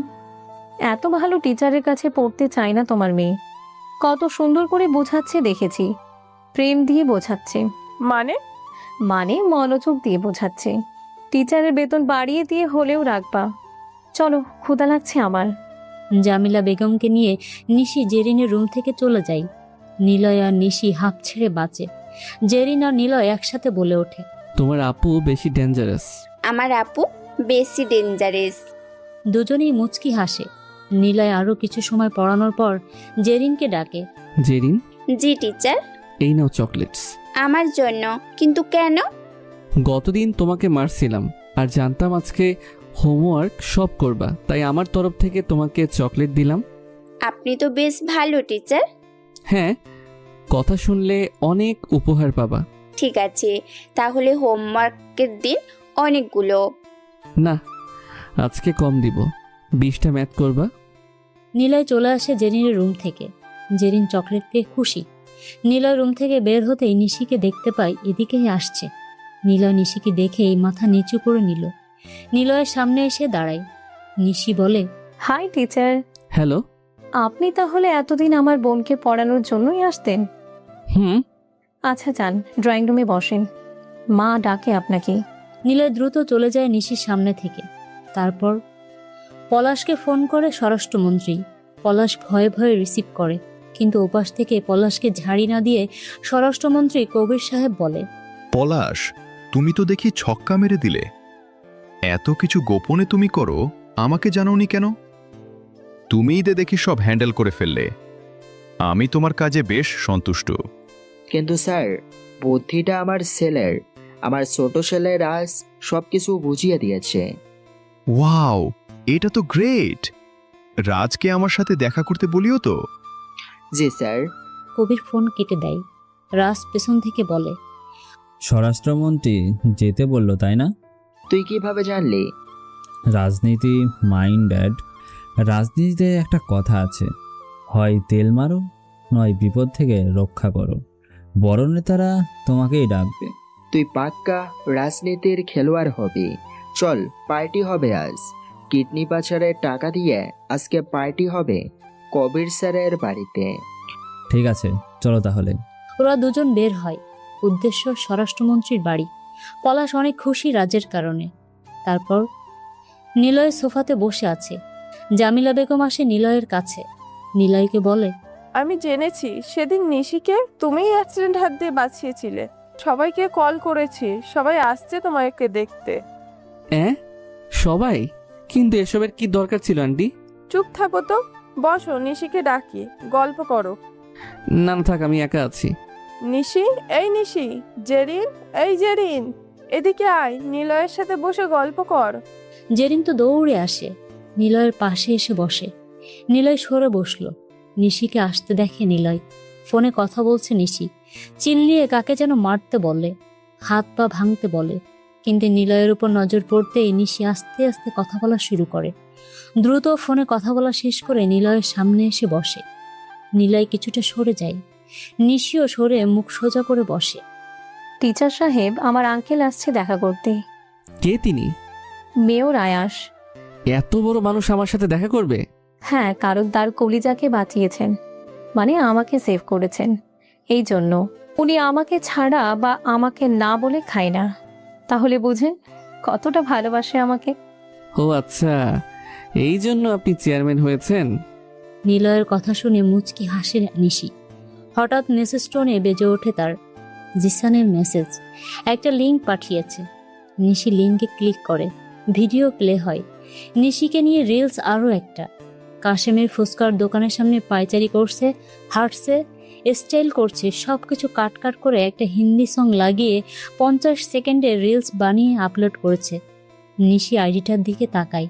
এত ভালো টিচারের কাছে পড়তে চায় না তোমার মেয়ে। কত সুন্দর করে বোঝাচ্ছে দেখেছি, প্রেম দিয়ে বোঝাচ্ছে। মানে মনোযোগ দিয়ে বোঝাচ্ছে। টিচারের বেতন বাড়িয়ে দিয়ে হলেও রাখবা। চলো, ক্ষুধা লাগছে আমার। জামিলা বেগমকে নিয়ে নিশি জেরিনের রুম থেকে চলে যায়। নিলয় আর নিশি হাঁপ ছেড়ে বাঁচে। জেরিন আর নিলয় একসাথে বলে ওঠে, তোমার আপু বেশি ডেঞ্জারাস। আমার আপু বেশি ডেঞ্জারেস। দুজনেই মুচকি হাসে। নিলয় আরো কিছু সময় পড়ানোর পর জেরিনকে ডাকে। জেরিন, জি টিচার। এই নাও চকলেটস। আমার জন্য? কিন্তু কেন? গতদিন তোমাকে মারছিলাম আর জানতাম আজকে হোমওয়ার্ক সব করবা, তাই আমার তরফ থেকে তোমাকে চকলেট দিলাম। আপনি তো বেশ ভালো টিচার। হ্যাঁ, কথা শুনলে অনেক উপহার পাবা। ঠিক আছে, তাহলে হোমওয়ার্কের দিন অনেকগুলো। না, আজকে কম দিব, 20টা ম্যাথ করবা। নিলয় চলে আসে জেরিনের রুম থেকে। জেরিন চকলেট পেয়ে খুশি। নিলয় রুম থেকে বের হতেই নিশিকে দেখতে পাই এদিকেই আসছে। নিলয় নিশিকে দেখেই মাথা নিচু করে নিল। নিলয়ের সামনে এসে দাঁড়ায়। নিশি বলে, হাই টিচার। হ্যালো। আপনি তাহলে এতদিন আমার বোনকে পড়ানোর জন্যই আসতেন? আচ্ছা যান, ড্রয়িং রুমে বসেন, মা ডাকে আপনাকে। নিলয় দ্রুত চলে যায় নিশির সামনে থেকে। তারপর পলাশকে ফোন করে স্বরাষ্ট্রমন্ত্রী। পলাশ ভয়ে ভয়ে রিসিভ করে, কিন্তু ওপাশ থেকে পলাশকে ঝাড়ি না দিয়ে স্বরাষ্ট্রমন্ত্রী কবির সাহেব বলে, পলাশ, তুমি তো দেখি ছক্কা মেরে দিলে। এত কিছু গোপনে তুমি করো, আমাকে জানোনি কেন? তুমিই দেখি সব হ্যান্ডেল করে ফেললে। আমি তোমার কাজে বেশ সন্তুষ্ট। কিন্তু স্যার, বুদ্ধিটা আমার ছেলের। আমার ছোট ছেলে রাজ সব কিছু বুঝিয়ে দিয়েছে। ওয়াও, এটা তো গ্রেট। রাজকে আমার সাথে দেখা করতে বলিও তো। জি স্যার। কবির ফোন কেটে দেয়। রাজ পেছন থেকে বলে, স্বরাষ্ট্রমন্ত্রী যেতে বলল, তাই না? তুই কিভাবে জানলি? রাজনীতি মাইন্ড ড্যাড। রাজনীতিতে একটা কথা আছে, হয় তেল মারো নয় বিপদ থেকে রক্ষা করো। বড় নেতারা তোমাকেই ডাকবে। তুই পাক্কা রাজনীতির খেলোয়াড় হবি। চল, পার্টি হবে আজ। কিডনি পাচারের টাকা দিয়ে আজকে পার্টি হবে কবির স্যারের বাড়িতে। ঠিক আছে, চলো তাহলে। ওরা দুজন বের হয়। উদ্দেশ্য স্বরাষ্ট্রমন্ত্রীর বাড়ি। পলাশ অনেক খুশি রাজের কারণে। তারপর নিলয় সোফাতে বসে আছে। জামিলা বেগম আসে নিলয়ের কাছে। নিলয়কে বলে, আমি জেনেছি সেদিন নিশিকে তুমিই অ্যাক্সিডেন্ট হাত দিয়ে বাঁচিয়েছিলে। সবাইকে কল করেছি, সবাই আসছে তোমাকে দেখতে। সবাই? কিন্তু এসবের কি দরকার ছিল আন্টি? চুপ থাকো তো, বসো, নিশিকে ডাকি, গল্প করো। না থাক, আমি একা আছি। নিশি, এই নিশি, জেরিন, এই জেরিন, এদিকে আয়, নিলয়ের সাথে বসে গল্প কর। জেরিন তো দৌড়ে আসে, নিলয়ের পাশে এসে বসে। নিলয় সরে বসলো। নিশিকে আসতে দেখে নিলয়। ফোনে কথা বলছে নিশি। চিল্লিয়ে কাকে যেন মারতে বলে, হাত পা ভাঙতে বলে। কিন্তু নিলয়ের উপর নজর পড়তেই নিশি আস্তে আস্তে কথা বলা শুরু করে। দ্রুত ফোনে কথা বলা শেষ করে নিলয়ের সামনে এসে বসে। নিলয় কিছুটা সরে যায়, নিশিও সরে মুখ সোজা করে বসে। টিচার সাহেব, আমার আঙ্কেল আসছে দেখা করতে। কে তিনি? মেয়র আয়াস। এত বড় মানুষ আমার সাথে দেখা করবে? হ্যাঁ, কারণ তার কলিজাকে বাঁচিয়েছেন, মানে আমাকে সেভ করেছেন। এই জন্য উনি আমাকে ছাড়া বা আমাকে না বলে খায় না। তাহলে বুঝেন কতটা ভালোবাসে আমাকে। ও আচ্ছা, এই জন্য আপনি চেয়ারম্যান হয়েছেন? নিলয়ের কথা শুনে মুচকি হাসে নিশি। হঠাৎ মেসেজ টোনে বেজে ওঠে তার। জিসানের মেসেজ, একটা লিঙ্ক পাঠিয়েছে। নিশি লিঙ্কে ক্লিক করে, ভিডিও প্লে হয়। নিশিকে নিয়ে রিলস আরও একটা। কাশেমের ফুচকার দোকানের সামনে পায়চারি করছে, হাঁটছে, স্টাইল করছে, সব কিছু কাট করে একটা হিন্দি সং লাগিয়ে 50 সেকেন্ডের রিলস বানিয়ে আপলোড করেছে। নিশি আইডিটার দিকে তাকায়।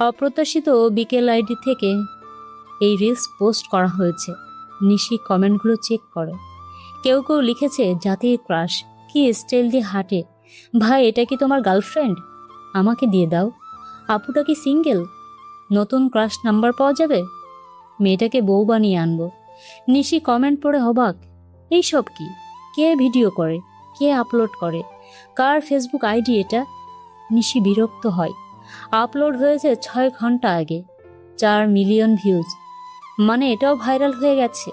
অপ্রত্যাশিত বিকেল আইডি থেকে এই রিলস পোস্ট করা হয়েছে। নিশি কমেন্টগুলো চেক করে। কেউ কেউ লিখেছে জাতির ক্রাশ, কি স্টাইল দিয়ে হাঁটে, ভাই এটা কি তোমার গার্লফ্রেন্ড? আমাকে দিয়ে দাও। আপুটা কি সিঙ্গেল? নতুন ক্রাশ নাম্বার পাওয়া যাবে? মেয়েটাকে বউ বানিয়ে আনবো। নিশি কমেন্ট পড়ে অবাক, এইসব কি? কে ভিডিও করে, কে আপলোড করে, কার ফেসবুক আইডি এটা? নিশি বিরক্ত হয়। আপলোড হয়েছে 6 ঘন্টা আগে, 4 মিলিয়ন ভিউজ, মানে এটাও ভাইরাল হয়ে গেছে।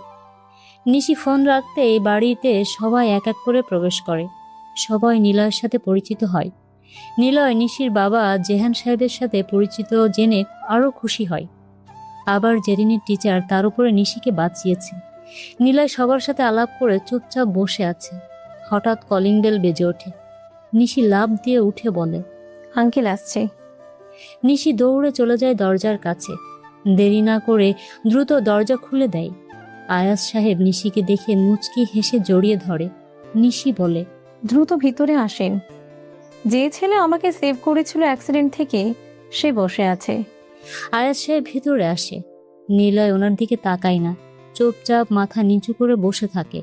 নিশি ফোন রাখতেই বাড়িতে সবাই এক এক করে প্রবেশ করে। সবাই নিলয়ের সাথে পরিচিত হয়। নিলয় নিশির বাবা জেহান সাহেবের সাথে পরিচিত জেনে আরও খুশি হয়। আবার জেরিনের টিচার তার উপরে নিশিকে বাঁচিয়েছে। নিলয় সবার সাথে আলাপ করে চুপচাপ বসে আছে। হঠাৎ কলিং বেল বেজে ওঠে। নিশি লাফ দিয়ে উঠে বলে, আঙ্কেল আসছে। নিশি দৌড়ে চলে যায় দরজার কাছে। দেরি না করে দ্রুত দরজা খুলে দেয়। আয়াজ সাহেব নিশিকে দেখে মুচকি হেসে জড়িয়ে ধরে। নিশি বলে, দ্রুত ভিতরে আসেন। যে ছেলে আমাকে সেভ করেছিল অ্যাক্সিডেন্ট থেকে, সে বসে আছে। আয়াজ সাহেব ভিতরে আসে। নিলয় ওনার দিকে তাকায় না, চুপচাপ মাথা নিচু করে বসে থাকে।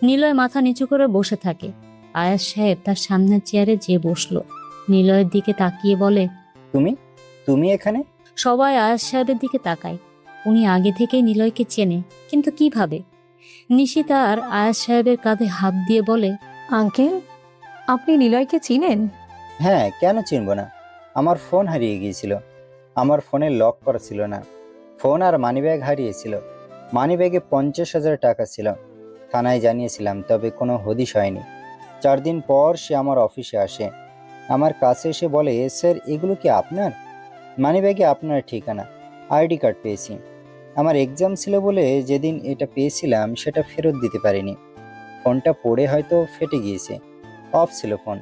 নিলয় মাথা নিচু করে বসে থাকে। আয়াজ সাহেব তার সামনের চেয়ারে যেয়ে বসলো। নিলয়ের দিকে তাকিয়ে বলে, তুমি তুমি এখানে? সবাই আয়াজ সাহেবের দিকে তাকায়। উনি আগে থেকেই নিলয়কে চেনে, কিন্তু কিভাবে? নিশি তার আয়াজ সাহেবের কাঁধে হাত দিয়ে বলে, আঙ্কেল, আপনি নিলয়কে চিনেন? হ্যাঁ, কেন চিনব না? আমার ফোন হারিয়ে গিয়েছিল, আমার ফোনে লক করা ছিল না। ফোন আর মানিব্যাগ হারিয়েছিল। মানিব্যাগে 50,000 টাকা ছিল। থানায় জানিয়েছিলাম, তবে কোনো হদিশ হয়নি। 4 দিন পর সে আমার অফিসে আসে। আমার কাছে এসে বলে, স্যার এগুলো কি আপনার? মানিব্যাগে আপনার ঠিকানা, আইডি কার্ড পেয়েছি। আমার এক্সাম ছিল বলে যেদিন এটা পেয়েছিলাম সেটা ফেরত দিতে পারিনি। ফোনটা পড়ে হয়তো ফেটে গিয়েছে, অফ ছিল ফোন,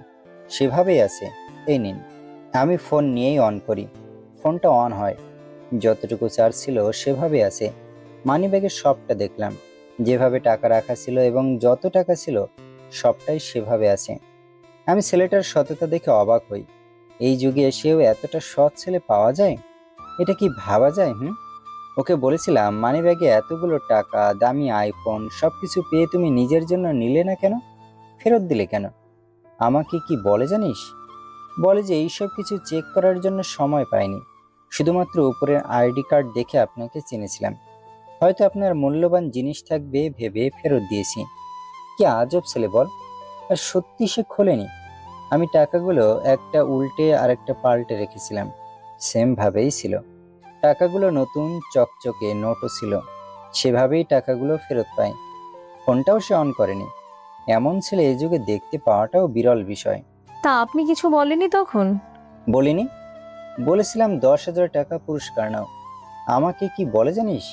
সেভাবেই আছে। এই নিন। আমি ফোন নিয়েই অন করি, ফোনটা অন হয়। যতটুকু চার্জ ছিল সেভাবে আছে। মানিব্যাগের সবটা দেখলাম, যেভাবে টাকা রাখা ছিল এবং যত টাকা ছিল সবটাই সেভাবে আছে। আমি ছেলেটার সততা দেখে অবাক হই। এই যুগে এসেও এতটা সৎ ছেলে পাওয়া যায়, এটা কি ভাবা যায়? ওকে বলেছিলাম, মানিব্যাগে এতগুলো টাকা, দামি আইফোন, সবকিছু পেয়ে তুমি নিজের জন্য নিলে না কেন, ফেরত দিলে কেন? আমাকে কি বলে জানিস? বলে যে এইসব কিছু চেক করার জন্য সময় পাইনি, শুধুমাত্র উপরের আইডি কার্ড দেখে আপনাকে চিনেছিলাম, হয়তো আপনার মূল্যবান জিনিস থাকবে ভেবে ফেরত দিয়েছি। কি আজব ছেলে বল। আর সত্যি সে খোলেনি। আমি টাকাগুলো একটা উল্টে আর একটা পাল্টে রেখেছিলাম, সেম ভাবেই ছিল। টাকাগুলো নতুন চকচকে নোটও ছিল, সেভাবেই টাকাগুলো ফেরত পাই। ফোনটাও সে অন করেনি। এমন ছেলে এই যুগে দেখতে পাওয়াটাও বিরল বিষয়। তা আপনি কিছু বলেনি তখন? বলিনি, বলেছিলাম 10,000 টাকা পুরস্কার নাও। আমাকে কি বলে জানিস?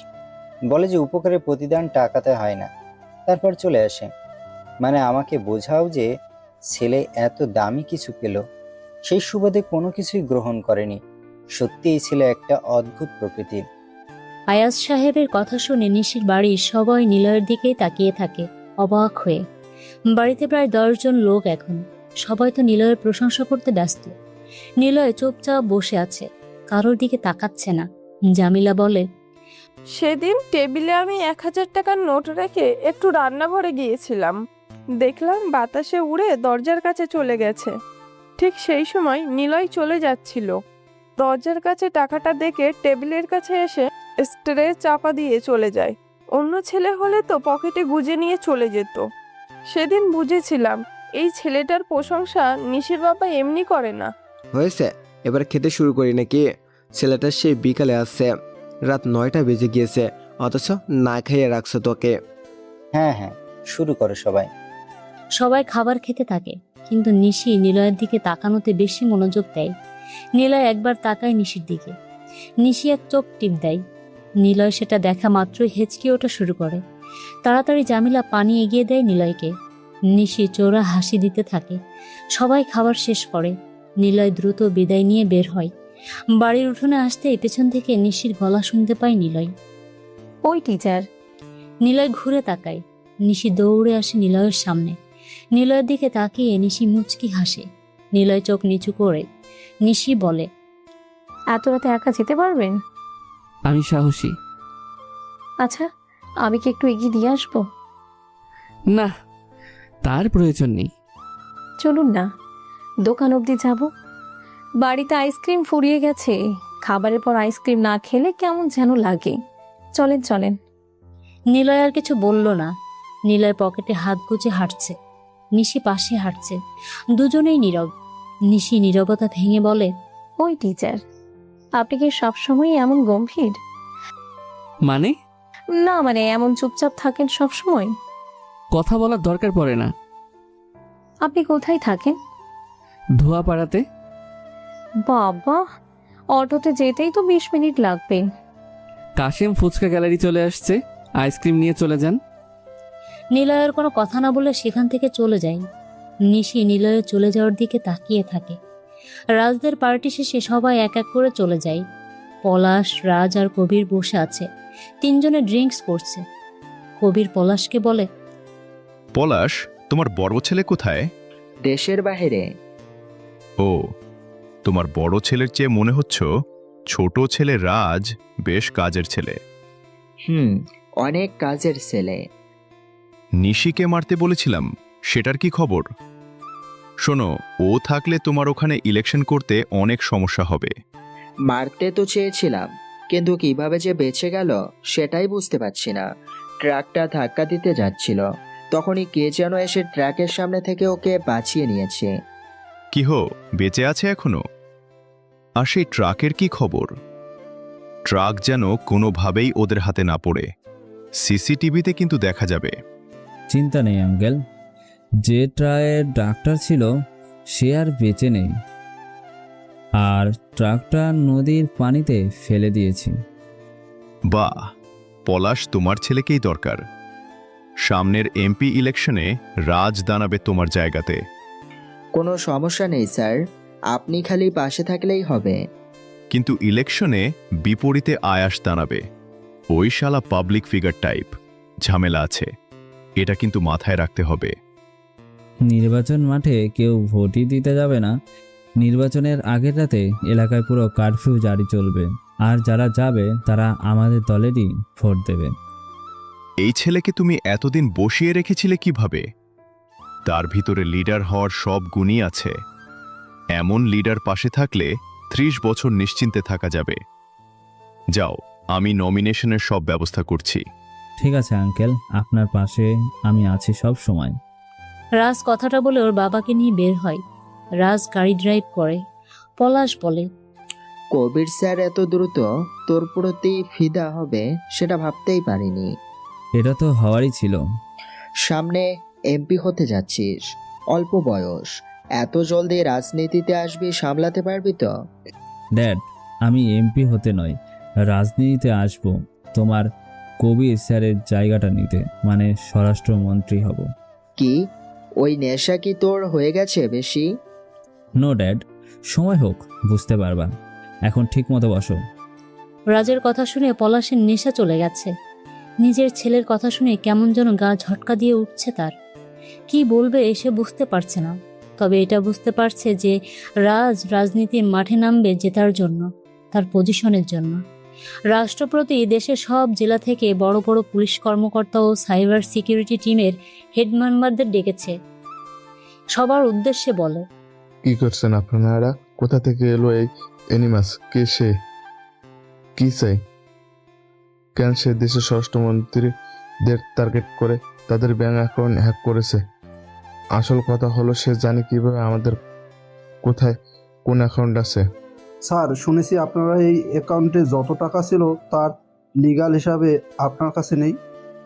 বলে যে উপকারের প্রতিদান টাকাতে হয় না, তারপর চলে আসে। মানে আমাকে বোঝাও যে ছেলে এত দামি কিছু পেল, সেই সুবাদে কোনো কিছুই গ্রহণ করেনি। সত্যি এই ছেলে একটা অদ্ভুত প্রকৃতির। আয়াজ সাহেবের কথা শুনে নিশির বাড়ির সবাই নিলয়ের দিকেই তাকিয়ে থাকে অবাক হয়ে। বাড়িতে প্রায় 10 জন লোক এখন। সবাই তো নিলয়ের প্রশংসা করতে ব্যস্ত। নিলয় চুপচাপ বসে আছে, কারোর দিকে তাকাচ্ছে না। জামিলা বলে, সেদিন টেবিলে আমি 1,000 টাকার নোট রেখে একটু রান্নাঘরে গিয়েছিলাম, দেখলাম বাতাসে উড়ে দরজার কাছে চলে গেছে। ঠিক সেই সময় নিলয় চলে যাচ্ছিল। দরজার কাছে টাকাটা দেখে টেবিলের কাছে এসে স্ট্রে চাপা দিয়ে চলে যায়। অন্য ছেলে হলে তো পকেটে গুজে নিয়ে চলে যেত। সেদিন বুঝেছিলাম এই ছেলেটার প্রশংসা নিশির বাবা এমনি করে না। হয়েছে, এবার খেতে শুরু করি নাকি? ছেলেটা সেই বিকালে আসছে, রাত 9টা বেজে গিয়েছে, অথচ না খাইয়ে রাখছো তোকে। হ্যাঁ হ্যাঁ, শুরু করো সবাই। সবাই খাবার খেতে থাকে, কিন্তু নিশি নিলয়ের দিকে তাকানোতে বেশি মনোযোগ দেয়। নিলয় একবার তাকায় নিশির দিকে, নিশি এক চোখ টিপ দেয়। নিলয় সেটা দেখা মাত্রই হেঁচকে ওঠা শুরু করে। তাড়াতাড়ি জামিলা পানি এগিয়ে দেয় নিলয়কে। নিশি চোরা হাসি দিতে থাকে। সবাই খাবার শেষ করে। নিলয় দ্রুত বিদায় নিয়ে বের হয়। বাড়ির উঠোনে আসতেই পেছন থেকে নিশির গলা শুনতে পায় নিলয়। ওই টিচার। নিলয় ঘুরে তাকায়। নিশি দৌড়ে আসে নিলয়ের সামনে। নিলয়ের দিকে তাকিয়ে নিশি মুচকি হাসে। নিলয় চোখ নিচু করে। নিশি বলে, এত রাতে একা যেতে পারবেন? আমি সাহসী। আচ্ছা, আমি কি একটু এগিয়ে দিয়ে আসবো? না, তার প্রয়োজন নেই। চলুন না, দোকান অবধি যাব। বাড়িতে আইসক্রিম ফুরিয়ে গেছে। খাবারের পর আইসক্রিম না খেলে কেমন যেন লাগে। চলেন চলেন। নিলয় আর কিছু বলল না। নিলয় পকেটে হাত গুজে হাঁটছে। নিশি পাশে হাঁটছে। দুজনেই নীরব। নিশি নীরবতা ভেঙে বলে, ওই টিচার, আপনি কি সবসময় এমন গম্ভীর? মানে? না মানে এমন চুপচাপ থাকেন সবসময়? কথা বলার দরকার পড়ে না। আপনি কোথায় থাকেন? ধোয়াপাড়াতে। বাবা, অটোতে যেতেই তো 20 মিনিট লাগবে। কাশেম ফুচকা গ্যালারি চলে আসছে, আইসক্রিম নিয়ে চলে যান। নিলয়ের কোনো কথা না বলে সেখান থেকে চলে যায়। নিশি নিলয়ের চলে যাওয়ার দিকে তাকিয়ে থাকে। রাজদের পার্টি শেষে সবাই এক এক করে চলে যায়। পলাশ, রাজ আর কবির বসে আছে। তিনজনে ড্রিঙ্কস করছে। কবির পলাশকে বলে, পলাশ, তোমার বড় ছেলে কোথায়? দেশের বাইরে। ও, তোমার বড় ছেলের চেয়ে মনে হচ্ছে ছোট ছেলে রাজ বেশ কাজের ছেলে। অনেক কাজের ছেলে। নিশিকে মারতে বলেছিলাম, সেটার কি খবর? শোনো, ও থাকলে তোমার ওখানে ইলেকশন করতে অনেক সমস্যা হবে। মারতে তো চেয়েছিলাম, কিন্তু কিভাবে যে বেঁচে গেল সেটাই বুঝতে পারছি না। ট্রাকটা ধাক্কা দিতে যাচ্ছিল, তখনই কে যেন এসে ট্রাকের সামনে থেকে ওকে বাঁচিয়ে নিয়েছে। কি হো, বেঁচে আছে এখনো? আর সেই ট্রাকের কি খবর? ট্রাক যেন কোনোভাবেই ওদের হাতে না পড়ে। সিসিটিভিতে কিন্তু দেখা যাবে। চিন্তা নেই আঙ্কেল, যে ট্রাকের ডাক্তার ছিল সে আর বেঁচে নেই, আর ট্রাকটা নদীর পানিতে ফেলে দিয়েছি। বাহ, পলাশ তোমার ছেলেকেই দরকার। সামনের এমপি ইলেকশনে রাজ দাঁড়াবে তোমার জায়গাতে। কোনো সমস্যা নেই স্যার, আপনি খালি পাশে থাকলেই হবে। কিন্তু ইলেকশনে বিপরীতে আয়াস দাঁড়াবে। ওই শালা পাবলিক ফিগার টাইপ, ঝামেলা আছে। এটা কিন্তু মাথায় রাখতে হবে। নির্বাচন মাঠে কেউ ভোটই দিতে যাবে না। নির্বাচনের আগের রাতে এলাকায় পুরো কারফিউ জারি চলবে, আর যারা যাবে তারা আমাদের দলেরই ভোট দেবে। এই ছেলেকে তুমি এতদিন বসিয়ে রেখেছিলে কিভাবে? তার ভিতরে লিডার হওয়ার সব গুণই আছে। এমন লিডার পাশে থাকলে 30 বছর নিশ্চিন্তে থাকা যাবে। যাও, আমি নমিনেশনের সব ব্যবস্থা করছি। ঠিক আছে আঙ্কেল, আপনার পাশে আমি আছি সব সময়। রাজ কথাটা বলে ওর বাবাকে নিয়ে বের হয়। রাজ গাড়ি ড্রাইভ করে। পলাশ বলে, কবির স্যার এত দ্রুত তোর প্রতি ফিদা হবে সেটা ভাবতেই পারিনি। এটা তো হওয়ারই ছিল। সামনে এমপি হতে যাচ্ছিস, অল্প বয়স, এত জলদি রাজনীতিতে আসবি, সামলাতে পারবি তো? ড্যাড, আমি এমপি হতে নয়, রাজনীতিতে আসব তোমার কবির স্যারের জায়গাটা নিতে, মানে স্বরাষ্ট্রমন্ত্রী হব। কি, ওই নেশা কি তোর হয়ে গেছে বেশি? নো ড্যাড, সময় হোক বুঝতে পারবা। এখন ঠিক মতো বসো। রাজের কথা শুনে পলাশের নেশা চলে গেছে। নিজের ছেলের কথা শুনে কেমন যেন গা ঝটকা দিয়ে উঠছে তার। কি বলবে সে বুঝতে পারছে না। তবে এটা বুঝতে পারছে যে রাজ রাজনীতির মাঠে নামবে জেতার জন্য, তার পজিশনের জন্য। রাষ্ট্রপতি দেশের সব জেলা থেকে বড় বড় পুলিশ কর্মকর্তা ও সাইবার সিকিউরিটি টিমের হেড মেম্বারদের ডেকেছে। সবার উদ্দেশ্যে বলে, কি করছেন আপনারা? কোথা থেকে এলো এই অ্যানিমাস? কে সে? কি চাই? কেন সে দেশের স্বরাষ্ট্রমন্ত্রীদের টার্গেট করে তাদের ব্যাংক অ্যাকাউন্ট হ্যাক করেছে? আসল কথা হলো সে জানে কিভাবে আমাদের কোথায় কোন অ্যাকাউন্ট আছে। স্যার, শুনেছি আপনারা এই অ্যাকাউন্টে যত টাকা ছিল তার লিগ্যাল হিসাবে আপনার কাছে নেই।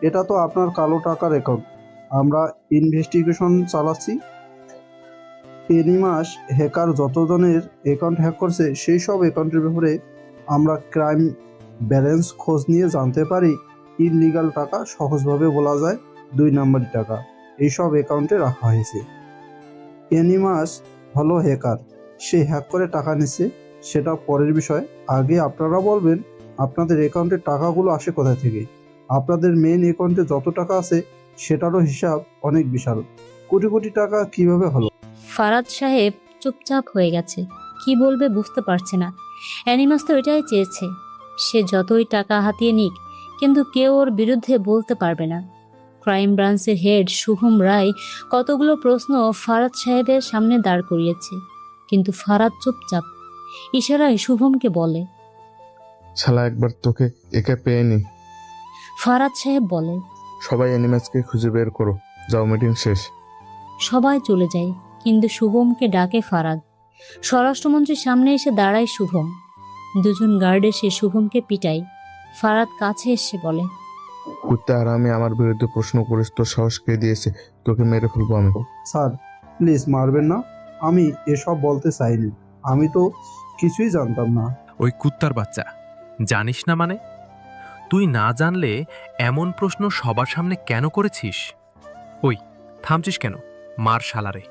এটা তো আপনার কালো টাকার অ্যাকাউন্ট। আমরা ইনভেস্টিগেশন চালাচ্ছি। এনিমাস হ্যাকার যতজনের অ্যাকাউন্ট হ্যাক করছে সেই সব অ্যাকাউন্টের ব্যাপারে আমরা ক্রাইম ব্যালেন্স খোঁজ নিয়ে জানতে পারি ইনলিগাল টাকা, সহজভাবে বলা যায় 2 নম্বরি টাকা, এইসব অ্যাকাউন্টে রাখা হয়েছে। এনিমাস হলো হ্যাকার, সে হ্যাক করে টাকা নিচ্ছে, সেটা পরের বিষয়। আগে আপনারা বলবেন আপনাদের অ্যাকাউন্টে টাকাগুলো আসে কোথা থেকে। আপনাদের মেন অ্যাকাউন্টে যত টাকা আছে সেটারও হিসাব অনেক বিশাল। কোটি কোটি টাকা কিভাবে হলো? ফারাদ সাহেব চুপচাপ হয়ে গেছে, কি বলবে বুঝতে পারছে না। অ্যানিমাস তো এটাই চেয়েছে, সে যতই টাকা হাতিয়ে নিক কিন্তু কেউ ওর বিরুদ্ধে বলতে পারবে না। ক্রাইম ব্রাঞ্চের হেড শুভম রায় কতগুলো প্রশ্ন ফারাদ সাহেবের সামনে দাঁড় করিয়েছে, কিন্তু ফারাদ চুপচাপ। ইশারায় শুভমকে বলে, শালা একবার তোকে একে পেয়ে নি। ফারাদ সাহেব বলে, সবাই অ্যানিমাসকে খুঁজে বের করো, যাও মিটিং শেষ। সবাই চলে যায়, কিন্তু শুভমকে ডাকে ফারাদ। স্বরাষ্ট্রমন্ত্রীর সামনে এসে দাঁড়ায় শুভম। দুজন গার্ড এসে শুভমকে পিটায়। ফারাদ কাছে এসে বলে, কুত্তা আর আমি আমার বিরুদ্ধে প্রশ্ন করিস, তোর সাহস কে দিয়েছে? তোকে মেরে ফেলবো আমি। স্যার প্লিজ মারবেন না, আমি এসব বলতে চাইনি, আমি তো কিছুই জানতাম না। ওই কুত্তার বাচ্চা, জানিস না মানে? তুই না জানলে এমন প্রশ্ন সবার সামনে কেন করেছিস? ওই থামছিস কেন? মার শালারে।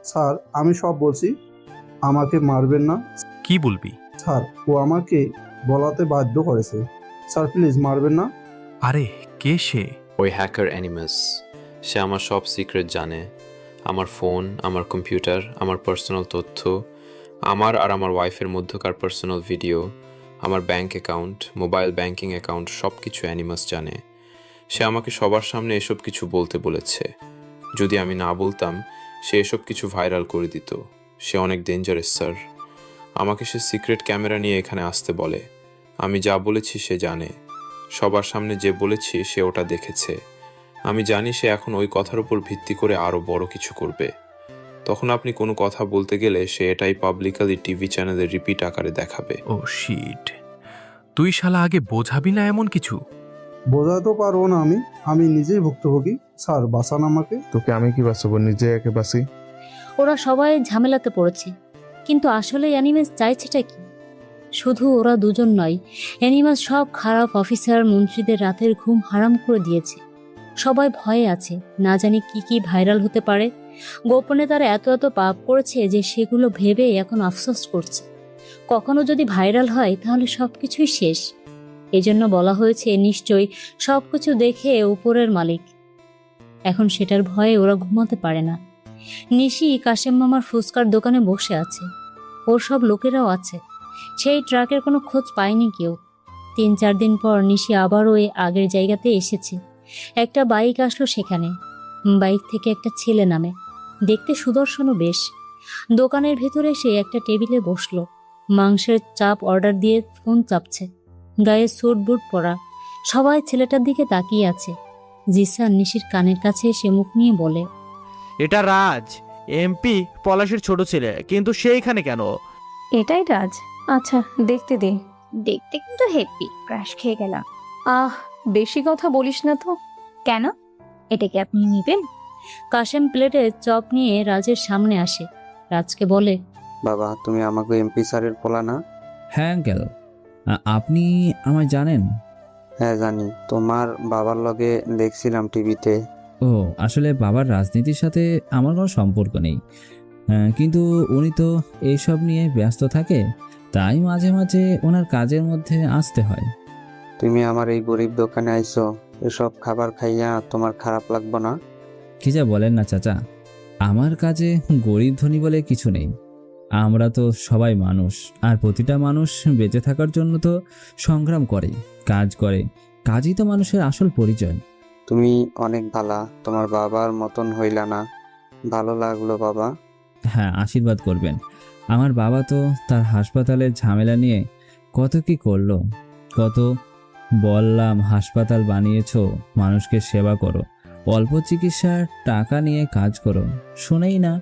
স্যার আমি সব বলছি, আমাকে মারবেন না। কি বলবি? স্যার ও আমাকে বলাতে বাধ্য করেছে, স্যার প্লিজ মারবেন না। আরে কে সে? ওই হ্যাকার অ্যানিমাস। সে আমার সব সিক্রেট জানে, আমার ফোন, আমার কম্পিউটার, আমার পার্সোনাল তথ্য, আমার আর আমার ওয়াইফের মধ্যকার পার্সোনাল ভিডিও, আমার bank account, mobile banking account, সব কিছু অ্যানিমাস জানে। সে আমাকে সবার সামনে এসব কিছু বলতে বলেছে। যদি আমি না বলতাম সে এসব কিছু ভাইরাল করে দিত। সে অনেক ডেঞ্জারাস স্যার। আমাকে সে সিক্রেট ক্যামেরা নিয়ে এখানে আসতে বলে। আমি যা বলেছি সে জানে, সবার সামনে যে বলেছি সে ওটা দেখেছে। আমি জানি সে এখন ওই কথার উপর ভিত্তি করে আরও বড় কিছু করবে। তখন আপনি কোনো কথা বলতে গেলে সে এটাই পাবলিকালি টিভি চ্যানেলে রিপিট আকারে দেখাবে। ও শিট, তুই শালা আগে বোঝাবি না এমন কিছু? বোঝাতে পারবো না, আমি নিজেই ভুক্তভোগী। স্যার বাঁচান আমাকে। তোকে আমি কি বাঁচাবো? নিজে একে বাঁচি। ওরা সবাই ঝামেলাতে পড়েছে, কিন্তু আসলে অ্যানিমাস চাইছেটা কি? শুধু ওরা দুজন নয়, অ্যানিমাস সব খারাপ অফিসার মন্ত্রীদের রাতের ঘুম হারাম করে দিয়েছে। সবাই ভয়ে আছে, না জানি কি কি ভাইরাল হতে পারে। গোপনে তারা এত এত পাপ করেছে যে সেগুলো ভেবে এখন আফসোস করছে। কখনো যদি ভাইরাল হয় তাহলে সব কিছুই শেষ। এজন্য বলা হয়েছে নিশ্চয়ই সব কিছু দেখে উপরের মালিক। এখন সেটার ভয়ে ওরা ঘুমাতে পারে না। নিশি কাশেম মামার ফুচকার দোকানে বসে আছে, ওর সব লোকেরাও আছে। সেই ট্রাকের কোনো খোঁজ পায়নি কেউ। 3-4 দিন পর নিশি আবারও ওই আগের জায়গাতে এসেছে। একটা বাইক আসলো সেখানে। বাইক থেকে একটা ছেলে নামে, দেখতে সুদর্শনও বেশ। দোকানের ভেতরে সে একটা টেবিলে বসলো, মাংসের চাপ অর্ডার দিয়ে ফোন চাপছে। গায়ে স্যুট বুট পরা, সবাই ছেলেটার দিকে তাকিয়ে আছে। জিসান নিশির কানের কাছে এসে মুখ নিয়ে বলে, এটা রাজ, এমপি পলাশের ছোট ছেলে, কিন্তু সে এখানে কেন? এটাই রাজ? আচ্ছা দেখতে দে। দেখতে কিন্তু হেপি, ক্রাশ খেয়ে গেলাম। আহ, বেশি কথা বলিস না তো। কেন, এটা কি আপনি নিবেন? কাশেম প্লেটে চপ নিয়ে রাজের সামনে আসে। রাজকে বলে, বাবা তুমি আমাকে এমপি স্যারের পোলা না? হ্যাঁ আঙ্কেল, আপনি আমায় জানেন? হ্যাঁ জানি, তোমার বাবার লগে দেখছিলাম টিভিতে। ও, আসলে বাবার রাজনীতির সাথে আমার কোনো সম্পর্ক নেই, কিন্তু উনি তো এইসব নিয়ে ব্যস্ত থাকে, তাই মাঝে মাঝে ওনার কাজের মধ্যে আসতে হয়। তুমি আমার এই গরিব দোকানে আইছো, এসব খাবার খাইয়া তোমার খারাপ লাগবো না? কি যা বলেন না চাচা, আমার কাজে গরিব ধনী বলে কিছু নেই। আমরা তো সবাই মানুষ, আর প্রতিটা মানুষ বেঁচে থাকার জন্য তো সংগ্রাম করে, কাজ করে। কাজই তো মানুষের আসল পরিচয়। তুমি অনেক ভালা, তোমার বাবার মতন হইলা না। ভালো লাগলো বাবা। হ্যাঁ, আশীর্বাদ করবেন। আমার বাবা তো তার হাসপাতালের ঝামেলা নিয়ে কত কি করলো। কত বললাম হাসপাতাল বানিয়েছো, মানুষকে সেবা করো, অল্প চিকিৎসার টাকা নিয়ে কাজ করো, শোনেই না।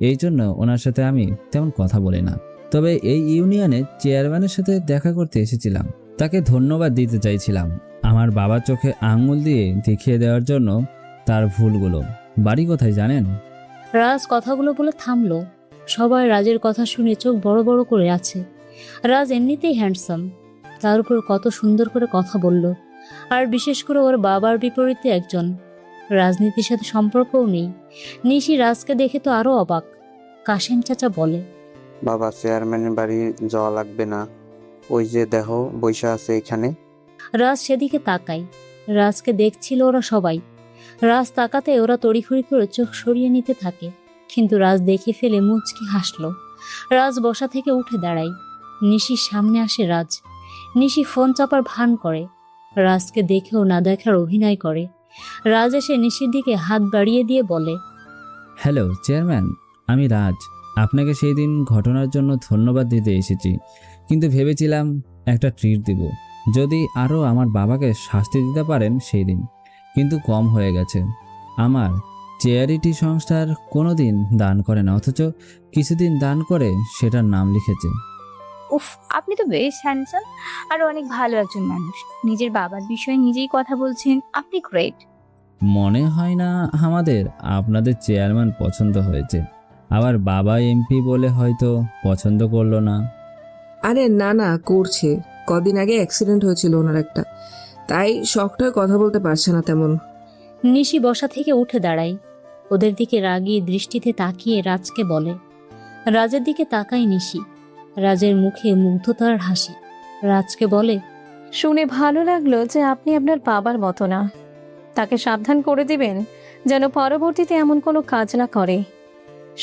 এই জন্য ওনার সাথে আমি তেমন কথা বলি না। তবে এই ইউনিয়নের চেয়ারম্যানের সাথে দেখা করতে এসেছিলাম, তাকে ধন্যবাদ দিতে চাইছিলাম আমার বাবার চোখে আঙুল দিয়ে দেখিয়ে দেওয়ার জন্য তার ভুলগুলো। বাড়ি কোথায় জানেন? রাজ কথাগুলো বলে থামলো। সবাই রাজের কথা শুনে চোখ বড় বড় করে আছে। রাজ এমনিতেই হ্যান্ডসাম, তার উপর কত সুন্দর করে কথা বলল। আর বিশেষ করে ওর বাবার বিপরীতে একজন, রাজনীতির সাথে সম্পর্কও নেই। নিশি রাজকে দেখে তো আরো অবাক। কাশেম চাচা বলে, বাবা, চেয়ারম্যানের বাড়ি যাওয়া লাগবে না, ওই যে দেহ বৈশা আছে এখানে। রাজ সেদিকে তাকায়। রাজকে দেখছিল ওরা সবাই। রাজ তাকাতে ওরা তড়িঘড়ি করে চোখ সরিয়ে নিতে থাকে, কিন্তু রাজ দেখে ফেলে মুচকি হাসলো। রাজ বসা থেকে উঠে দাঁড়ায়। নিশির সামনে আসে রাজ। নিশি ফোন চাপার ভান করে, রাজকে দেখেও না দেখার অভিনয় করে। রাজ এসে নিশির দিকে হাত বাড়িয়ে দিয়ে বলে, হ্যালো চেয়ারম্যান, আমি রাজ। আপনাকে সেই দিন ঘটনার জন্য ধন্যবাদ দিতে এসেছি, কিন্তু ভেবেছিলাম একটা ট্রিট দিব, যদি আরও আমার বাবাকে শাস্তি দিতে পারেন সেই দিন। কিন্তু কম হয়ে গেছে। আমার চ্যারিটি সংস্থার কোনো দিন দান করে না, অথচ কিছুদিন দান করে সেটার নাম লিখেছে। উফ, আপনি তো বেশ হ্যান্ডসাম আর অনেক ভালো একজন মানুষ। নিজের বাবার বিষয়ে নিজেই কথা বলছেন, আপনি গ্রেট। মনে হয় না আমাদের আপনাদের চেয়ারম্যান পছন্দ হয়েছে, আবার বাবা এমপি বলে হয়তো পছন্দ করলো না। আরে না না, করছে। কদিন আগে অ্যাক্সিডেন্ট হয়েছিল ওনার একটা, তাই শক্ত হয়ে কথা বলতে পারছে না তেমন। নিশি বসা থেকে উঠে দাঁড়ায়। ওদের দিকে রাগী দৃষ্টিতে তাকিয়ে রাজকে বলে। রাজের দিকে তাকায় নিশি। রাজের মুখে মুগ্ধতার হাসি। রাজকে বলে, শুনে ভালো লাগলো যে আপনি আপনার বাবার মতো না। তাকে সাবধান করে দিবেন যেন পরবর্তীতে এমন কোনো কাজ না করে।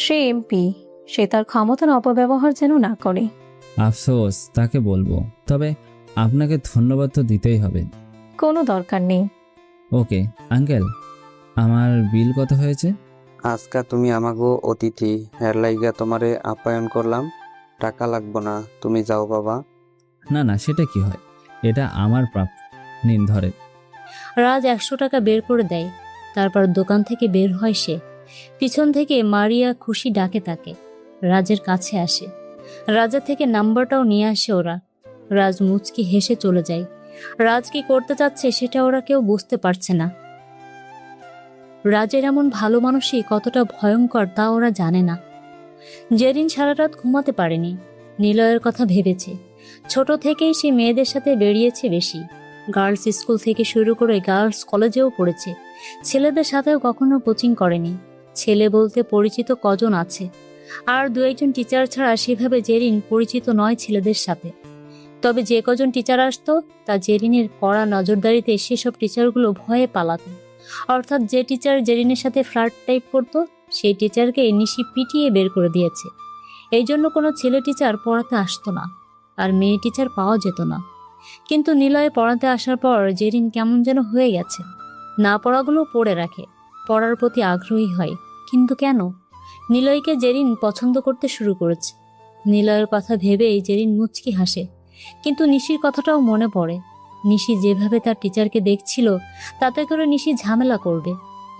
সে এমপি, সে তার ক্ষমতার অপব্যবহার যেন না করে। আফসোস, তাকে বলবো। তবে আপনাকে ধন্যবাদ তো দিতেই হবে। কোনো দরকার নেই। ওকে আঙ্কেল, আমার বিল কত হয়েছে? আজকা তুমি আমাগো অতিথি, এর লাইগা তোমারে আপ্যায়ন করলাম, টাকা লাগবো না, তুমি যাও বাবা। না না, সেটা কি হয়, এটা আমার প্রাপ্য। নিন ধরে। রাজ 100 টাকা বের করে দেয়। তারপর দোকান থেকে বের হয় সে। পিছন থেকে মারিয়া খুশি ডাকে তাকে। রাজের কাছে আসে। রাজের থেকে নাম্বারটাও নিয়ে আসে ওরা। রাজ মুচকি হেসে চলে যায়। রাজ কি করতে চাচ্ছে সেটা ওরা কেউ বুঝতে পারছে না। রাজের এমন ভালো মানুষই কতটা ভয়ঙ্কর তা ওরা জানে না। জেরিন সারা রাত ঘুমাতে পারেনি। নিলয়ের কথা ভেবেছে। ছোট থেকেই সে মেয়েদের সাথে বেরিয়েছে বেশি। গার্লস স্কুল থেকে শুরু করে গার্লস কলেজেও পড়েছে। ছেলেদের সাথেও কখনো কোচিং করেনি। ছেলে বলতে পরিচিত কজন আছে, আর 2-1 টিচার ছাড়া সেভাবে জেরিন পরিচিত নয় ছেলেদের সাথে। তবে যে কজন টিচার আসতো তা জেরিনের কড়া নজরদারিতে সেসব টিচারগুলো ভয়ে পালাতো। অর্থাৎ যে টিচার জেরিনের সাথে ফ্লার্ট টাইপ করতো সেই টিচারকে নিশি পিটিয়ে বের করে দিয়েছে। এই জন্য কোনো ছেলে টিচার পড়াতে আসতো না, আর মেয়ে টিচার পাওয়া যেত না। কিন্তু নিলয়ে পড়াতে আসার পর জেরিন কেমন যেন হয়ে গেছে। না পড়াগুলো পড়ে রাখে, পড়ার প্রতি আগ্রহী হয়। কিন্তু কেন? নিলয়কে জেরিন পছন্দ করতে শুরু করেছে। নিলয়ের কথা ভেবেই জেরিন মুচকি হাসে। কিন্তু নিশির কথাটাও মনে পড়ে। নিশি যেভাবে তার টিচারকে দেখছিল তাতে করে নিশি ঝামেলা করবে।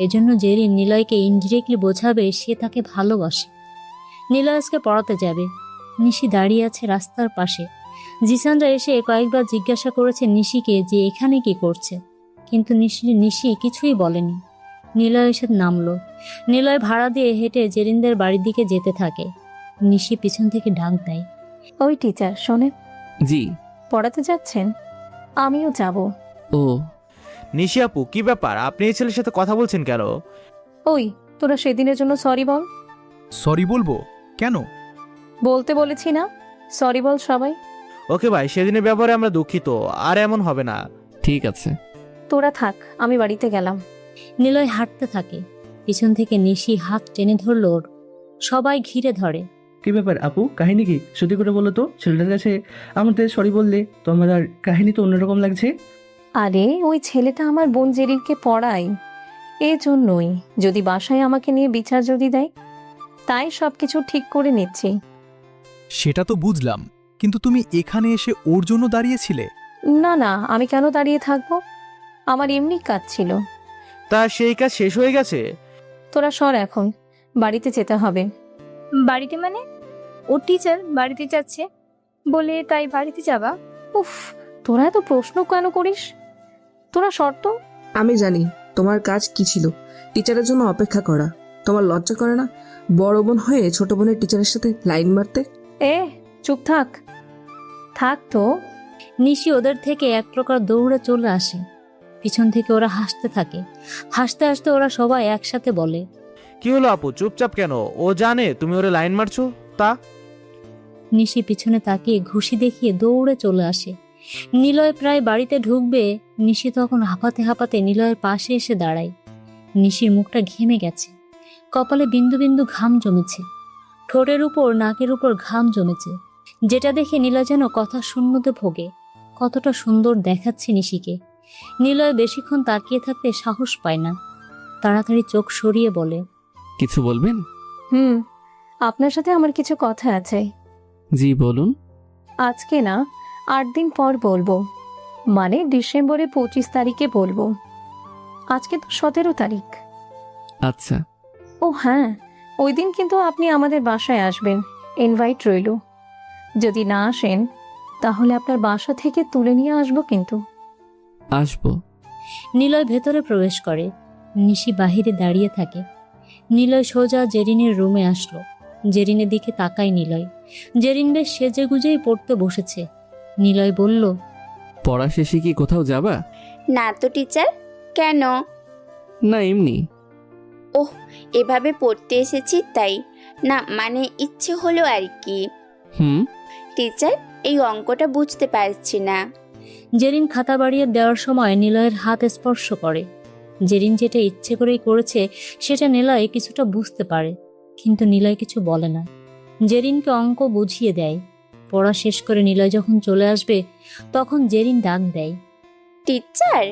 এজন্য জেরিন নিলয়কে ইনডিরেক্টলি বোঝাবে সে তাকে ভালোবাসে। নিলয় আজকে পড়াতে যাবে। নিশি দাঁড়িয়ে আছে রাস্তার পাশে। জিসানরা এসে কয়েকবার জিজ্ঞাসা করেছে নিশিকে যে এখানে কি করছে, কিন্তু নিশি কিছুই বলেনি। নিলয় এসে নামলো। নিলয় ভাড়া দিয়ে হেঁটে জেরিনদের বাড়ির দিকে যেতে থাকে। নিশি পিছন থেকে ডাক দেয়, ওই টিচার শোনেন, জি। পড়াতে যাচ্ছেন? আমিও যাব। ও নিশি আপু, কি ব্যাপার? আপনি এই ছেলের সাথে কথা বলছেন কেন? ওই তোরা সেদিনের জন্য সরি বল। সরি বলবো কেন? বলতে বলেছি না, সরি বল সবাই। ওকে ভাই, সেদিনের ব্যাপারে আমরা দুঃখিত, আর এমন হবে না। ঠিক আছে। তোরা থাক, আমি বাড়িতে গেলাম। নিলয় হাঁটতে থাকে। পিছন থেকে নিশি হাত টেনে ধরল ওর। সবাই ঘিরে ধরে। কি ব্যাপার আপু, কাহিনী কি? সত্যি করে বলো তো, ছেলেটার কাছে আমাদের সরি বললে তোমার আর কাহিনী তো অন্যরকম লাগছে। আরে ওই ছেলেটা আমার বোন জেরিনকে পড়ায়, এ জন্যই। যদি বাসায় আমাকে নিয়ে বিচার যদি দেয় তাই সবকিছু ঠিক করে নিচ্ছি। সেটা তো বুঝলাম, কিন্তু তুমি এখানে এসে ওর জন্য দাঁড়িয়েছিলে? না না, আমি কেন দাঁড়িয়ে থাকবো? আমার এমনি কাজ ছিল। তা সেই কাজ শেষ হয়ে গেছে? তোরা সর, এখন বাড়িতে যেতে হবে। বাড়িতে মানে? ও টিচার বাড়িতে যাচ্ছে বলে তাই বাড়িতে যাবা? উফ, তোরা এত প্রশ্ন কেন করিস? তোরা সর তো। আমি জানি তোমার কাজ কি ছিল, টিচারের জন্য অপেক্ষা করা। তোমার লজ্জা করে না বড় বোন হয়ে ছোট বোনের টিচারের সাথে লাইন মারতে? এ চুপ থাক, থাক তো। নিশি ওদের থেকে এক প্রকার দৌড়ে চলে আসে। পিছন থেকে ওরা হাসতে থাকে। হাসতে হাসতে ওরা সবাই একসাথে বলে, কি হলো আপু, চুপচাপ কেন? ও জানে তুমি ওরে লাইন মারছো? তা নিশি পিছনে তাকিয়ে ঘুষি দেখিয়ে দৌড়ে চলে আসে। নিলয় প্রায় বাড়িতে ঢুকবে, নিশি তখন হাঁপাতে হাঁপাতে নিলয়ের পাশে এসে দাঁড়ায়। নিশির মুখটা ঘেমে গেছে, কপালে বিন্দু বিন্দু ঘাম জমেছে, ঠোঁটের উপর নাকের উপর ঘাম জমেছে, যেটা দেখে নিলয় যেন কথা শূন্যতে ভোগে। কতটা সুন্দর দেখাচ্ছে নিশিকে। নিলয় বেশিক্ষণ তাকিয়ে থাকতে সাহস পায় না, তাড়াতাড়ি চোখ সরিয়ে বলে, কিছু বলবেন? আপনার সাথে আমার কিছু কথা আছে। জি বলুন। আজকে না, 8 দিন পর বলবো, মানে ডিসেম্বরে 25 তারিখে বলবো। আজকে তো 17 তারিখ। আচ্ছা। ও হ্যাঁ, ওই দিন কিন্তু আপনি আমাদের বাসায় আসবেন, ইনভাইট রইল। যদি না আসেন তাহলে আপনার বাসা থেকে তুলে নিয়ে আসবো কিন্তু। আসবো। নিলয় ভেতরে প্রবেশ করে, নিশি বাহিরে দাঁড়িয়ে থাকে। নিলয় সোজা জেরিনের রুমে আসলো। জেরিনের দিকে তাকায় নিলয়। জেরিন বেশ সেজে গুজেই পড়তে বসেছে। নিলয় বলল, পড়া শেষে কি কোথাও যাবা? না তো টিচার। কেন? না এমনি। ওহ, এভাবে পড়তে এসেছি তাই। না মানে ইচ্ছে হলো আর কি। টিচার, এই অঙ্কটা বুঝতে পারছি না। জেরিন খাতা বাড়িয়ে দেওয়ার সময় নিলয়ের হাত স্পর্শ করে। জেরিন যেটা ইচ্ছে করেই করেছে সেটা নিলয় কিছুটা বুঝতে পারে, কিন্তু নিলয় কিছু বলে না। জেরিনকে অঙ্ক বুঝিয়ে দেয়। পড়া শেষ করে নিলয় যখন চলে আসবে তখন জেরিন ডাক দেয়, টিচার।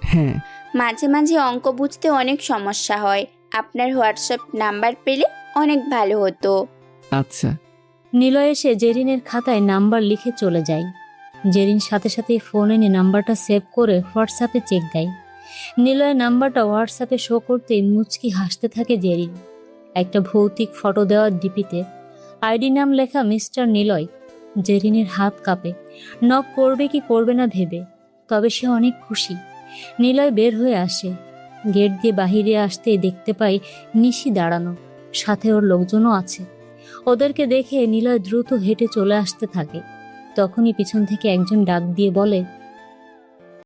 হ্যাঁ। মাঝে মাঝে অঙ্ক বুঝতে অনেক সমস্যা হয়, আপনার হোয়াটসঅ্যাপ নাম্বার পেলে অনেক ভালো হতো। আচ্ছা। নিলয় এসে জেরিনের খাতায় নাম্বার লিখে চলে যায়। জেরিন সাথে সাথে ফোন এনে নাম্বারটা সেভ করে হোয়াটসঅ্যাপে চেক দেয়। নিলয়ের নাম্বারটা হোয়াটসঅ্যাপে শো করতেই মুচকি হাসতে থাকে জেরিন। একটা ভৌতিক ফটো দেওয়ার ডিপিতে আইডি নাম লেখা মিস্টার নিলয়। জেরিনের হাত কাঁপে, নক করবে কি করবে না ভেবে। তবে সে অনেক খুশি। নিলয় বের হয়ে আসে। গেট দিয়ে বাহিরে আসতেই দেখতে পাই নিশি দাঁড়ানো, সাথে ওর লোকজনও আছে। ওদেরকে দেখে নিলয় দ্রুত হেঁটে চলে আসতে থাকে। তখনই পিছন থেকে একজন ডাক দিয়ে বলে,